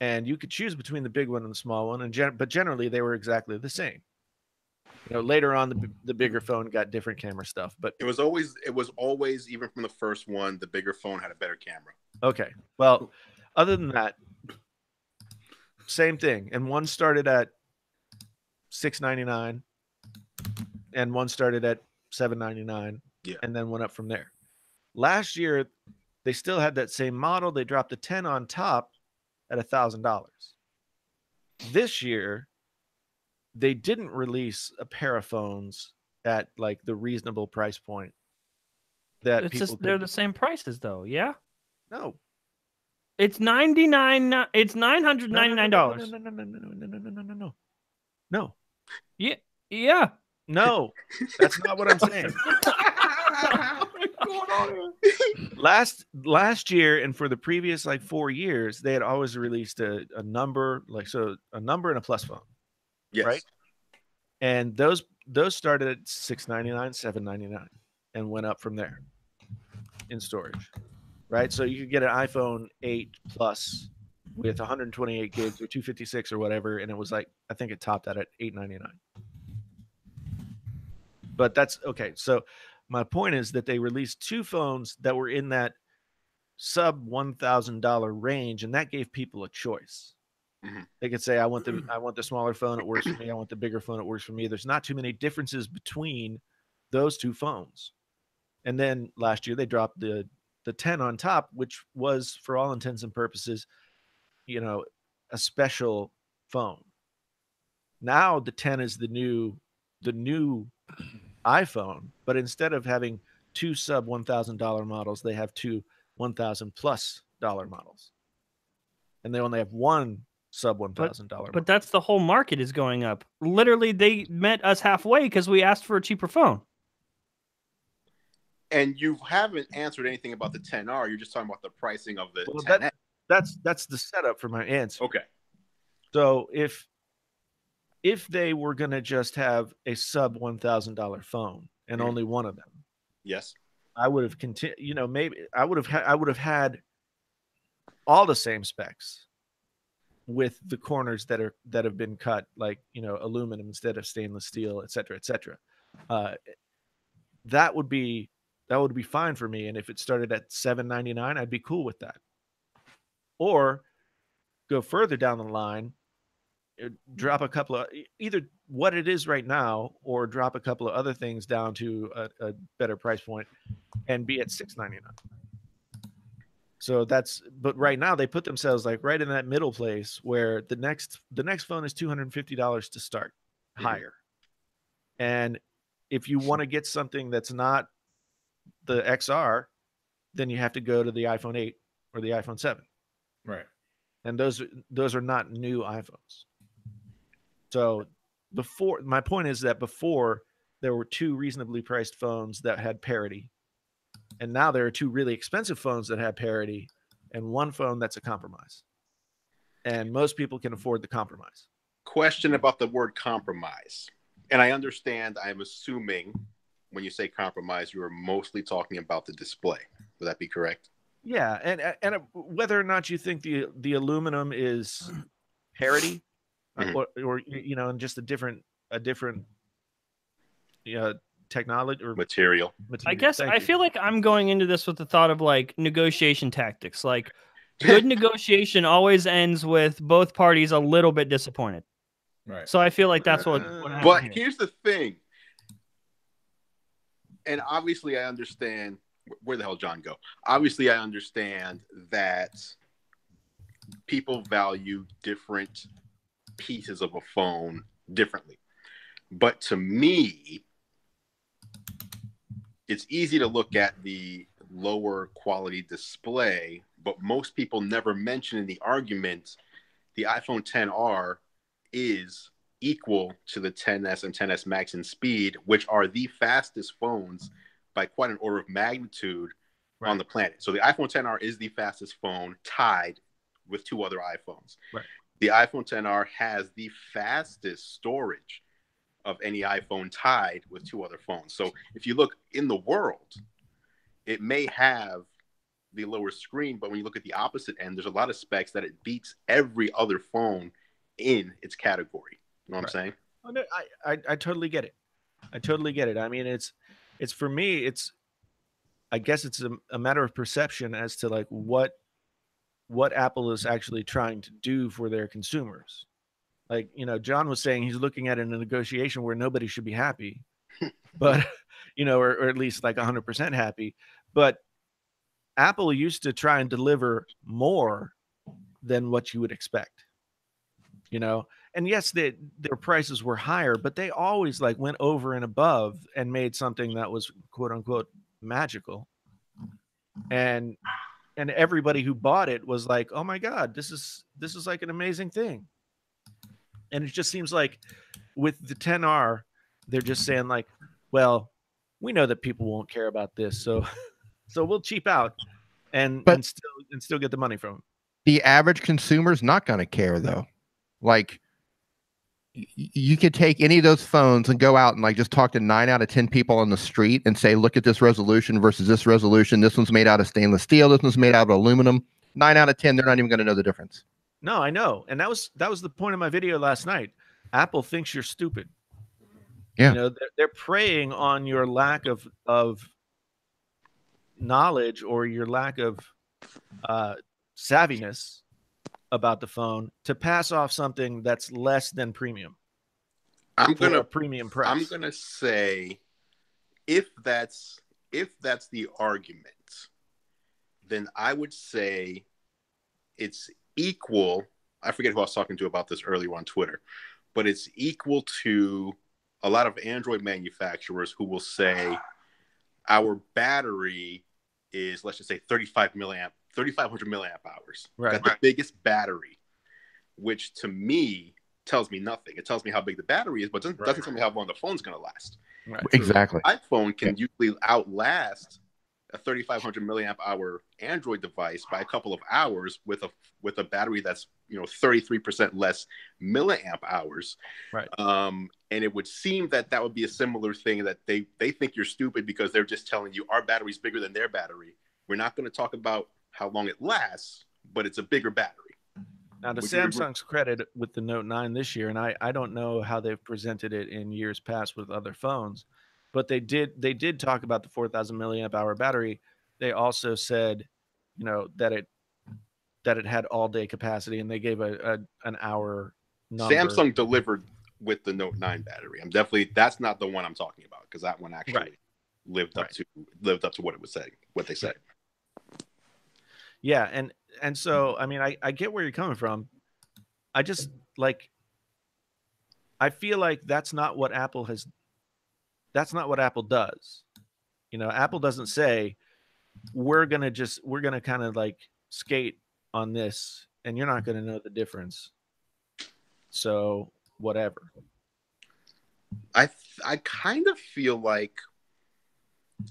And you could choose between the big one and the small one, but generally they were exactly the same. Later on, the bigger phone got different camera stuff, but it was always even from the first one, the bigger phone had a better camera. Okay. Well, other than that, same thing. And one started at $699, and one started at $799, and then went up from there. Last year, they still had that same model. They dropped a 10 on top at $1,000. This year, they didn't release a pair of phones at like the reasonable price point that It's just they're the same prices though, yeah? No. It's $999. No. Yeah. No. That's not what I'm saying. Last year and for the previous like 4 years, they had always released a number, a number and a plus phone. Yes. Right. And those started at $699, $799, and went up from there in storage. Right. So you could get an iPhone 8 Plus with 128 gigs or 256 or whatever, and it was like, I think it topped out at $899. But that's okay. So my point is that they released two phones that were in that sub $1,000 range, and that gave people a choice. Mm-hmm. They could say, I want the smaller phone, it works for me. I want the bigger phone, it works for me. There's not too many differences between those two phones. And then last year they dropped the 10 on top, which was for all intents and purposes, a special phone. Now the 10 is the new iPhone, but instead of having two sub $1,000 models, they have two $1,000+ models, and they only have one sub $1,000. But that's the whole market is going up. Literally, they met us halfway because we asked for a cheaper phone. And you haven't answered anything about the 10R. You're just talking about the pricing of the 10X. That's the setup for my answer. Okay. So if they were going to just have a sub $1,000 phone and only one of them, yes, I would have continued. Maybe I would have had all the same specs with the corners that have been cut, like aluminum instead of stainless steel, et cetera, et cetera. That would be fine for me. And if it started at $799, I'd be cool with that. Or go further down the line, drop a couple of either what it is right now, or drop a couple of other things down to a better price point and be at $699. So but right now they put themselves like right in that middle place where the next phone is $250 to start higher. And if you want to get something that's not the XR, then you have to go to the iPhone 8 or the iPhone 7. Right. And those are not new iPhones. So my point is that before there were two reasonably priced phones that had parity. And now there are two really expensive phones that have parity and one phone that's a compromise. And most people can afford the compromise. Question about the word compromise. And I understand, I'm assuming when you say compromise, you are mostly talking about the display. Would that be correct? Yeah. And whether or not you think the aluminum is parity or and just a different technology or Material. I guess Thank I you. feel like I'm going into this with the thought of like negotiation tactics. Like good negotiation always ends with both parties a little bit disappointed. Right. So I feel like that's what But happened here. here's the thing, and obviously I understand where the hell John go. Obviously, I understand that people value different pieces of a phone differently. But to me, it's easy to look at the lower quality display, but most people never mention in the argument the iPhone XR is equal to the XS and XS Max in speed, which are the fastest phones by quite an order of magnitude on the planet. So the iPhone XR is the fastest phone, tied with two other iPhones. Right. The iPhone XR has the fastest storage of any iPhone, tied with two other phones. So if you look in the world, it may have the lower screen, but when you look at the opposite end, there's a lot of specs that it beats every other phone in its category. You know what I'm saying? Oh, no, I totally get it. I totally get it. I mean, it's for me, I guess it's a matter of perception as to like what Apple is actually trying to do for their consumers. Like, you know, John was saying he's looking at it in a negotiation where nobody should be happy, but, you know, or at least like 100% happy. But Apple used to try and deliver more than what you would expect, you know? And yes, their prices were higher, but they always like went over and above and made something that was quote unquote magical. And everybody who bought it was like, oh my God, this is like an amazing thing. And it just seems like with the XR, they're just saying like, well, we know that people won't care about this, so we'll cheap out and still get the money from them. The average consumer's not going to care though. Like you could take any of those phones and go out and like just talk to 9 out of 10 people on the street and say, look at this resolution versus this resolution. This one's made out of stainless steel. This one's made out of aluminum. 9 out of 10, they're not even going to know the difference. No, I know. And that was the point of my video last night. Apple thinks you're stupid. Yeah. You know, they're preying on your lack of knowledge or your lack of savviness about the phone to pass off something that's less than premium. I'm gonna premium price. I'm gonna say if that's the argument, then I would say it's equal. I forget who I was talking to about this earlier on Twitter, but it's equal to a lot of Android manufacturers who will say our battery is, let's just say 3,500 milliamp hours. Right. Got the biggest battery, which to me tells me nothing. It tells me how big the battery is, but doesn't tell me how long the phone's going to last. Right. Exactly. iPhone can usually outlast a 3,500 milliamp hour Android device by a couple of hours with a battery that's 33% less milliamp hours. Right. And it would seem that would be a similar thing, that they think you're stupid because they're just telling you our battery's bigger than their battery. We're not going to talk about how long it lasts, but it's a bigger battery. Now, to Samsung's credit with the Note 9 this year, and I don't know how they've presented it in years past with other phones, but they did talk about the 4,000 milliamp hour battery. They also said, that it had all day capacity, and they gave an hour number. Samsung delivered with the Note 9 battery. That's not the one I'm talking about, because that one actually lived up to what it was saying, what they said. Yeah, and so I mean I get where you're coming from. I just I feel like that's not what Apple does. Apple doesn't say we're gonna kind of like skate on this and you're not gonna know the difference. So whatever. I kind of feel like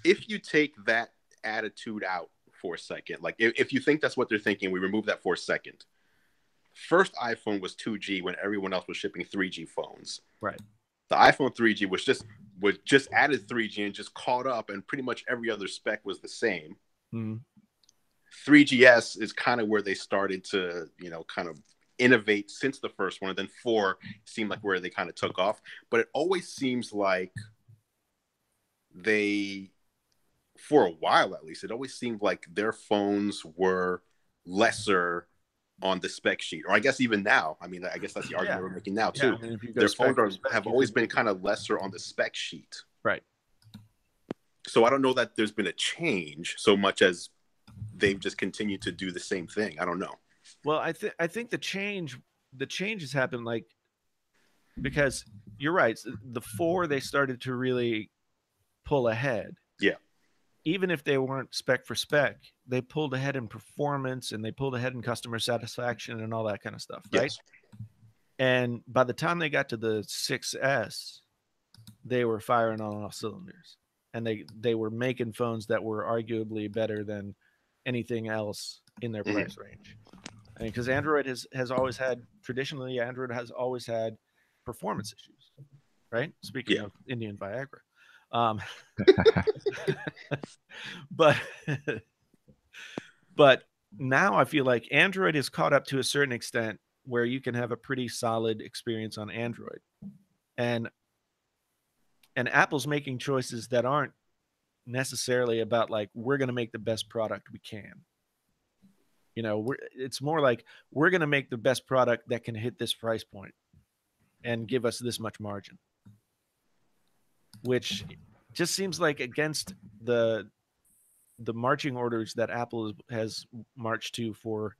if you take that attitude out for a second, like if you think that's what they're thinking, we remove that for a second. First iPhone was 2G when everyone else was shipping 3G phones. Right. The iPhone 3G was just added 3G and just caught up, and pretty much every other spec was the same. Mm-hmm. 3GS is kind of where they started to, kind of innovate since the first one, and then 4 seemed like where they kind of took off. But it always seems like they, for a while at least, it always seemed like their phones were lesser on the spec sheet. Or I guess even now, I mean, I guess that's the argument we're making now too. I mean, if you go Their spec phones for spec, have you always could been make it- kind of lesser on the spec sheet. right. So I don't know that there's been a change so much as they've just continued to do the same thing. I don't know. Well, I think the change has happened like because you're right. The 4 they started to really pull ahead. Yeah. Even if they weren't spec for spec, they pulled ahead in performance and they pulled ahead in customer satisfaction and all that kind of stuff, right? Yes. And by the time they got to the 6S, they were firing on all cylinders. And they were making phones that were arguably better than anything else in their price range. I mean, because Android has always had, traditionally, Android has always had performance issues, right? Speaking of Indian Viagra. But now I feel like Android is caught up to a certain extent where you can have a pretty solid experience on Android. And Apple's making choices that aren't necessarily about like, we're going to make the best product we can. You know, it's more like we're going to make the best product that can hit this price point and give us this much margin, which just seems like against the marching orders that Apple has marched to for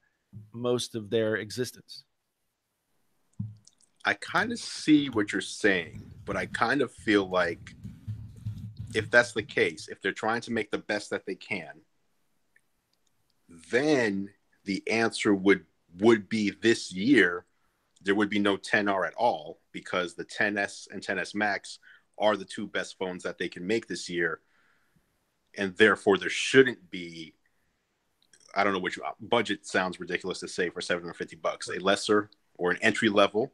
most of their existence. I kind of see what you're saying, but I kind of feel like if that's the case, if they're trying to make the best that they can, then the answer would be this year, there would be no 10R at all because the 10S and 10S Max are the 2 best phones that they can make this year. And therefore there shouldn't be, I don't know which budget sounds ridiculous to say for $750, a lesser or an entry level.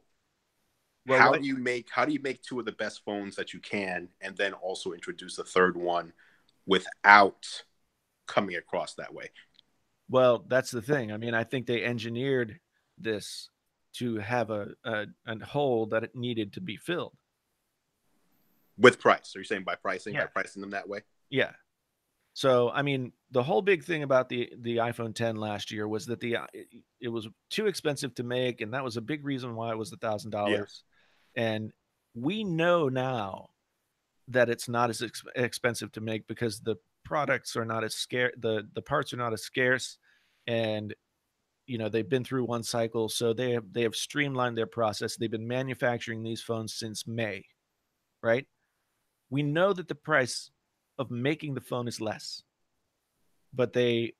Well, how do you make 2 of the best phones that you can and then also introduce a third one without coming across that way? Well, that's the thing. I mean, I think they engineered this to have a hole that it needed to be filled. With price. Are you saying by pricing, Yeah. by pricing them that way? Yeah. So, I mean, the whole big thing about the iPhone 10 last year was that it was too expensive to make, and that was a big reason why it was $1,000. Yeah. And we know now that it's not as expensive to make because the products are not as scarce, the parts are not as scarce, and you know they've been through one cycle, so they have streamlined their process. They've been manufacturing these phones since May, right? We know that the price of making the phone is less, but they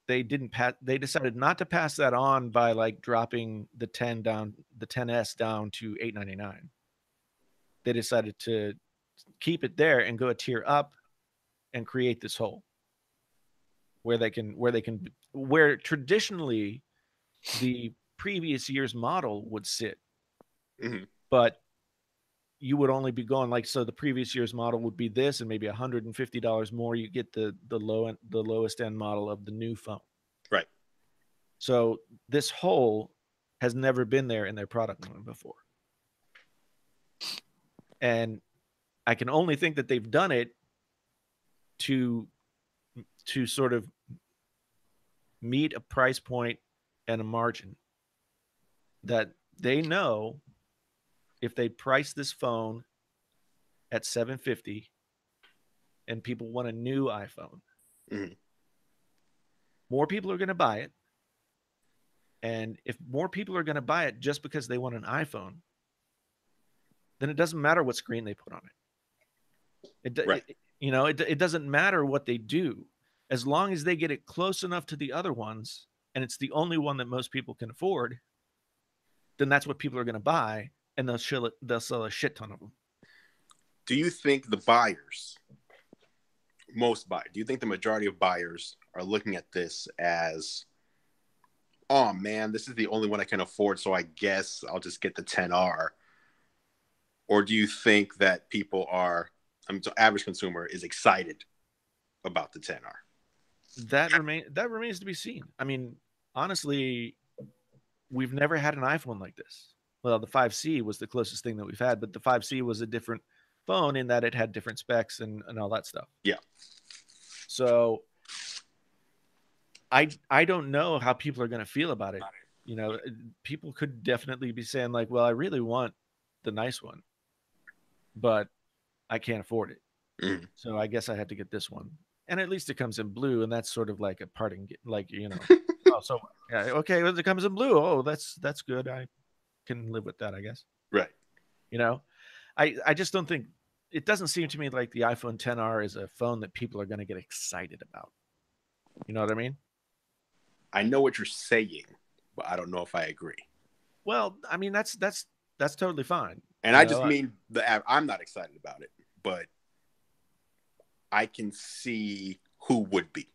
decided not to pass that on by like dropping the 10S down to $899. They decided to keep it there and go a tier up and create this hole where traditionally the previous year's model would sit. Mm-hmm. But you would only be going like, so the previous year's model would be this and maybe $150 more. You get the lowest end model of the new phone. Right. So this hole has never been there in their product line before. And I can only think that they've done it to sort of meet a price point and a margin that they know if they price this phone at $750 and people want a new iPhone, mm-hmm. more people are going to buy it. And if more people are going to buy it just because they want an iPhone, then it doesn't matter what screen they put on it. Right. It doesn't matter what they do. As long as they get it close enough to the other ones, and it's the only one that most people can afford, then that's what people are going to buy, and they'll sell a shit ton of them. Do you think the buyers, do you think the majority of buyers are looking at this as, oh man, this is the only one I can afford, so I guess I'll just get the 10R? Or do you think that people are, the average consumer is excited about the 10R? That remains to be seen. I mean, honestly, we've never had an iPhone like this. Well, the 5C was the closest thing that we've had, but the 5C was a different phone in that it had different specs and all that stuff. Yeah. So I don't know how people are going to feel about it. You know, people could definitely be saying like, well, I really want the nice one, but I can't afford it. Mm. So I guess I had to get this one. And at least it comes in blue, and that's sort of like a parting, like, you know, oh, so yeah, okay, well, it comes in blue. Oh, that's good. I can live with that, I guess. Right. You know, I just don't think, it doesn't seem to me like the iPhone XR is a phone that people are going to get excited about. You know what I mean? I know what you're saying, but I don't know if I agree. Well, I mean, that's totally fine. And I just mean I'm not excited about it, but I can see who would be.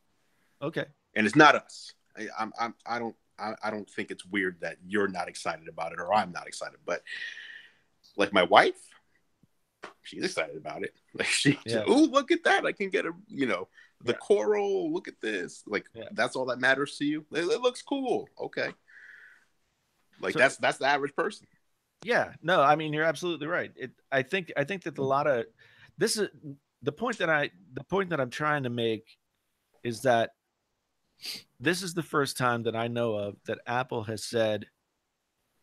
Okay. And it's not us. I don't think it's weird that you're not excited about it or I'm not excited, but like my wife, she's excited about it. Like oh, look at that. I can get the coral. Look at this. Like that's all that matters to you. It looks cool. Okay. Like so, that's the average person. Yeah. No, I mean, you're absolutely right. I think that a lot of this is the point that I'm trying to make is that this is the first time that I know of that Apple has said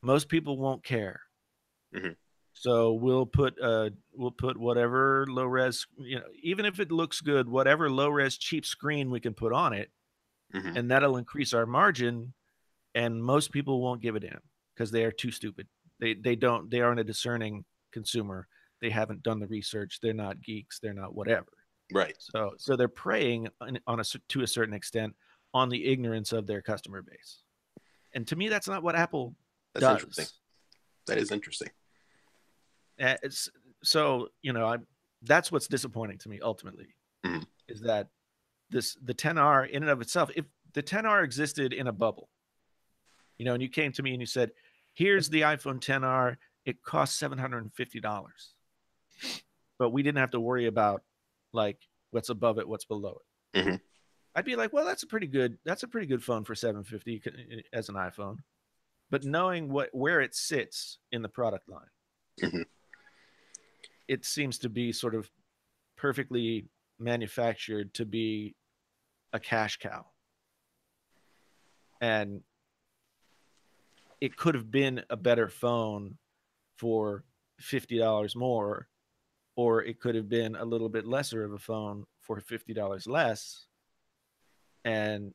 most people won't care. Mm-hmm. So we'll put whatever low res, you know, even if it looks good, whatever low res cheap screen we can put on it, mm-hmm. and that'll increase our margin. And most people won't give it in because they are too stupid. They aren't a discerning consumer. They haven't done the research. They're not geeks. They're not whatever. Right. So they're preying to a certain extent on the ignorance of their customer base. And to me, that's not what Apple does. Interesting. That is interesting. So, you know, that's what's disappointing to me ultimately, mm-hmm. is that the XR in and of itself, if the XR existed in a bubble, you know, and you came to me and you said, here's the iPhone XR, it costs $750. But we didn't have to worry about like what's above it, what's below it. Mm-hmm. I'd be like, well, that's a pretty good phone for $750 as an iPhone. But knowing where it sits in the product line, mm-hmm. it seems to be sort of perfectly manufactured to be a cash cow. And it could have been a better phone for $50 more, or it could have been a little bit lesser of a phone for $50 less. And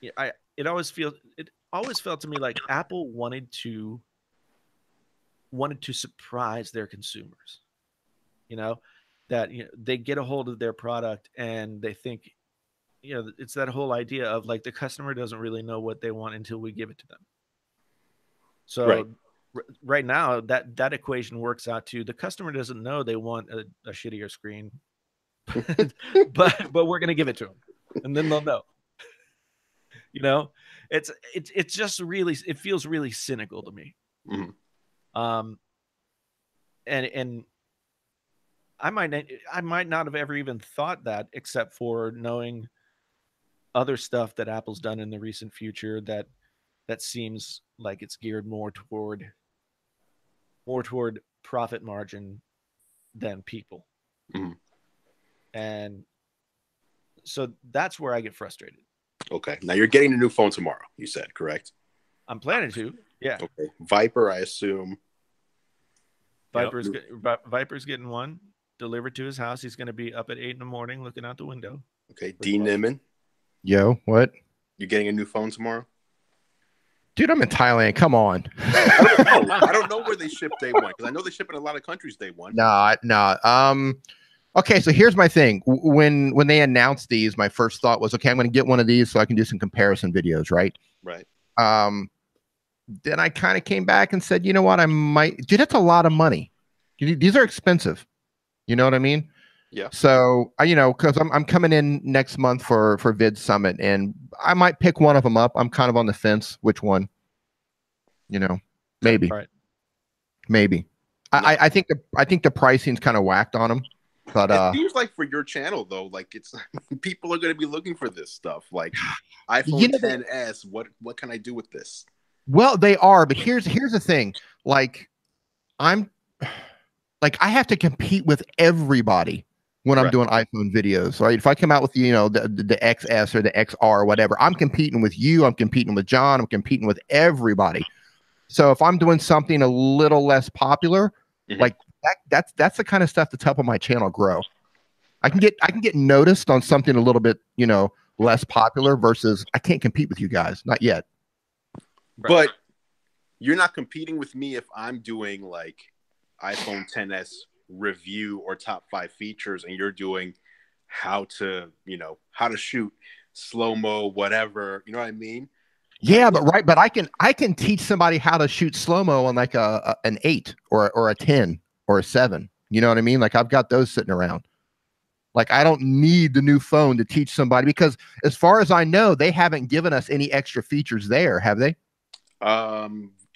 it always felt to me like Apple wanted to surprise their consumers. You know, that they get a hold of their product and they think, you know, it's that whole idea of like the customer doesn't really know what they want until we give it to them. So right now that equation works out to the customer doesn't know they want a shittier screen, but we're going to give it to them and then they'll know. You know, it's just really, it feels really cynical to me. Mm-hmm. And I might not have ever even thought that, except for knowing other stuff that Apple's done in the recent future that seems like it's geared more toward profit margin than people. Mm-hmm. And so that's where I get frustrated. Okay. Now you're getting a new phone tomorrow, you said, correct? I'm planning to. Yeah. Okay. Viper, I assume. Viper's getting one delivered to his house. He's going to be up at 8 a.m. looking out the window. Okay. D. Niman. Yo, what? You getting a new phone tomorrow? Dude, I'm in Thailand. Come on. I don't know where they ship day one because I know they ship in a lot of countries day one. No. Okay, so here's my thing. When they announced these, my first thought was, okay, I'm going to get one of these so I can do some comparison videos, right? Right. Then I kind of came back and said, you know what, I might. Dude, that's a lot of money. These are expensive. You know what I mean? Yeah. So, because I'm coming in next month for Vid Summit, and I might pick one of them up. I'm kind of on the fence which one. Maybe. Right. Maybe. No. I think the pricing's kind of whacked on them. But it seems like for your channel though, like people are going to be looking for this stuff. Like iPhone XS, what can I do with this? Well, they are, but here's the thing. Like, like I have to compete with everybody when I'm doing iPhone videos, right? If I come out with, you know, the XS or the XR or whatever, I'm competing with you, I'm competing with John, I'm competing with everybody. So if I'm doing something a little less popular, like that's the kind of stuff that's helping my channel grow. I can get noticed on something a little bit, you know, less popular versus I can't compete with you guys, not yet. But you're not competing with me if I'm doing like iPhone XS review or top 5 features, and you're doing how to shoot slow-mo, whatever, you know what I mean? Yeah, but I can teach somebody how to shoot slow-mo on like an 8 or a 10 or a 7. You know what I mean? Like I've got those sitting around. Like I don't need the new phone to teach somebody, because as far as I know, they haven't given us any extra features there, have they?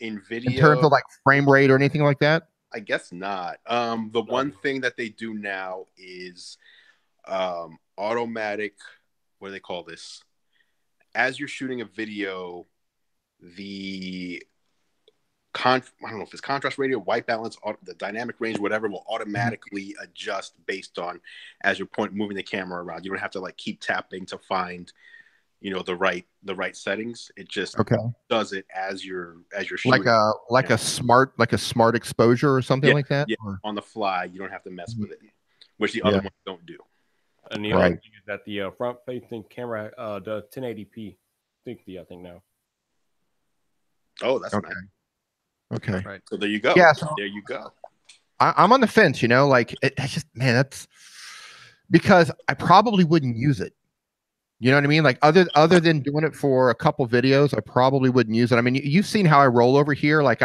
In video, in terms of like frame rate or anything like that? I guess not. The one thing that they do now is automatic, what do they call this? As you're shooting a video, I don't know if it's contrast radio, white balance, the dynamic range, whatever, will automatically adjust based on as you're moving the camera around. You don't have to like keep tapping to find, you know, the right settings. It just does it as you're shooting. Like a smart exposure or something like that. Yeah, on the fly, you don't have to mess with it, which the other ones don't do. And the other thing is that the front-facing camera, the 1080p, 60, I think now. Oh, that's nice. Okay. Right. So there you go. Yeah. So there you go. I'm on the fence, you know, like that's just, man, that's because I probably wouldn't use it. You know what I mean? Like other than doing it for a couple videos, I probably wouldn't use it. I mean, you've seen how I roll over here. Like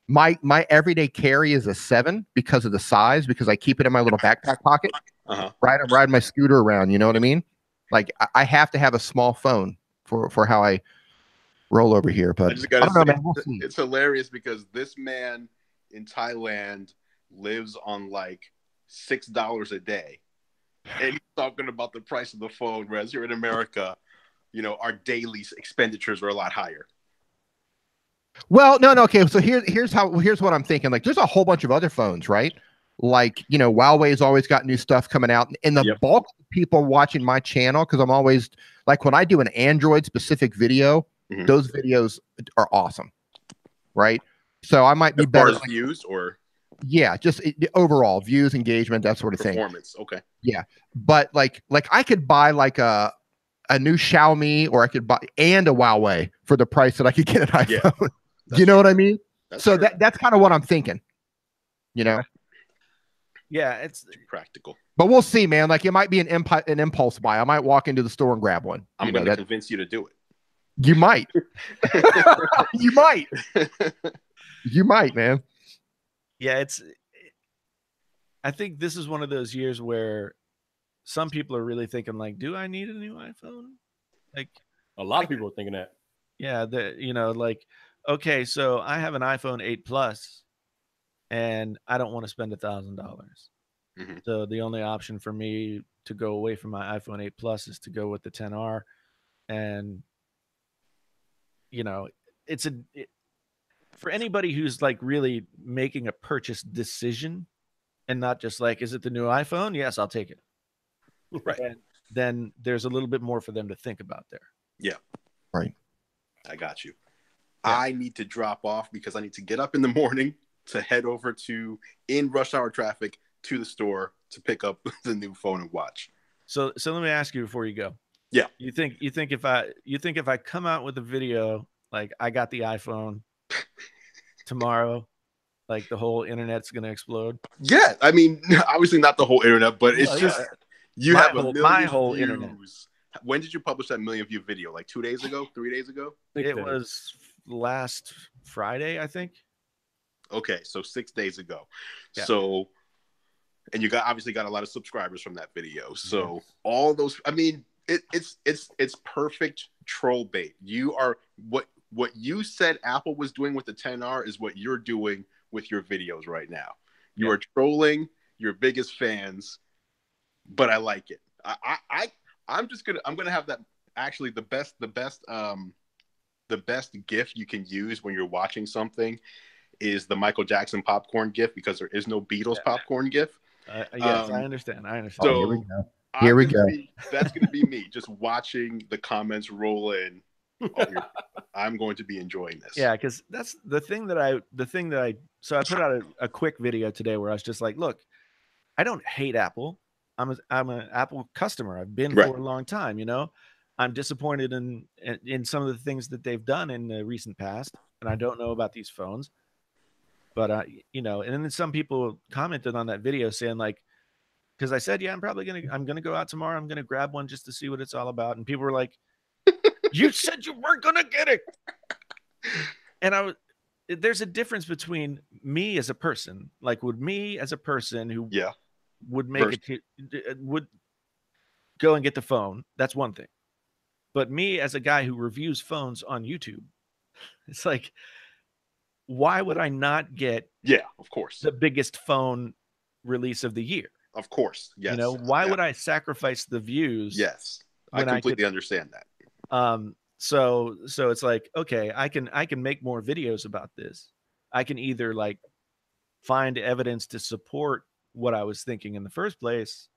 my everyday carry is a 7 because of the size, because I keep it in my little backpack pocket. Right. I'm riding my scooter around. You know what I mean? Like I have to have a small phone for how I roll over here. But I just gotta say, it's hilarious because this man in Thailand lives on like $6 a day, and he's talking about the price of the phone, whereas here in America, you know, our daily expenditures are a lot higher. Well, no, okay. So here's what I'm thinking. Like, there's a whole bunch of other phones, right? Like, you know, Huawei's always got new stuff coming out, and the bulk of people watching my channel, because I'm always like, when I do an Android specific video, those videos are awesome, right? So I might be better as views, or just overall views, engagement, that sort of thing. Performance, okay. Yeah, but like I could buy like a new Xiaomi, or I could buy a Huawei for the price that I could get an iPhone. You know what I mean? So that's kind of what I'm thinking. You know? Yeah, it's practical. But we'll see, man. Like, it might be an impulse buy. I might walk into the store and grab one. I'm going to convince you to do it. You might. You might. You might, man. Yeah, I think this is one of those years where some people are really thinking, like, do I need a new iPhone? Like, a lot of people are thinking that. Yeah, you know, like, okay, so I have an iPhone 8 Plus, and I don't want to spend $1,000. So the only option for me to go away from my iPhone 8 Plus is to go with the XR, and you know, for anybody who's like really making a purchase decision and not just like, is it the new iPhone? Yes, I'll take it. Right. And then there's a little bit more for them to think about there. Yeah. Right. I got you. Yeah. I need to drop off because I need to get up in the morning to head over in rush hour traffic to the store to pick up the new phone and watch. So let me ask you before you go. Yeah. You think if I come out with a video like I got the iPhone tomorrow, like the whole internet's gonna explode? Yeah, I mean, obviously not the whole internet, but it's just you have my whole views. Internet. When did you publish that 1 million view video? Like 2 days ago, 3 days ago? It was last Friday, I think. Okay, so 6 days ago. Yeah. So, and you obviously got a lot of subscribers from that video. So all those, I mean, it's perfect troll bait. You are what you said Apple was doing with the XR is what you're doing with your videos right now. You are trolling your biggest fans, but I like it. I'm gonna have that. Actually, the best GIF you can use when you're watching something is the Michael Jackson popcorn gif because there is no Beatles popcorn gif. Yes, I understand. I understand. So here we go. Here we go. That's going to be me just watching the comments roll in. I'm going to be enjoying this. Yeah, because that's the thing that I so I put out a quick video today where I was just like, look, I don't hate Apple. I'm an Apple customer. I've been for a long time. You know, I'm disappointed in some of the things that they've done in the recent past, and I don't know about these phones. But you know, and then some people commented on that video saying like, because I said, yeah, I'm gonna go out tomorrow. I'm gonna grab one just to see what it's all about. And people were like, you said you weren't gonna get it. And there's a difference between me as a person, like would me as a person who would would go and get the phone. That's one thing. But me as a guy who reviews phones on YouTube, it's like, why would I not get of course, the biggest phone release of the year? Of course. Yes. You know, why would I sacrifice the views? Yes. I completely understand that. So it's like, okay, I can make more videos about this. I can either like find evidence to support what I was thinking in the first place,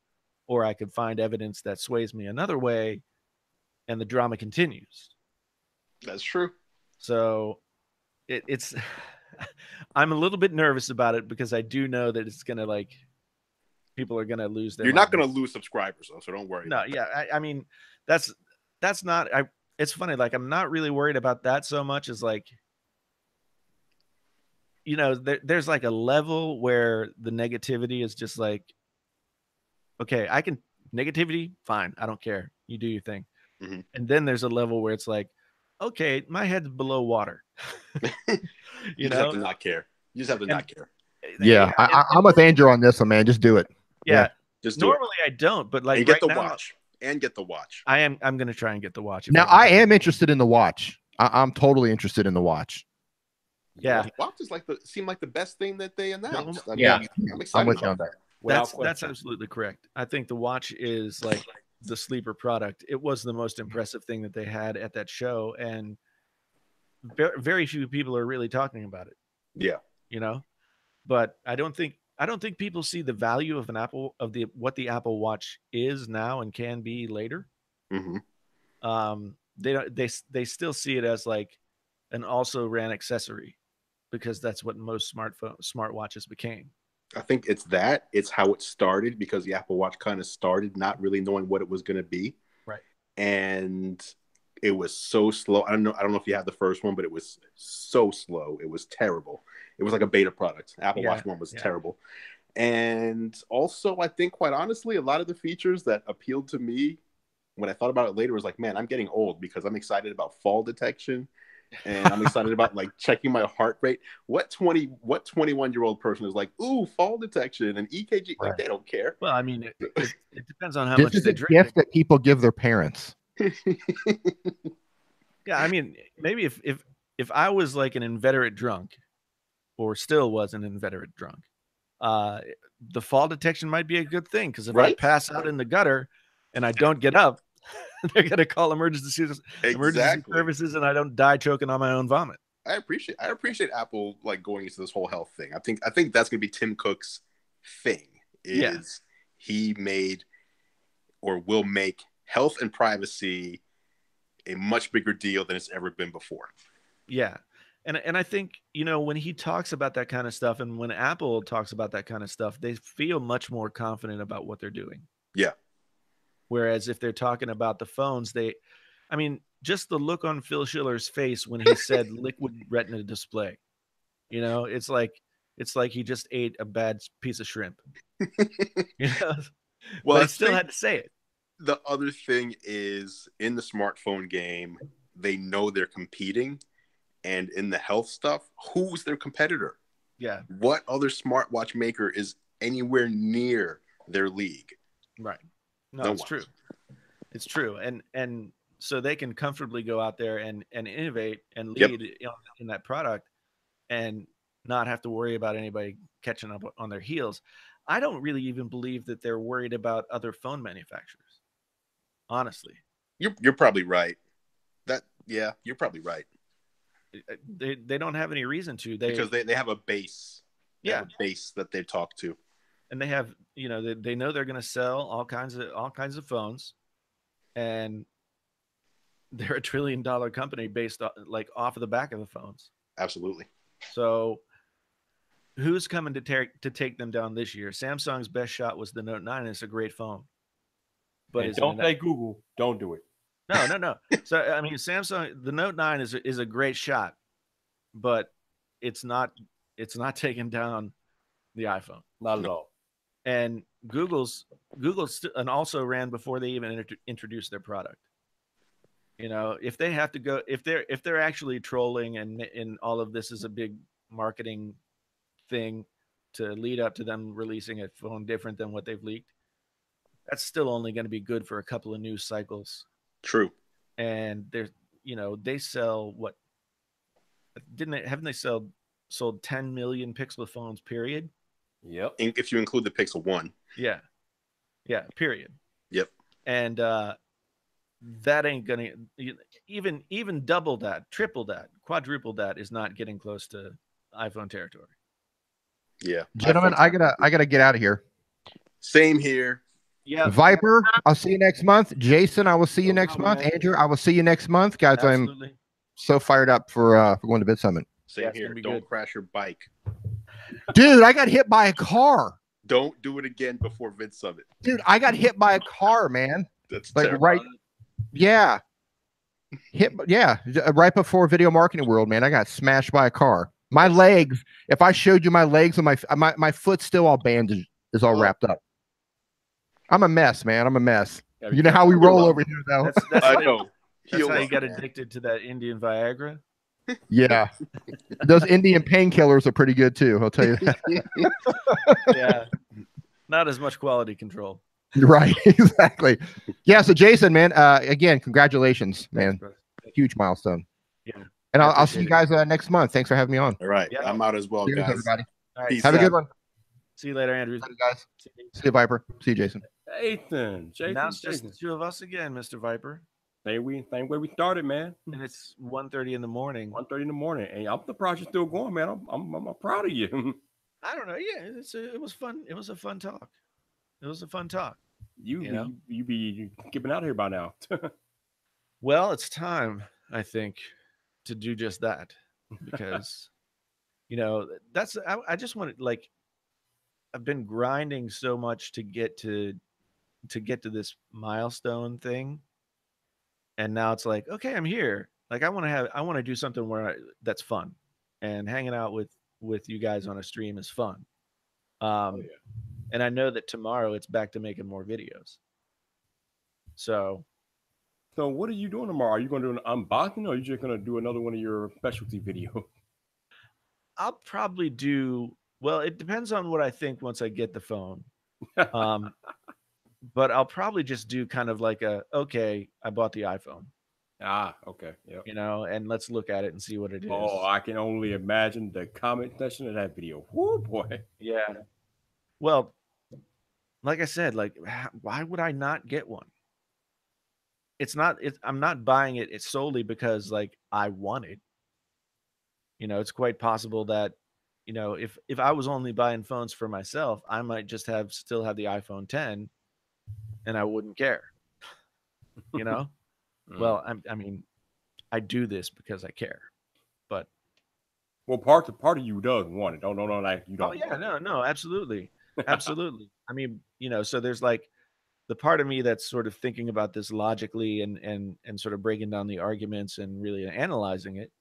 or I could find evidence that sways me another way and the drama continues. That's true. So it's I'm a little bit nervous about it because I do know that it's gonna like people are gonna lose their. You're not gonna lose subscribers though, so don't worry. No, I mean that's not. It's funny. Like I'm not really worried about that so much as like, you know, there's like a level where the negativity is just like, okay, negativity, fine, I don't care. You do your thing. Mm-hmm. And then there's a level where it's like, okay, my head's below water. you just have to not care. You just have to not care. Yeah, I'm with Andrew on this one, man. Just do it. Yeah. Just normally I don't, but like and get the watch. And get the watch. I'm going to try and get the watch. Now I am interested in the watch. I'm totally interested in the watch. Yeah. The watch is seemed like the best thing that they announced. I'm excited I'm with you on that. That's absolutely correct. I think the watch is like the sleeper product. It was the most impressive thing that they had at that show, and very few people are really talking about it. Yeah. You know, but I don't think people see the value of what the Apple Watch is now and can be later. Mm-hmm. They still see it as like an also ran accessory because that's what most smartwatches became. I think it's how it started, because the Apple Watch kind of started not really knowing what it was going to be. Right. And it was so slow. I don't know if you have the first one, but it was so slow. It was terrible. It was like a beta product. Apple Watch 1 was terrible. And also, I think, quite honestly, a lot of the features that appealed to me when I thought about it later was like, man, I'm getting old because I'm excited about fall detection. And I'm excited about like checking my heart rate. What 21-year-old person is like, ooh, fall detection and EKG? Like, they don't care. Well, I mean, it depends on how much they drink. Gift that people give their parents. Yeah, I mean, maybe if I was like an inveterate drunk, or still was an inveterate drunk, the fall detection might be a good thing, because if I pass out in the gutter and I don't get up, they're going to call emergency services, and I don't die choking on my own vomit. I appreciate Apple like going into this whole health thing. I think that's going to be Tim Cook's thing. He made or will make health and privacy a much bigger deal than it's ever been before. Yeah. And I think, you know, when he talks about that kind of stuff, and when Apple talks about that kind of stuff, they feel much more confident about what they're doing. Yeah. Whereas if they're talking about the phones, just the look on Phil Schiller's face when he said liquid retina display, you know, it's like he just ate a bad piece of shrimp. You know? Well, I still had to say it. The other thing is, in the smartphone game, they know they're competing, and in the health stuff, who's their competitor? Yeah. What other smartwatch maker is anywhere near their league? Right. No, it's true. It's true. And so they can comfortably go out there and innovate and lead in that product and not have to worry about anybody catching up on their heels. I don't really even believe that they're worried about other phone manufacturers. Honestly. You're probably right. You're probably right. They don't have any reason to. Because they have a base. They Yeah. have a base that they talk to. And they have, you know, they know they're going to sell all kinds of phones, and they're $1 trillion company based off of the back of the phones. Absolutely. So who's coming to take them down this year? Samsung's best shot was the Note 9, and it's a great phone. But don't say Google. Don't do it. No. So I mean, Samsung, the Note 9 is a great shot, but it's not taking down the iPhone. Not at all. And Google's and also ran before they even introduced their product. You know, if they have to go, if they're actually trolling and all of this is a big marketing thing to lead up to them releasing a phone different than what they've leaked, that's still only going to be good for a couple of news cycles. True. And they're, you know, they sell what? Haven't they sold 10 million Pixel phones? Period. Yep. If you include the Pixel 1. Yeah. Period. Yep. And that ain't gonna even double that, triple that, quadruple that is not getting close to iPhone territory. Yeah. Gentlemen, I gotta get out of here. Same here. Yeah. Viper, I'll see you next month. Jason, I will see you No next problem, month. man. Andrew, I will see you next month. Guys, Absolutely. I'm so fired up for going to Bit Summit. Same Yeah, it's here. gonna be Don't good. crash your bike. Dude, I got hit by a car. Don't do it again before Vid Summit. Dude, I got hit by a car, man. That's Like terrible. right. Yeah. Right before Video Marketing World, man, I got smashed by a car. My legs, if I showed you my legs and my foot's still all bandaged, is all wrapped up. I'm a mess, man. I'm a mess. Yeah, You know how we roll over here, though. That's I how, know. that's Heal how you up, got man. addicted to that Indian Viagra. Yeah. Those Indian painkillers are pretty good, too. I'll tell you that. Yeah. Not as much quality control. Right. Exactly. Yeah. So, Jason, man, again, congratulations, man. Thanks, brother. Huge milestone. Yeah. And I I'll see you appreciate guys next month. Thanks for having me on. All right. Yeah. I'm out as well, Cheers, guys. everybody. All right. Peace Have a out. good one. See you later, Andrew. Later, guys. See you, Viper. See you, Jason. Jason. Now it's just the two of us again, Mr. Viper. Same way we started, man. And it's 1:30 in the morning. 1:30 in the morning, and I'm surprised you're still going, man. I'm proud of you. I don't know. Yeah, it was fun. It was a fun talk. It was a fun talk. You know? be getting out of here by now. Well, it's time, I think, to do just that because, you know, I just want to, like, I've been grinding so much to get to this milestone thing, and now it's like, okay, I'm here. Like, I want to do something that's fun, and hanging out with you guys on a stream is fun. And I know that tomorrow it's back to making more videos. So what are you doing tomorrow? Are you going to do an unboxing, or are you just going to do another one of your specialty videos? I'll probably do, well, it depends on what I think once I get the phone. But I'll probably just do kind of like okay, I bought the iPhone. Okay. Yeah. You know, and let's look at it and see what it is. Oh, I can only imagine the comment section of that video. Whoo, boy. Yeah. Well, like I said, like, why would I not get one? I'm not buying it. It's solely because, like, I want it. You know, it's quite possible that, you know, if I was only buying phones for myself, I might just still have the iPhone 10 and I wouldn't care. You know? Well, I mean, I do this because I care. But well, part of you does want it. Don't like you don't. Oh yeah, no, absolutely. Absolutely. I mean, you know, so there's like the part of me that's sort of thinking about this logically and sort of breaking down the arguments and really analyzing it.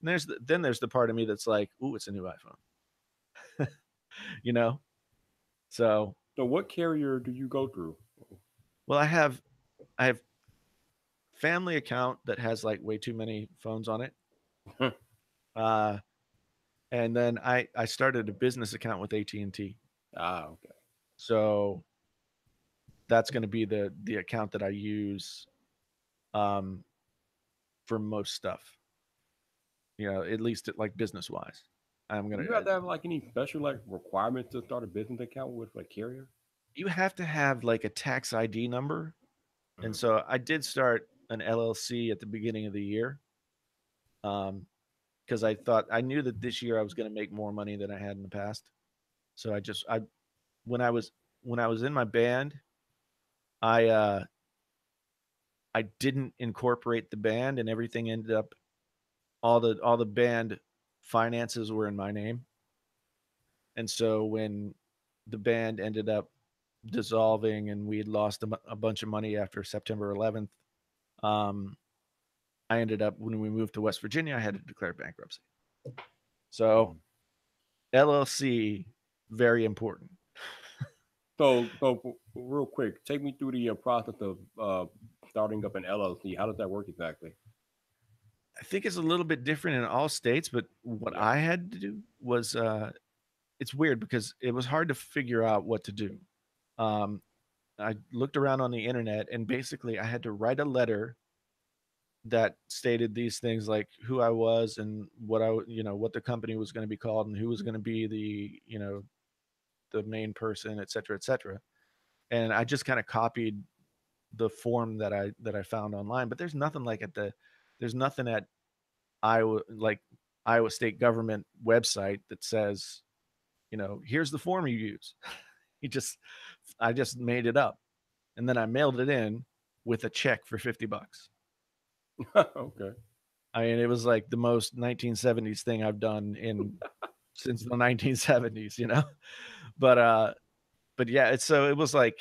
And then there's the part of me that's like, ooh, it's a new iPhone. You know? So what carrier do you go through? well, I have family account that has like way too many phones on it. And then I started a business account with AT&T. Okay. So that's going to be the account that I use for most stuff. You know, at least like business wise. I'm gonna. Do you have to have like any special like requirements to start a business account with a carrier? You have to have like a tax ID number, and so I did start an LLC at the beginning of the year, because because I knew that this year I was going to make more money than I had in the past. So when I was in my band, I didn't incorporate the band, and everything ended up all the band finances were in my name. And so when the band ended up dissolving and we had lost a bunch of money after September 11th, I ended up, when we moved to West Virginia, I had to declare bankruptcy. So LLC, very important. So real quick, take me through the process of starting up an LLC. How does that work exactly? I think it's a little bit different in all states, but what I had to do was, it's weird because it was hard to figure out what to do. I looked around on the internet, and basically I had to write a letter that stated these things, like who I was and what what the company was going to be called and who was going to be the main person, et cetera, et cetera. And I just kind of copied the form that I found online, but there's nothing at Iowa State government website that says, here's the form you use. I just made it up, and then I mailed it in with a check for $50. Okay. I mean, it was like the most 1970s thing I've done since the 1970s, but yeah, it was like,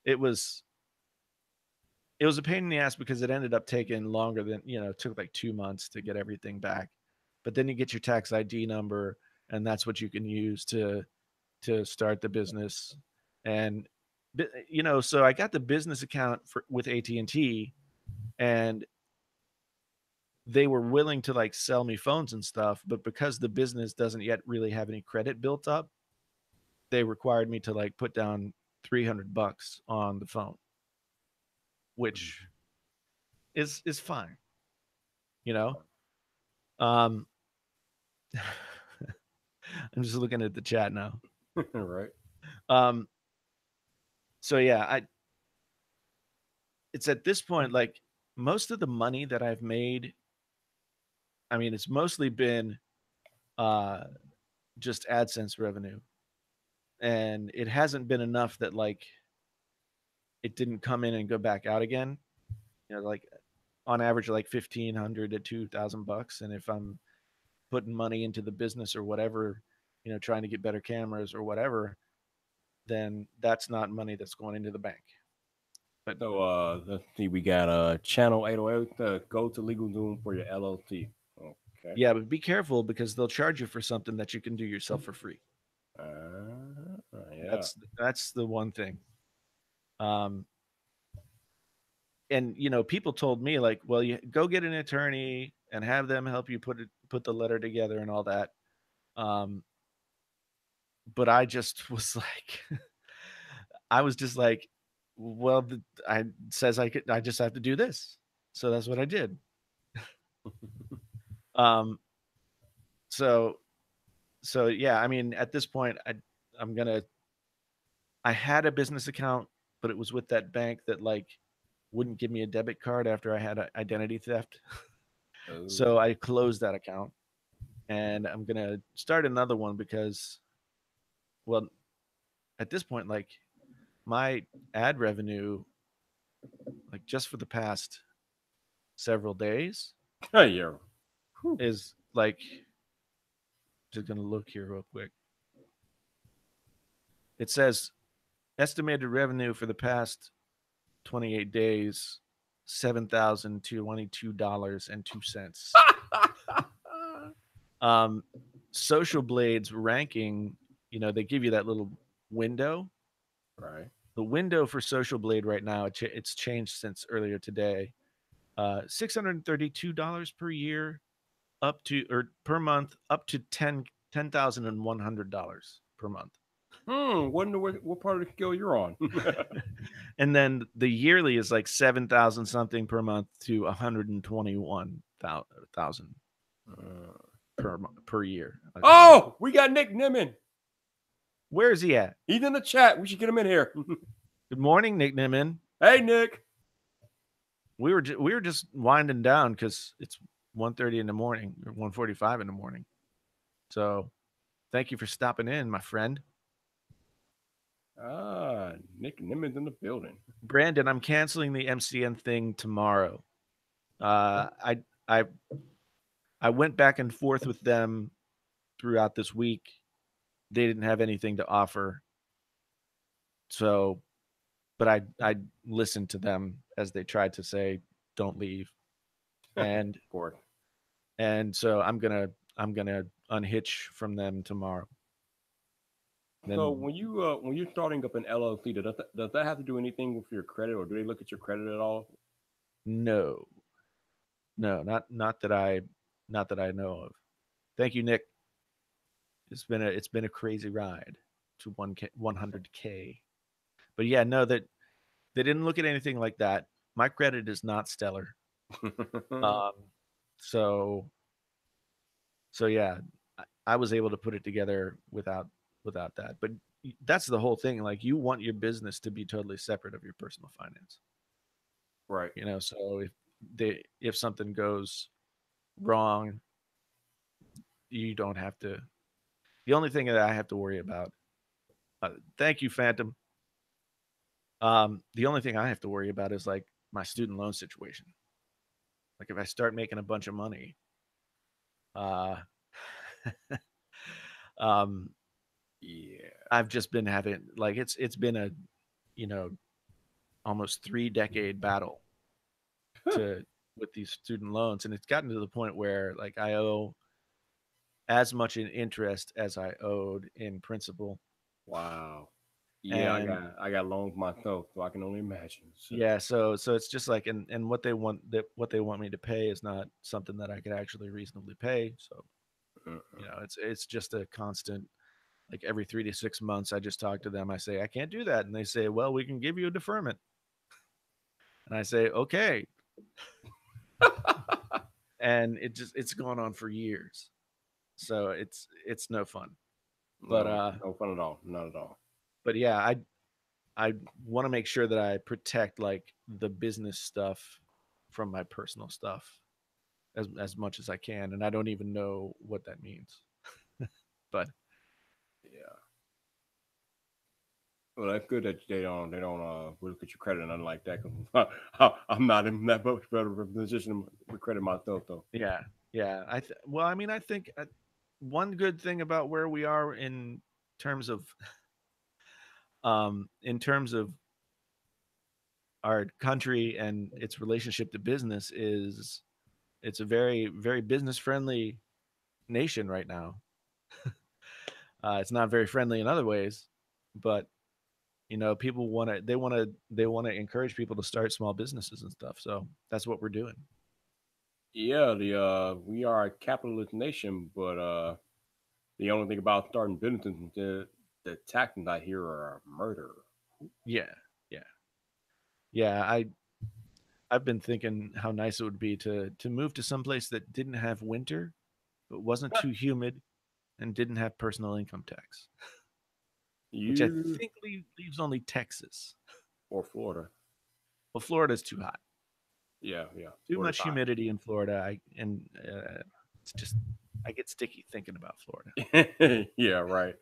it was a pain in the ass because it ended up taking longer than, it took like 2 months to get everything back. But then you get your tax ID number, and that's what you can use to start the business. And, so I got the business account with AT&T, and they were willing to like sell me phones and stuff, but because the business doesn't yet really have any credit built up, they required me to like put down $300 on the phone, which is fine, I'm just looking at the chat now. Right. So yeah, it's at this point, like, most of the money that I've made, I mean, it's mostly been just AdSense revenue, and it hasn't been enough that like it didn't come in and go back out again. Like on average, like $1,500 to $2,000. And if I'm putting money into the business or whatever, trying to get better cameras or whatever, then that's not money that's going into the bank. But so let's see, we got channel 808. Go to LegalZoom for your LLC. Okay. Yeah, but be careful because they'll charge you for something that you can do yourself for free. Yeah. That's the one thing. And people told me like, well, you go get an attorney and have them help you put the letter together and all that. But I just was like, I was just like, well, I just have to do this. So that's what I did. So yeah, I mean, at this point, I had a business account, but it was with that bank that like wouldn't give me a debit card after I had identity theft. Oh. So I closed that account, and I'm going to start another one because, well, at this point, like my ad revenue, like just for the past several days, yeah, is like, just going to look here real quick. It says estimated revenue for the past 28 days, $7,222.02. Social Blades ranking, they give you that little window. Right. The window for Social Blade right now, it's changed since earlier today. $632 per year, per month, up to $10,100 per month. Wonder what part of the scale you're on. And then the yearly is like 7,000 something per month to 121,000 per year. Oh, we got Nick Nimmin. Where is he at? He's in the chat. We should get him in here. Good morning, Nick Nimmin. Hey, Nick. We were just winding down because 1:30 in the morning or 1:45 in the morning. So thank you for stopping in, my friend. Nick Nimitz in the building. Brandon, I'm canceling the MCN thing tomorrow. I went back and forth with them throughout this week. They didn't have anything to offer. So, but I listened to them as they tried to say, "Don't leave," and so I'm gonna unhitch from them tomorrow. So when you're starting up an LLC, does that have to do anything with your credit, or do they look at your credit at all? No, not that I know of. Thank you, Nick. It's been a crazy ride to 100K. But yeah, no, that they didn't look at anything like that. My credit is not stellar. So yeah, I was able to put it together without that. But that's the whole thing. Like, you want your business to be totally separate of your personal finance. Right. You know, so if something goes wrong, you don't have to. The only thing that I have to worry about. Thank you, Phantom. The only thing I have to worry about is like my student loan situation. Like, if I start making a bunch of money, yeah, I've just been having like it's been a, almost 3-decade battle with these student loans, and it's gotten to the point where like I owe as much in interest as I owed in principal. Wow. Yeah, and I got loans myself, so I can only imagine. So. Yeah, so it's just like, and what they want me to pay is not something that I could actually reasonably pay. So it's just a constant, like every 3 to 6 months I just talk to them. I say I can't do that, and they say, well, we can give you a deferment, and I say okay. And it's gone on for years, so it's no fun. But no fun at all, not at all. But yeah, I want to make sure that I protect like the business stuff from my personal stuff as much as I can, and I don't even know what that means. But yeah, well, that's good that they don't look at your credit and nothing like that. I'm not in that much better position with credit myself, though. Yeah. Well, I mean, I think one good thing about where we are in terms of our country and its relationship to business is it's a very, very business friendly nation right now. It's not very friendly in other ways, but people want to encourage people to start small businesses and stuff. So that's what we're doing. Yeah, we are a capitalist nation, but the only thing about starting businesses is the taxes I hear are murder. Yeah. I've been thinking how nice it would be to move to some place that didn't have winter, but wasn't too humid, and didn't have personal income tax. Which I think leaves only Texas or Florida. Well, Florida's too hot. Yeah. Too Florida's much humidity hot in Florida. It's just I get sticky thinking about Florida. Yeah, right.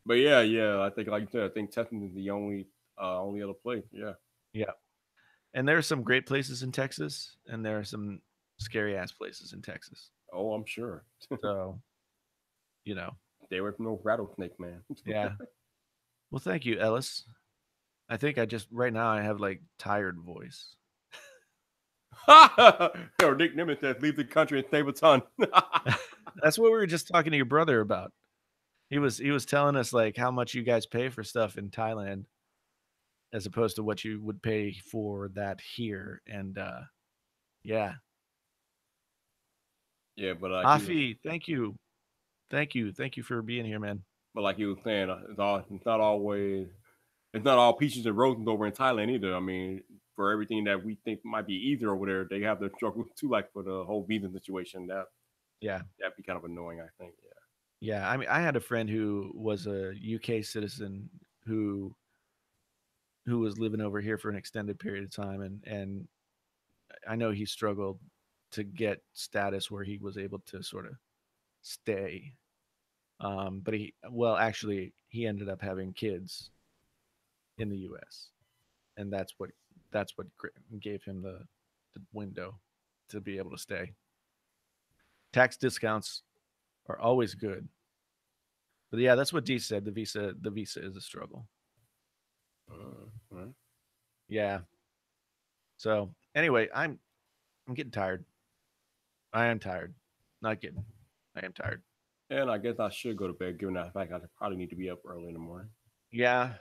But yeah. I think, like you said, I think Texas is the only other place. Yeah. And there are some great places in Texas, and there are some scary ass places in Texas. Oh, I'm sure. So, stay away from no rattlesnake, man. Yeah. Well, thank you, Ellis. I think right now I have like tired voice. Yo, Nick Nimitz says, leave the country and save a ton. That's what we were just talking to your brother about. He was telling us like how much you guys pay for stuff in Thailand as opposed to what you would pay for that here. And yeah. Yeah, but Afi, thank you for being here, man. But like you were saying, it's not all peaches and roses over in Thailand either. I mean, for everything that we think might be easier over there, they have their struggle too, like for the whole visa situation. That'd be kind of annoying, I think. Yeah. I mean, I had a friend who was a UK citizen who was living over here for an extended period of time, and I know he struggled to get status where he was able to sort of stay. But actually, he ended up having kids in the U.S., and that's what gave him the window to be able to stay. Tax discounts are always good, but yeah, that's what D said. The visa is a struggle. Right. Yeah. So anyway, I'm getting tired. I am tired. Not kidding. I am tired. And I guess I should go to bed, given that fact I probably need to be up early in the morning. Yeah.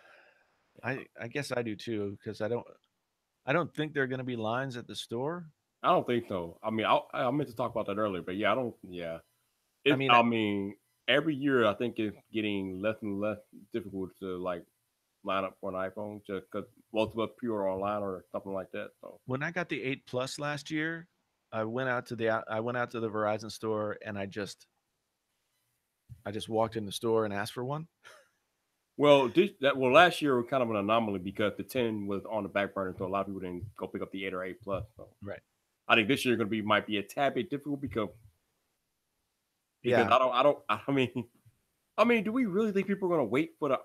I guess I do too, because I don't think there are going to be lines at the store. I don't think so. I mean, I meant to talk about that earlier, but yeah, I don't. Yeah, I mean, every year I think it's getting less and less difficult to like line up for an iPhone just because most of us pure online or something like that. So when I got the 8 Plus last year, I went out to the Verizon store and I just walked in the store and asked for one. well, last year was kind of an anomaly because the 10 was on the back burner, so a lot of people didn't go pick up the 8 or 8 Plus. So right. I think this year might be a tad bit difficult because yeah. I mean, do we really think people are going to wait for the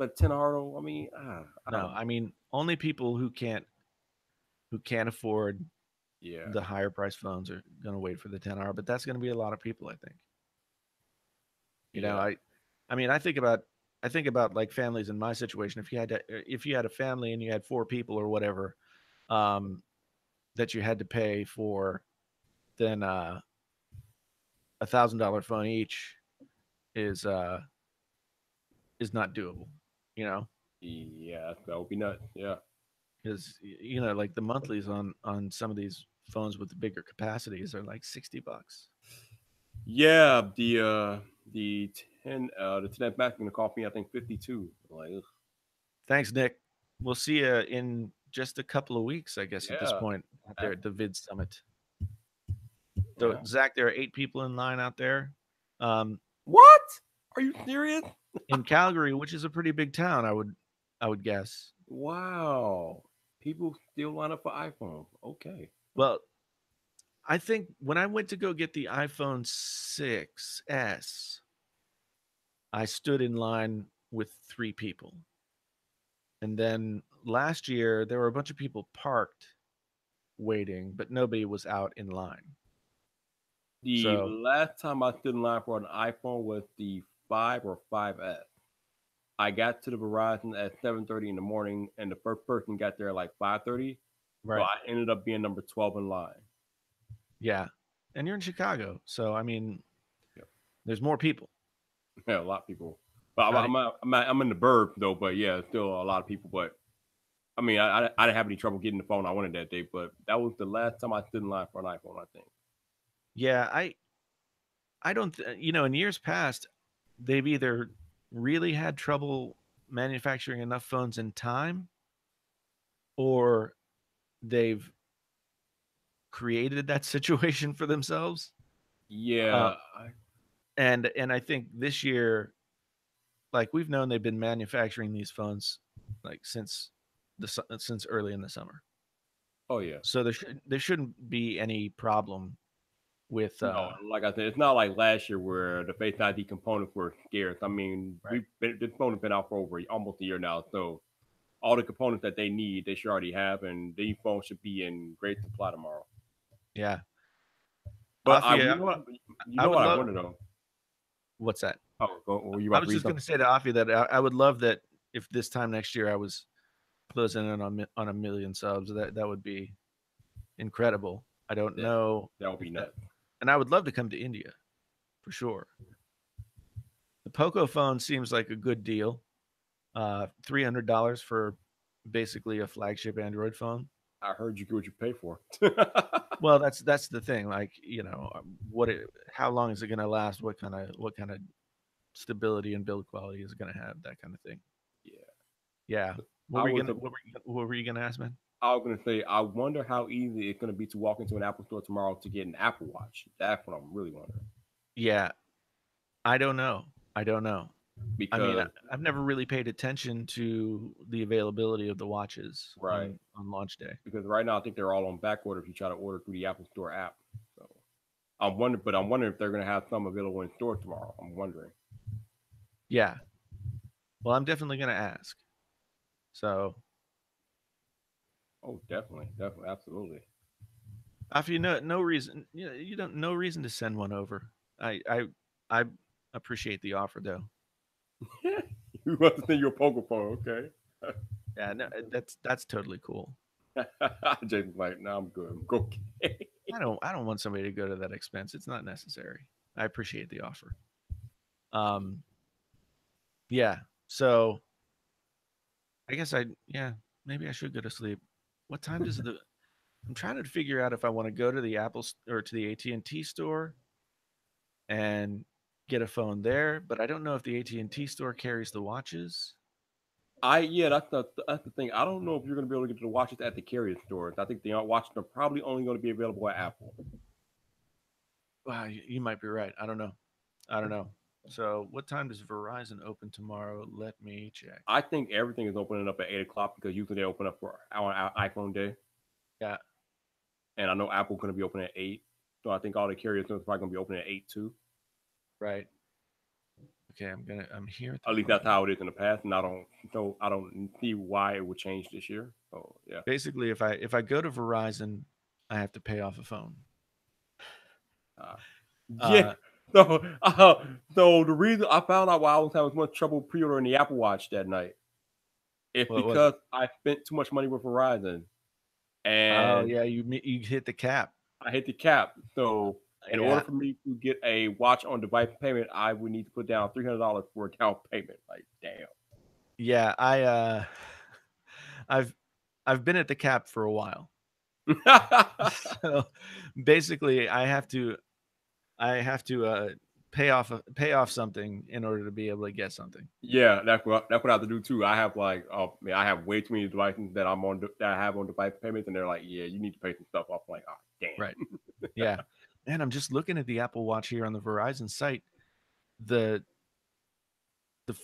10 Hardo? I mean, I mean, only people who can't afford the higher price phones are going to wait for the 10R, but that's going to be a lot of people, I think. You know, I mean, I think about like families in my situation. If you had a family and you had 4 people or whatever, that you had to pay for, then $1,000 phone each is not doable. You know. Yeah, that would be nuts. Yeah. Because you know, like the monthlies on some of these phones with the bigger capacities are like $60. Yeah, the 10 Max is gonna cost me I think 52. Like, ugh. Thanks, Nick. We'll see you in just a couple of weeks, I guess. At this point, out there at the Vid Summit. So, Zach, there are 8 people in line out there. What? Are you serious? In Calgary, which is a pretty big town, I would guess. Wow. People still line up for iPhone. Okay. Well, I think when I went to go get the iPhone 6S, I stood in line with 3 people. And then last year, there were a bunch of people parked waiting, but nobody was out in line. The last time I stood in line for an iPhone was the 5 or 5S. I got to the Verizon at 7:30 in the morning, and the first person got there at like 5:30. Right. So I ended up being number 12 in line. Yeah. And you're in Chicago. So, I mean, there's more people. Yeah, a lot of people. But I'm in the burb, though. But yeah, still a lot of people. But I mean, I didn't have any trouble getting the phone I wanted that day. But that was the last time I stood in line for an iPhone, I think. Yeah, I don't, you know, in years past, they've either really had trouble manufacturing enough phones in time, or they've created that situation for themselves. Yeah. And I think this year, like, we've known they've been manufacturing these phones like since early in the summer. Oh yeah. So there shouldn't be any problem with no, like I said, it's not like last year where the Face ID components were scarce. I mean, this phone has been out for over almost a year now, so all the components that they need, they should already have, and these phones should be in great supply tomorrow. Yeah. But you know what I wonder though. What's that? Oh, you I was just going to say to Afi that I would love that if this time next year I was closing in on 1 million subs. That would be incredible. I don't know. That would be nuts. And I would love to come to India, for sure. The Poco phone seems like a good deal. $300 for basically a flagship Android phone. I heard you get what you pay for. Well, that's the thing. Like, you know, how long is it going to last? What kind of stability and build quality is it going to have? That kind of thing. Yeah. What were you gonna ask, man? I was gonna say, I wonder how easy it's gonna be to walk into an Apple store tomorrow to get an Apple Watch. That's what I'm really wondering. Yeah, I don't know. Because I mean, I've never really paid attention to the availability of the watches on launch day. Because right now, I think they're all on back order if you try to order through the Apple Store app. I'm wondering if they're going to have some available in store tomorrow. I'm wondering. Yeah. Well, I'm definitely going to ask. So, Oh, definitely, absolutely. if you know, no reason, you don't, no reason to send one over. I appreciate the offer though. You want to send you a poker phone, okay? Yeah, no, that's totally cool. Jason's like, no, I'm good. I'm okay. I don't want somebody to go to that expense. It's not necessary. I appreciate the offer. Yeah. So I guess maybe I should go to sleep. What time does I'm trying to figure out if I want to go to the or to the AT&T store and get a phone there, but I don't know if the AT&T store carries the watches. That's the thing. I don't know if you're going to be able to get the watches at the carrier stores. I think the watches are probably only going to be available at Apple. Wow, you might be right. I don't know. So, what time does Verizon open tomorrow? Let me check. I think everything is opening up at 8:00 because usually they open up for our iPhone day. Yeah. And I know Apple's going to be open at 8. So I think all the carriers are probably going to be open at 8 too. Right. Okay, I'm here. At least that's how it is in the past, and I don't see why it would change this year. So yeah. Basically, if I go to Verizon, I have to pay off a phone. Yeah. So the reason I found out why I was having so much trouble pre-ordering the Apple Watch that night is because I spent too much money with Verizon. And you hit the cap. I hit the cap. So in order for me to get a watch on device payment, I would need to put down $300 for a down payment. Like, damn. Yeah, I've been at the cap for a while. So basically, I have to pay off something in order to be able to get something. Yeah, that's what I have to do too. I have I have way too many devices that I have on device payments, and they're like, yeah, you need to pay some stuff off. I'm like, oh, damn. Right. Yeah. Man, I'm just looking at the Apple Watch here on the Verizon site. The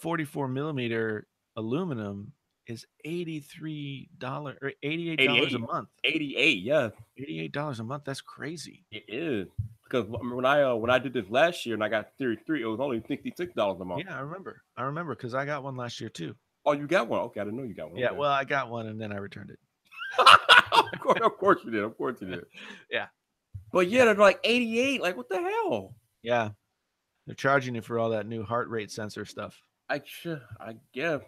44 millimeter aluminum is $83 or $88 a month. 88, yeah. $88 a month. That's crazy. It is. Because when I did this last year and I got Series 3, it was only $66 a month. Yeah, I remember because I got one last year too. Oh, you got one? Okay, I didn't know you got one. Yeah, okay. well, I got one and then I returned it. Of course you did. Of course you did. Yeah. But yeah, they're like 88. Like, what the hell? Yeah. They're charging you for all that new heart rate sensor stuff. I guess.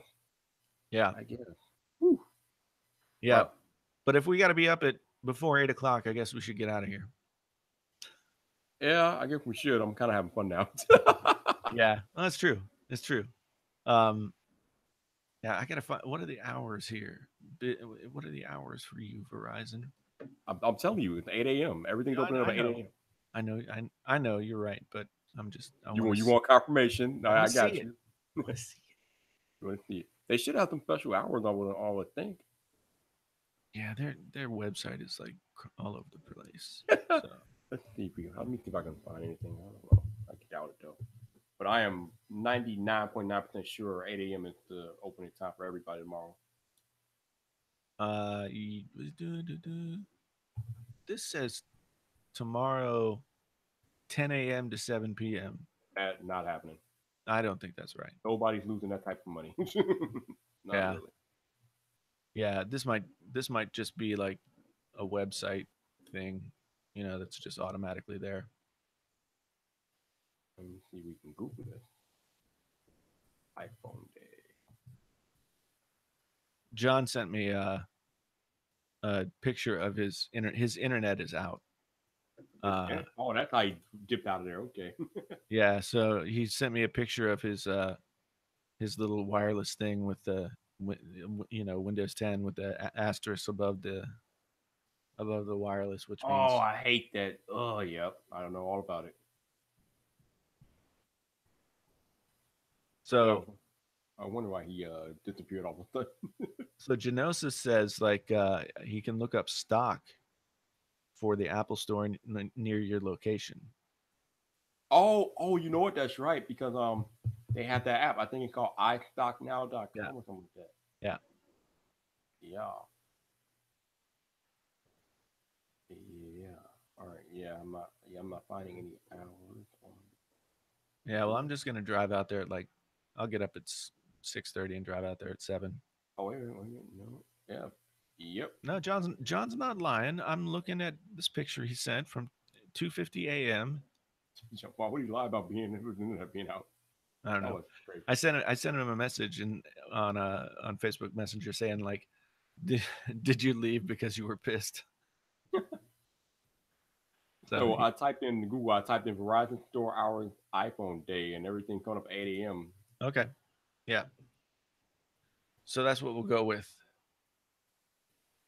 Yeah. I guess. Whew. Yeah. But if we got to be up at before 8 o'clock, I guess we should get out of here. Yeah, I guess we should. I'm kind of having fun now. Yeah, well, that's true. It's true. Yeah, I gotta find. What are the hours here? What are the hours for you, Verizon? I'm telling you, it's 8 a.m. Everything's opening up at 8 a.m. I know you're right, but I'm just. You want confirmation? No, I got you. You want to see it? They should have some special hours. I would think. Yeah, their website is like all over the place. So. Let me see if I can find anything. I don't know. I doubt it though. But I am 99.9% sure 8 a.m. is the opening time for everybody tomorrow. This says tomorrow 10 a.m. to 7 p.m. That's not happening. I don't think that's right. Nobody's losing that type of money. Yeah. Really. Yeah, this might just be like a website thing, that's just automatically there. Let me see if we can Google this. iPhone day. John sent me a picture of his internet is out. Oh, that's how he dipped out of there. Okay. Yeah, so he sent me a picture of his little wireless thing with the Windows 10 with the asterisk above the wireless, which means I hate that. Oh, yep. I don't know all about it. So I wonder why he disappeared all of a sudden. So Genosis says he can look up stock for the Apple Store near your location. Oh, you know what? That's right, because they have that app. I think it's called iStockNow.com or something like that. Yeah. Yeah. Yeah. All right. Yeah, Yeah, I'm not finding any hours. Yeah, well, I'm just gonna drive out there at like, I'll get up at 6:30 and drive out there at 7. Oh wait, no, yeah, yep. No, John's not lying. I'm looking at this picture he sent from 2:50 a.m. Why would you lie about being being out? I don't That know. was crazy. I sent him a message on Facebook Messenger saying like, did you leave because you were pissed? So I typed in Google. I typed in Verizon store hours iPhone day, and everything coming up 8 a.m. Okay, yeah. So that's what we'll go with.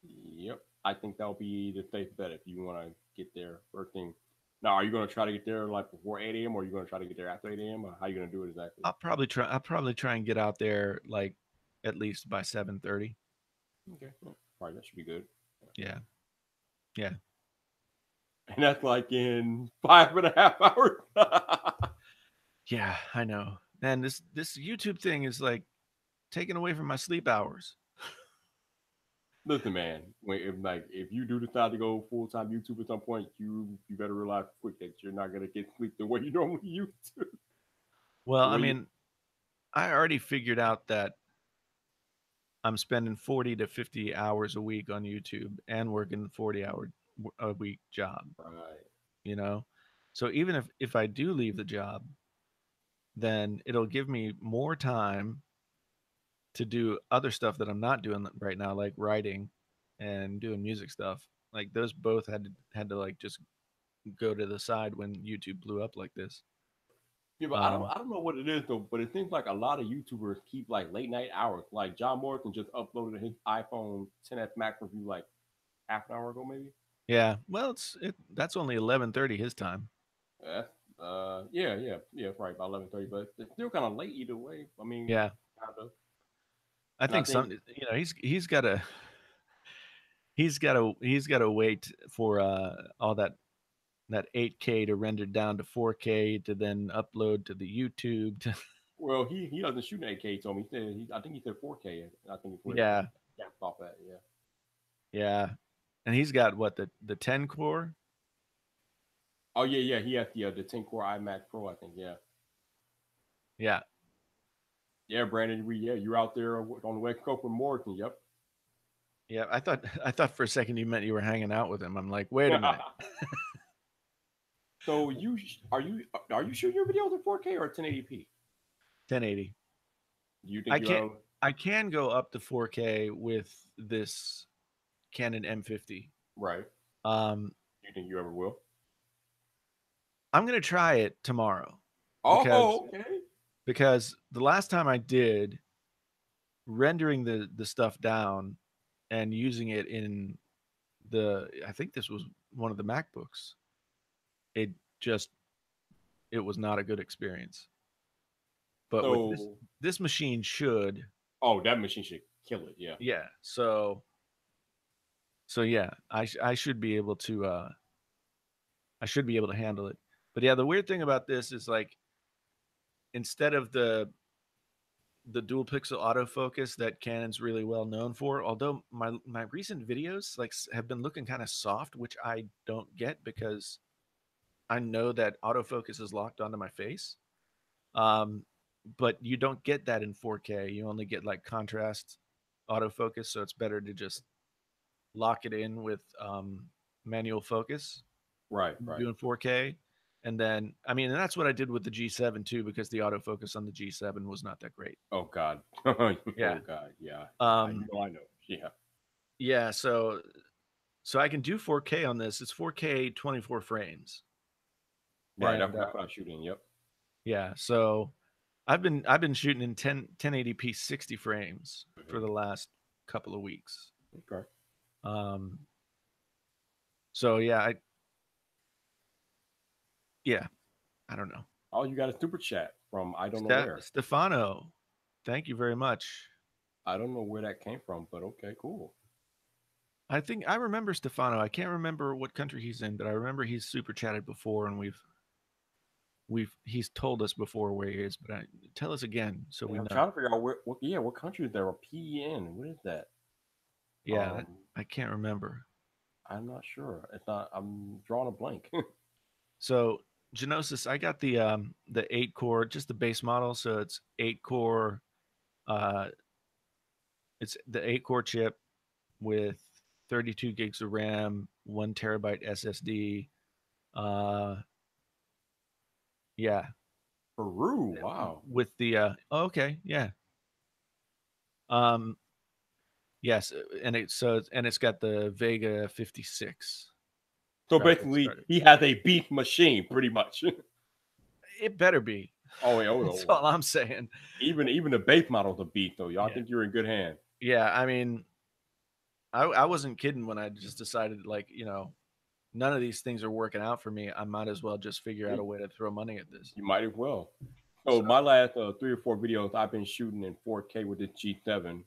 Yep, I think that'll be the safe bet if you want to get there first thing. Now, are you going to try to get there like before 8 a.m. or are you going to try to get there after 8 a.m. Or how are you going to do it exactly? I'll probably try and get out there like at least by 7:30. Okay, yeah, probably that should be good. Yeah. And that's like in 5.5 hours. Yeah, I know. And this YouTube thing is like taking away from my sleep hours. Listen, man. If you do decide to go full time YouTube at some point, you better realize quick that you're not gonna get sleep the way you normally used to. Well, I mean, I already figured out that I'm spending 40 to 50 hours a week on YouTube and working 40-hour a week job. Right. You know, so even if I do leave the job, then it'll give me more time to do other stuff that I'm not doing right now, like writing and doing music stuff. Like those both had to like just go to the side when YouTube blew up like this. Yeah, but I don't know what it is though, but it seems like a lot of YouTubers keep like late night hours. Like John Morrison just uploaded his iPhone 10s Max review like half an hour ago, maybe. Yeah, well, that's only 11:30 his time. Yeah, right, about 11:30, but it's still kind of late either way. I mean, yeah, kind of. I think some, he's got to wait for all that 8K to render down to 4K to then upload to the YouTube. Well, he doesn't shoot in 8K. He told me I think he said 4K. I think it's yeah, off that. Yeah, and he's got what the 10 core. Oh yeah. He has the 10 core iMac Pro. I think Yeah. Yeah, Brandon. You're out there on the West Coast with Morrison. Yep. Yeah, I thought for a second you meant you were hanging out with him. I'm like, wait a minute. So are you shooting your videos in 4K or 1080p? 1080. You think I can go up to 4K with this Canon M50. Right. You think you ever will? I'm gonna try it tomorrow. Okay. Because the last time I did, rendering the stuff down and using it in I think this was one of the MacBooks, it was not a good experience. But with this machine should. Oh, that machine should kill it. Yeah. Yeah. So yeah, I should be able to handle it. But yeah, the weird thing about this is like, instead of the dual pixel autofocus that Canon's really well known for, although my recent videos like have been looking kind of soft, which I don't get because I know that autofocus is locked onto my face. But you don't get that in 4K. You only get like contrast autofocus, so it's better to just lock it in with manual focus. Right. Doing 4K. And then, I mean, and that's what I did with the G7 too, because the autofocus on the G7 was not that great. Oh God. Yeah. Oh God. Yeah. I know. Yeah. Yeah. So I can do 4K on this. It's 4K 24 frames. Right. And, that's what I'm shooting. Yep. Yeah. So I've been shooting in 1080p 60 frames for the last couple of weeks. Okay. So yeah, I don't know. Oh, you got a super chat from I don't know where. Stefano. Thank you very much. I don't know where that came from, but okay, cool. I think I remember Stefano. I can't remember what country he's in, but I remember he's super chatted before, and he's told us before where he is. But tell us again so we know. I'm trying to figure out what country is there? A PEN? What is that? Yeah, I can't remember. I'm not sure. It's not. I'm drawing a blank. So Genosis, I got the 8-core, just the base model. So it's 8-core. It's the 8-core chip with 32 gigs of RAM, 1 terabyte SSD. Yeah. Peru. Wow. With the okay, yeah. Yes, and it's got the Vega 56. So graphics basically, card. he has a beef machine, pretty much. It better be. Oh, yeah, That's all I'm saying. Even the base model's a beef, though. Y'all Yeah. think you're in good hand. Yeah, I mean, I wasn't kidding when I just decided, like, you know, none of these things are working out for me. I might as well just figure out a way to throw money at this. You might as well. So my last 3 or 4 videos, I've been shooting in 4K with the G7,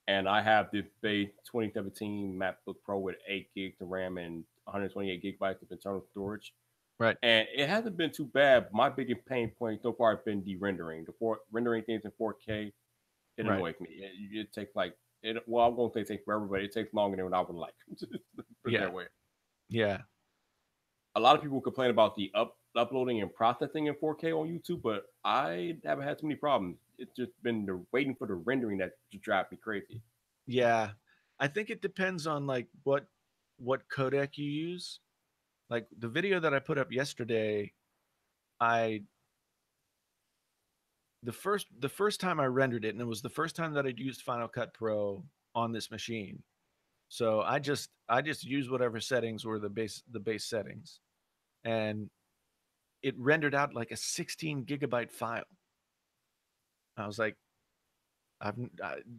and I have this base 2017 MacBook Pro with 8 gigs of RAM and 128 gigabytes of internal storage. Right. And it hasn't been too bad. My biggest pain point so far has been de-rendering. Rendering things in 4K, it annoys me. It takes like well, I'm gonna say it takes forever, but it takes longer than what I would like. Put it that way. Yeah. A lot of people complain about the uploading and processing in 4K on YouTube, but I haven't had too many problems. It's just been the waiting for the rendering that just drives me crazy. Yeah. I think it depends on like what codec you use. Like the video that I put up yesterday, the first time I rendered it, and it was the first time that I'd used Final Cut Pro on this machine. So I just used whatever settings were the base settings, and it rendered out like a 16 gigabyte file. I was like,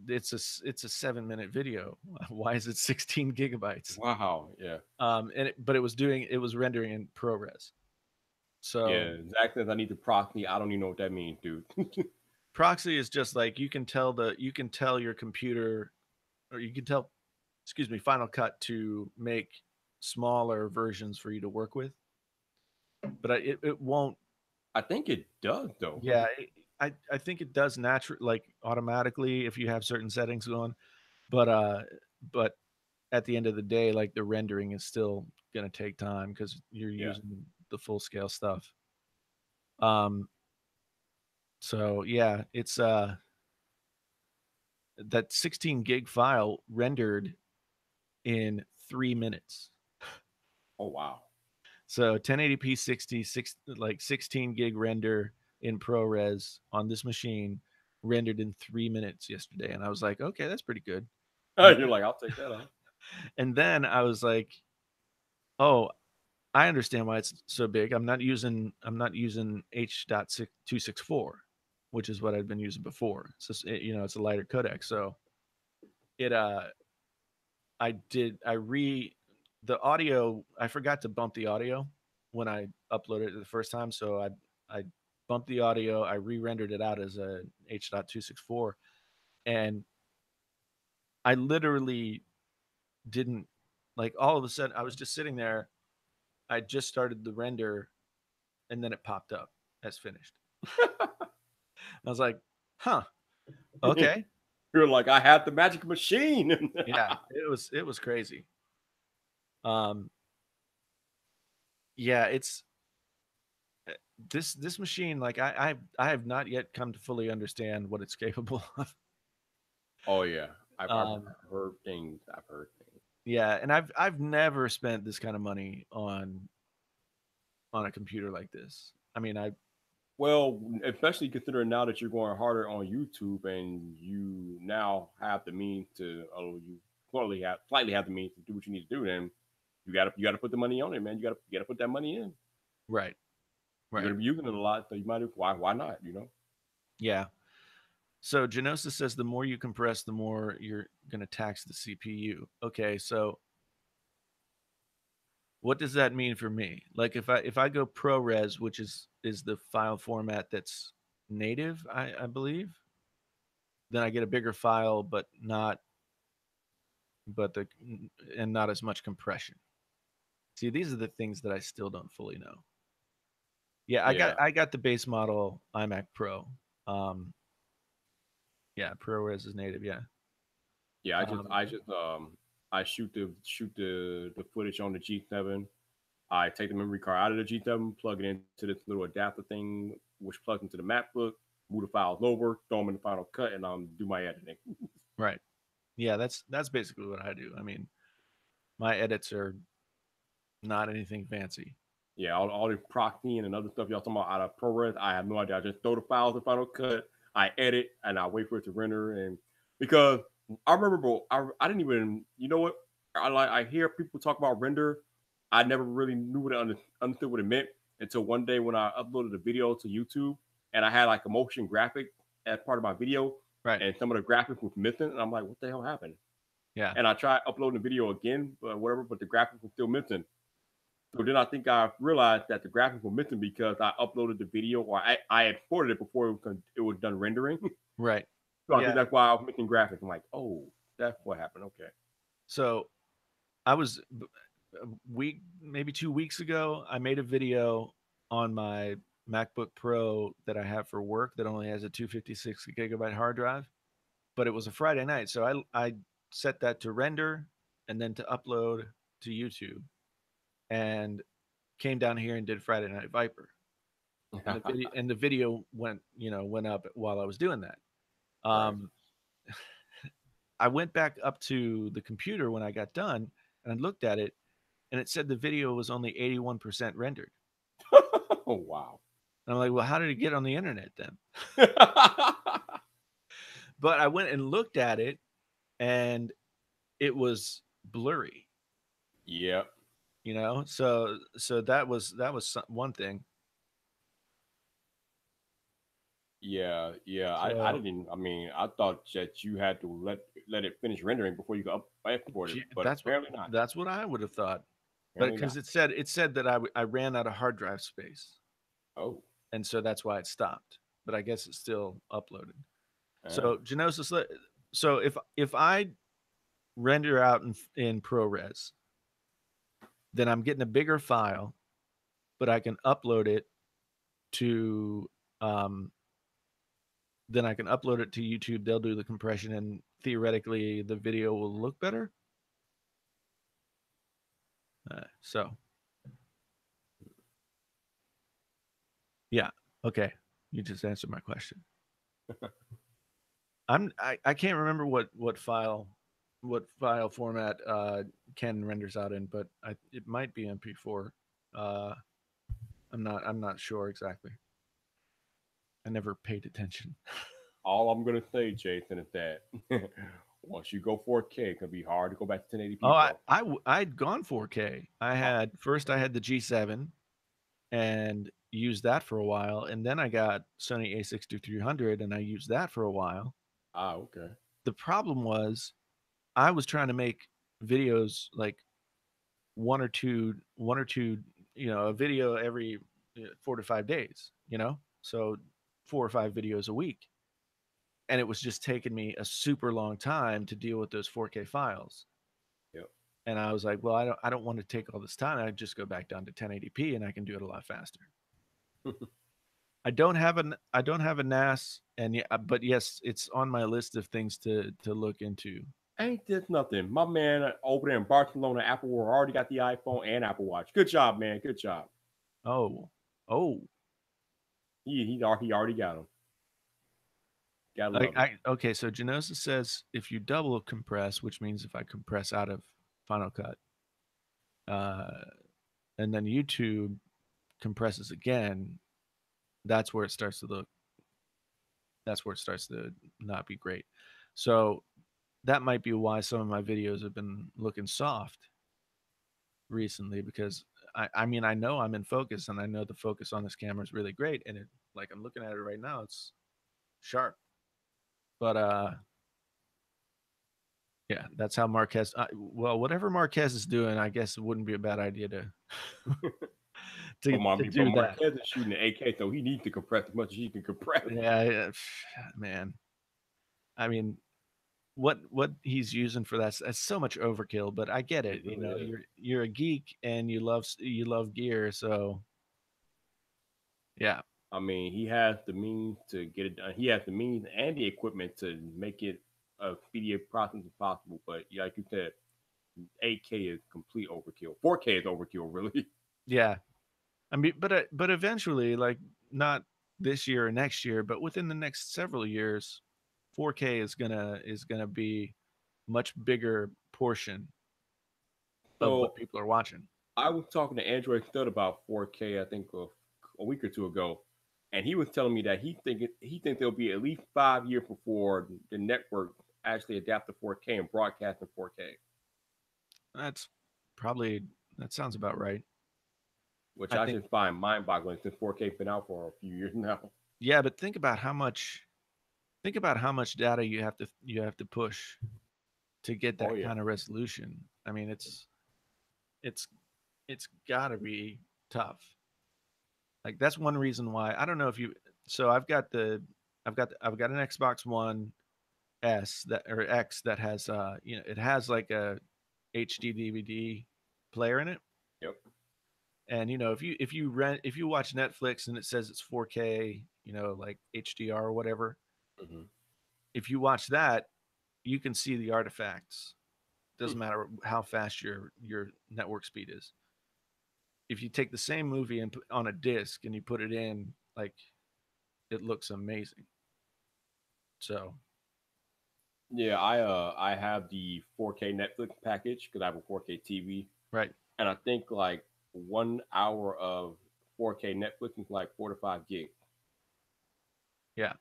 it's a 7-minute video. Why is it 16 gigabytes? Wow. Yeah. But it was rendering in ProRes. So yeah, exactly. As I need to proxy, I don't even know what that means, dude. Proxy is just like you can tell your computer, or you can tell, Final Cut to make smaller versions for you to work with. But it won't. I think it does though. Yeah, I think it does naturally, like automatically if you have certain settings going. But at the end of the day, like the rendering is still gonna take time because you're using the full scale stuff. So yeah, it's that 16 gig file rendered in 3 minutes. Oh wow. So 1080p 16 gig render in ProRes on this machine rendered in 3 minutes yesterday. And I was like, okay, that's pretty good. You're like, I'll take that off. And then I was like, oh, I understand why it's so big. I'm not using H.264, which is what I'd been using before. So it's a lighter codec. So the audio, I forgot to bump the audio when I uploaded it the first time. So I bumped the audio, I re-rendered it out as a H.264, and I literally didn't, like, all of a sudden I was just sitting there. I just started the render and then it popped up as finished. I was like, huh, okay. You're like, I have the magic machine. Yeah, it was crazy. Yeah, it's this machine, like I have not yet come to fully understand what it's capable of. Oh yeah, I've heard things. Yeah, and I've never spent this kind of money on a computer like this. I mean, well, especially considering now that you're going harder on YouTube and you now have the means to, you slightly have the means to do what you need to do. Then you gotta put the money on it, man. You gotta put that money in. Right. You're gonna be using it a lot, so you might. Why not? Yeah. So Genosis says the more you compress, the more you're gonna tax the CPU. Okay, so what does that mean for me? Like if I go ProRes, which is the file format that's native, I believe, then I get a bigger file, but not as much compression. See, these are the things that I still don't fully know. Yeah, I got the base model iMac Pro. Yeah, ProRes is native. Yeah. Yeah, I shoot the footage on the G7. I take the memory card out of the G7, plug it into this little adapter thing, which plugs into the MacBook, move the files over, throw them in the Final Cut, and do my editing. Right. Yeah, that's basically what I do. I mean, my edits are not anything fancy. Yeah, all the proxying and other stuff y'all talking about out of ProRes, I have no idea. I just throw the files in Final Cut, I edit, and I wait for it to render. And because I remember, bro, I didn't even, you know what? I hear people talk about render. I never really knew what it understood what it meant until one day when I uploaded a video to YouTube and I had like a motion graphic as part of my video, Right. and some of the graphics was missing, and I'm like, what the hell happened? Yeah. And I tried uploading the video again, but the graphics was still missing. So then I think I realized that the graphics were missing because I uploaded the video, or I exported it before it was done rendering. Right. So I think that's why I was missing graphics. I'm like, oh, that's what happened. Okay. So I was maybe 2 weeks ago, I made a video on my MacBook Pro that I have for work that only has a 256 gigabyte hard drive, but it was a Friday night. So I set that to render and then to upload to YouTube, and came down here and did Friday Night Viper. And the video went up while I was doing that. Right. I went back up to the computer when I got done and I looked at it, and it said the video was only 81% rendered. Oh, wow. And I'm like, well, how did it get on the internet then? But I went and looked at it, and it was blurry. Yep. So that was one thing. Yeah. So, I didn't. I mean, I thought that you had to let it finish rendering before you could export it, but apparently not. That's what I would have thought. Apparently But because not. it said that I ran out of hard drive space, Oh. and so that's why it stopped. But I guess it's still uploaded. Uh, So Genosis, so if I render out in ProRes, then I'm getting a bigger file, but I can upload it to then I can upload it to YouTube. They'll do the compression, and theoretically the video will look better. So yeah, okay, you just answered my question. I can't remember what file format Ken renders out in, but it might be MP4. I'm not sure exactly. I never paid attention. all I'm gonna say, Jason, is that once you go 4K, it can be hard to go back to 1080p. Oh, I'd gone 4K. I had the G7 and used that for a while, and then I got Sony A6300 and I used that for a while. Ah, okay. The problem was I was trying to make videos like one or two, a video every 4 to 5 days, so 4 or 5 videos a week. And it was just taking me a super long time to deal with those 4K files. Yep. And I was like, well, I don't want to take all this time. I just go back down to 1080p and I can do it a lot faster. I don't have a NAS, but yes, it's on my list of things to look into. Ain't this nothing? My man over there in Barcelona, Apple World, already got the iPhone and Apple Watch. Good job, man. Good job. Oh. He already got them. Okay, so Genosis says if you double compress, which means if I compress out of Final Cut, and then YouTube compresses again, that's where it starts to not be great. So that might be why some of my videos have been looking soft recently, because I mean, I know I'm in focus and I know the focus on this camera is really great, and I'm looking at it right now, it's sharp. But yeah, that's how Marquez. Well, whatever Marquez is doing, I guess it wouldn't be a bad idea to do that. Marquez is shooting an AK, so he needs to compress as much as he can compress. Yeah, man. I mean, what he's using for that's so much overkill. But I get it. You're a geek and you love gear, so yeah. I mean, he has the means to get it done. He has the means and the equipment to make it a speedier process as possible. But like you said, 8K is complete overkill. 4K is overkill, really. Yeah. I mean, but eventually, like not this year or next year, but within the next several years, 4K is gonna be much bigger portion of what So people are watching. I was talking to Android Stud about 4K, I think a week or two ago, and he was telling me that he think there'll be at least 5 years before the network actually adapt to 4K and broadcast in 4K, That's probably that sounds about right. which I I think just find mind-boggling since 4K been out for a few years now. yeah, but think about how much data you have to push to get Oh that yeah. kind of resolution. I mean, it's it's got to be tough. Like that's one reason why I don't know if you. So I've got an Xbox One S that or X that has it has like a HD DVD player in it. Yep. And if you watch Netflix and it says it's 4K, like HDR or whatever, Mm-hmm. if you watch that, you can see the artifacts. Hmm. Doesn't matter how fast your network speed is. If you take the same movie and put on a disc and you put it in, like it looks amazing. So Yeah, I have the 4K Netflix package because I have a 4K TV, right, and I think like 1 hour of 4K Netflix is like 4 to 5 gigs. yeah,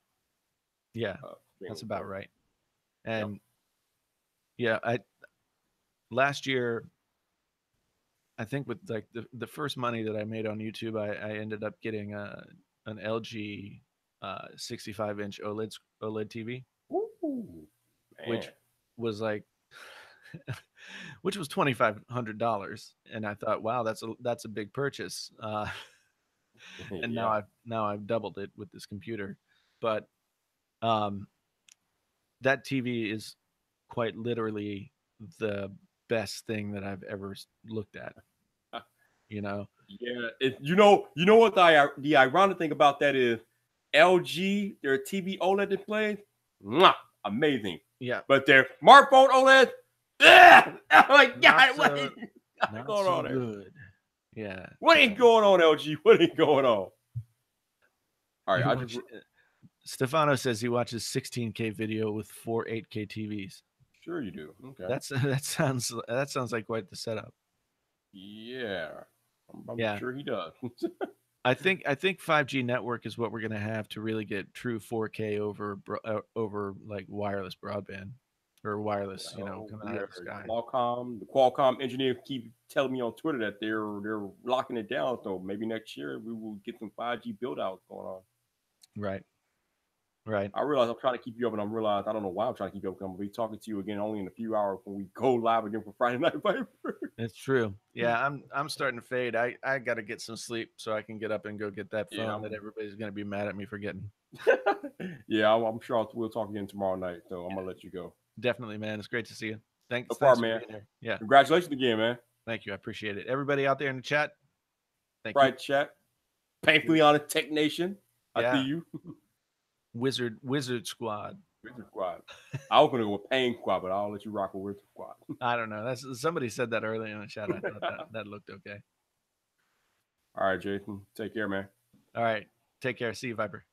yeah, that's Streaming. about So, right. yep. And yeah, I last year I think with like the first money that I made on YouTube, I ended up getting an LG 65-inch OLED TV, Woo, man. which was like which was $2,500, and I thought, wow, that's a big purchase. And Yeah. now I've doubled it with this computer, but um, that TV is quite literally the best thing that I've ever looked at. You know, Yeah, you know what the ironic thing about that is, LG their TV OLED displays, mwah, amazing, yeah, but their smartphone OLED, I'm like, God, what so is not going so on there? good. Yeah, What ain't going on, LG? What ain't going on? All right, Stefano says he watches 16K video with 4 8K TVs. sure you do. Okay, That sounds like quite the setup. yeah, I'm Yeah. sure he does. I think 5G network is what we're gonna have to really get true 4K over like wireless broadband or wireless, Well, coming we out are of the sky. The Qualcomm engineers keep telling me on Twitter that they're locking it down. So maybe next year we will get some 5G build outs going on. Right. Right. I realize I'm trying to keep you up, and I realize I don't know why I'm trying to keep you up. Because I'm gonna be talking to you again only in a few hours when we go live again for Friday Night Viper. It's true. Yeah, I'm starting to fade. I got to get some sleep so I can get up and go get that phone Yeah, that everybody's gonna be mad at me for getting. Yeah, I'm sure we'll talk again tomorrow night. So I'm gonna let you go. Definitely, man. It's great to see you. Thanks, No thanks problem, for man. being here. Yeah, Congratulations again, man. thank you. I appreciate it. Everybody out there in the chat, thank Right, chat. Painfully honest Tech Nation. I Yeah. see you. Wizard Squad. Wizard Squad. I was gonna go with Pain Squad, but I'll let you rock with Wizard Squad. I don't know. That's somebody said that earlier in the chat. I thought that looked okay. All right, Jason. Take care, man. All right. Take care. See you, Viper.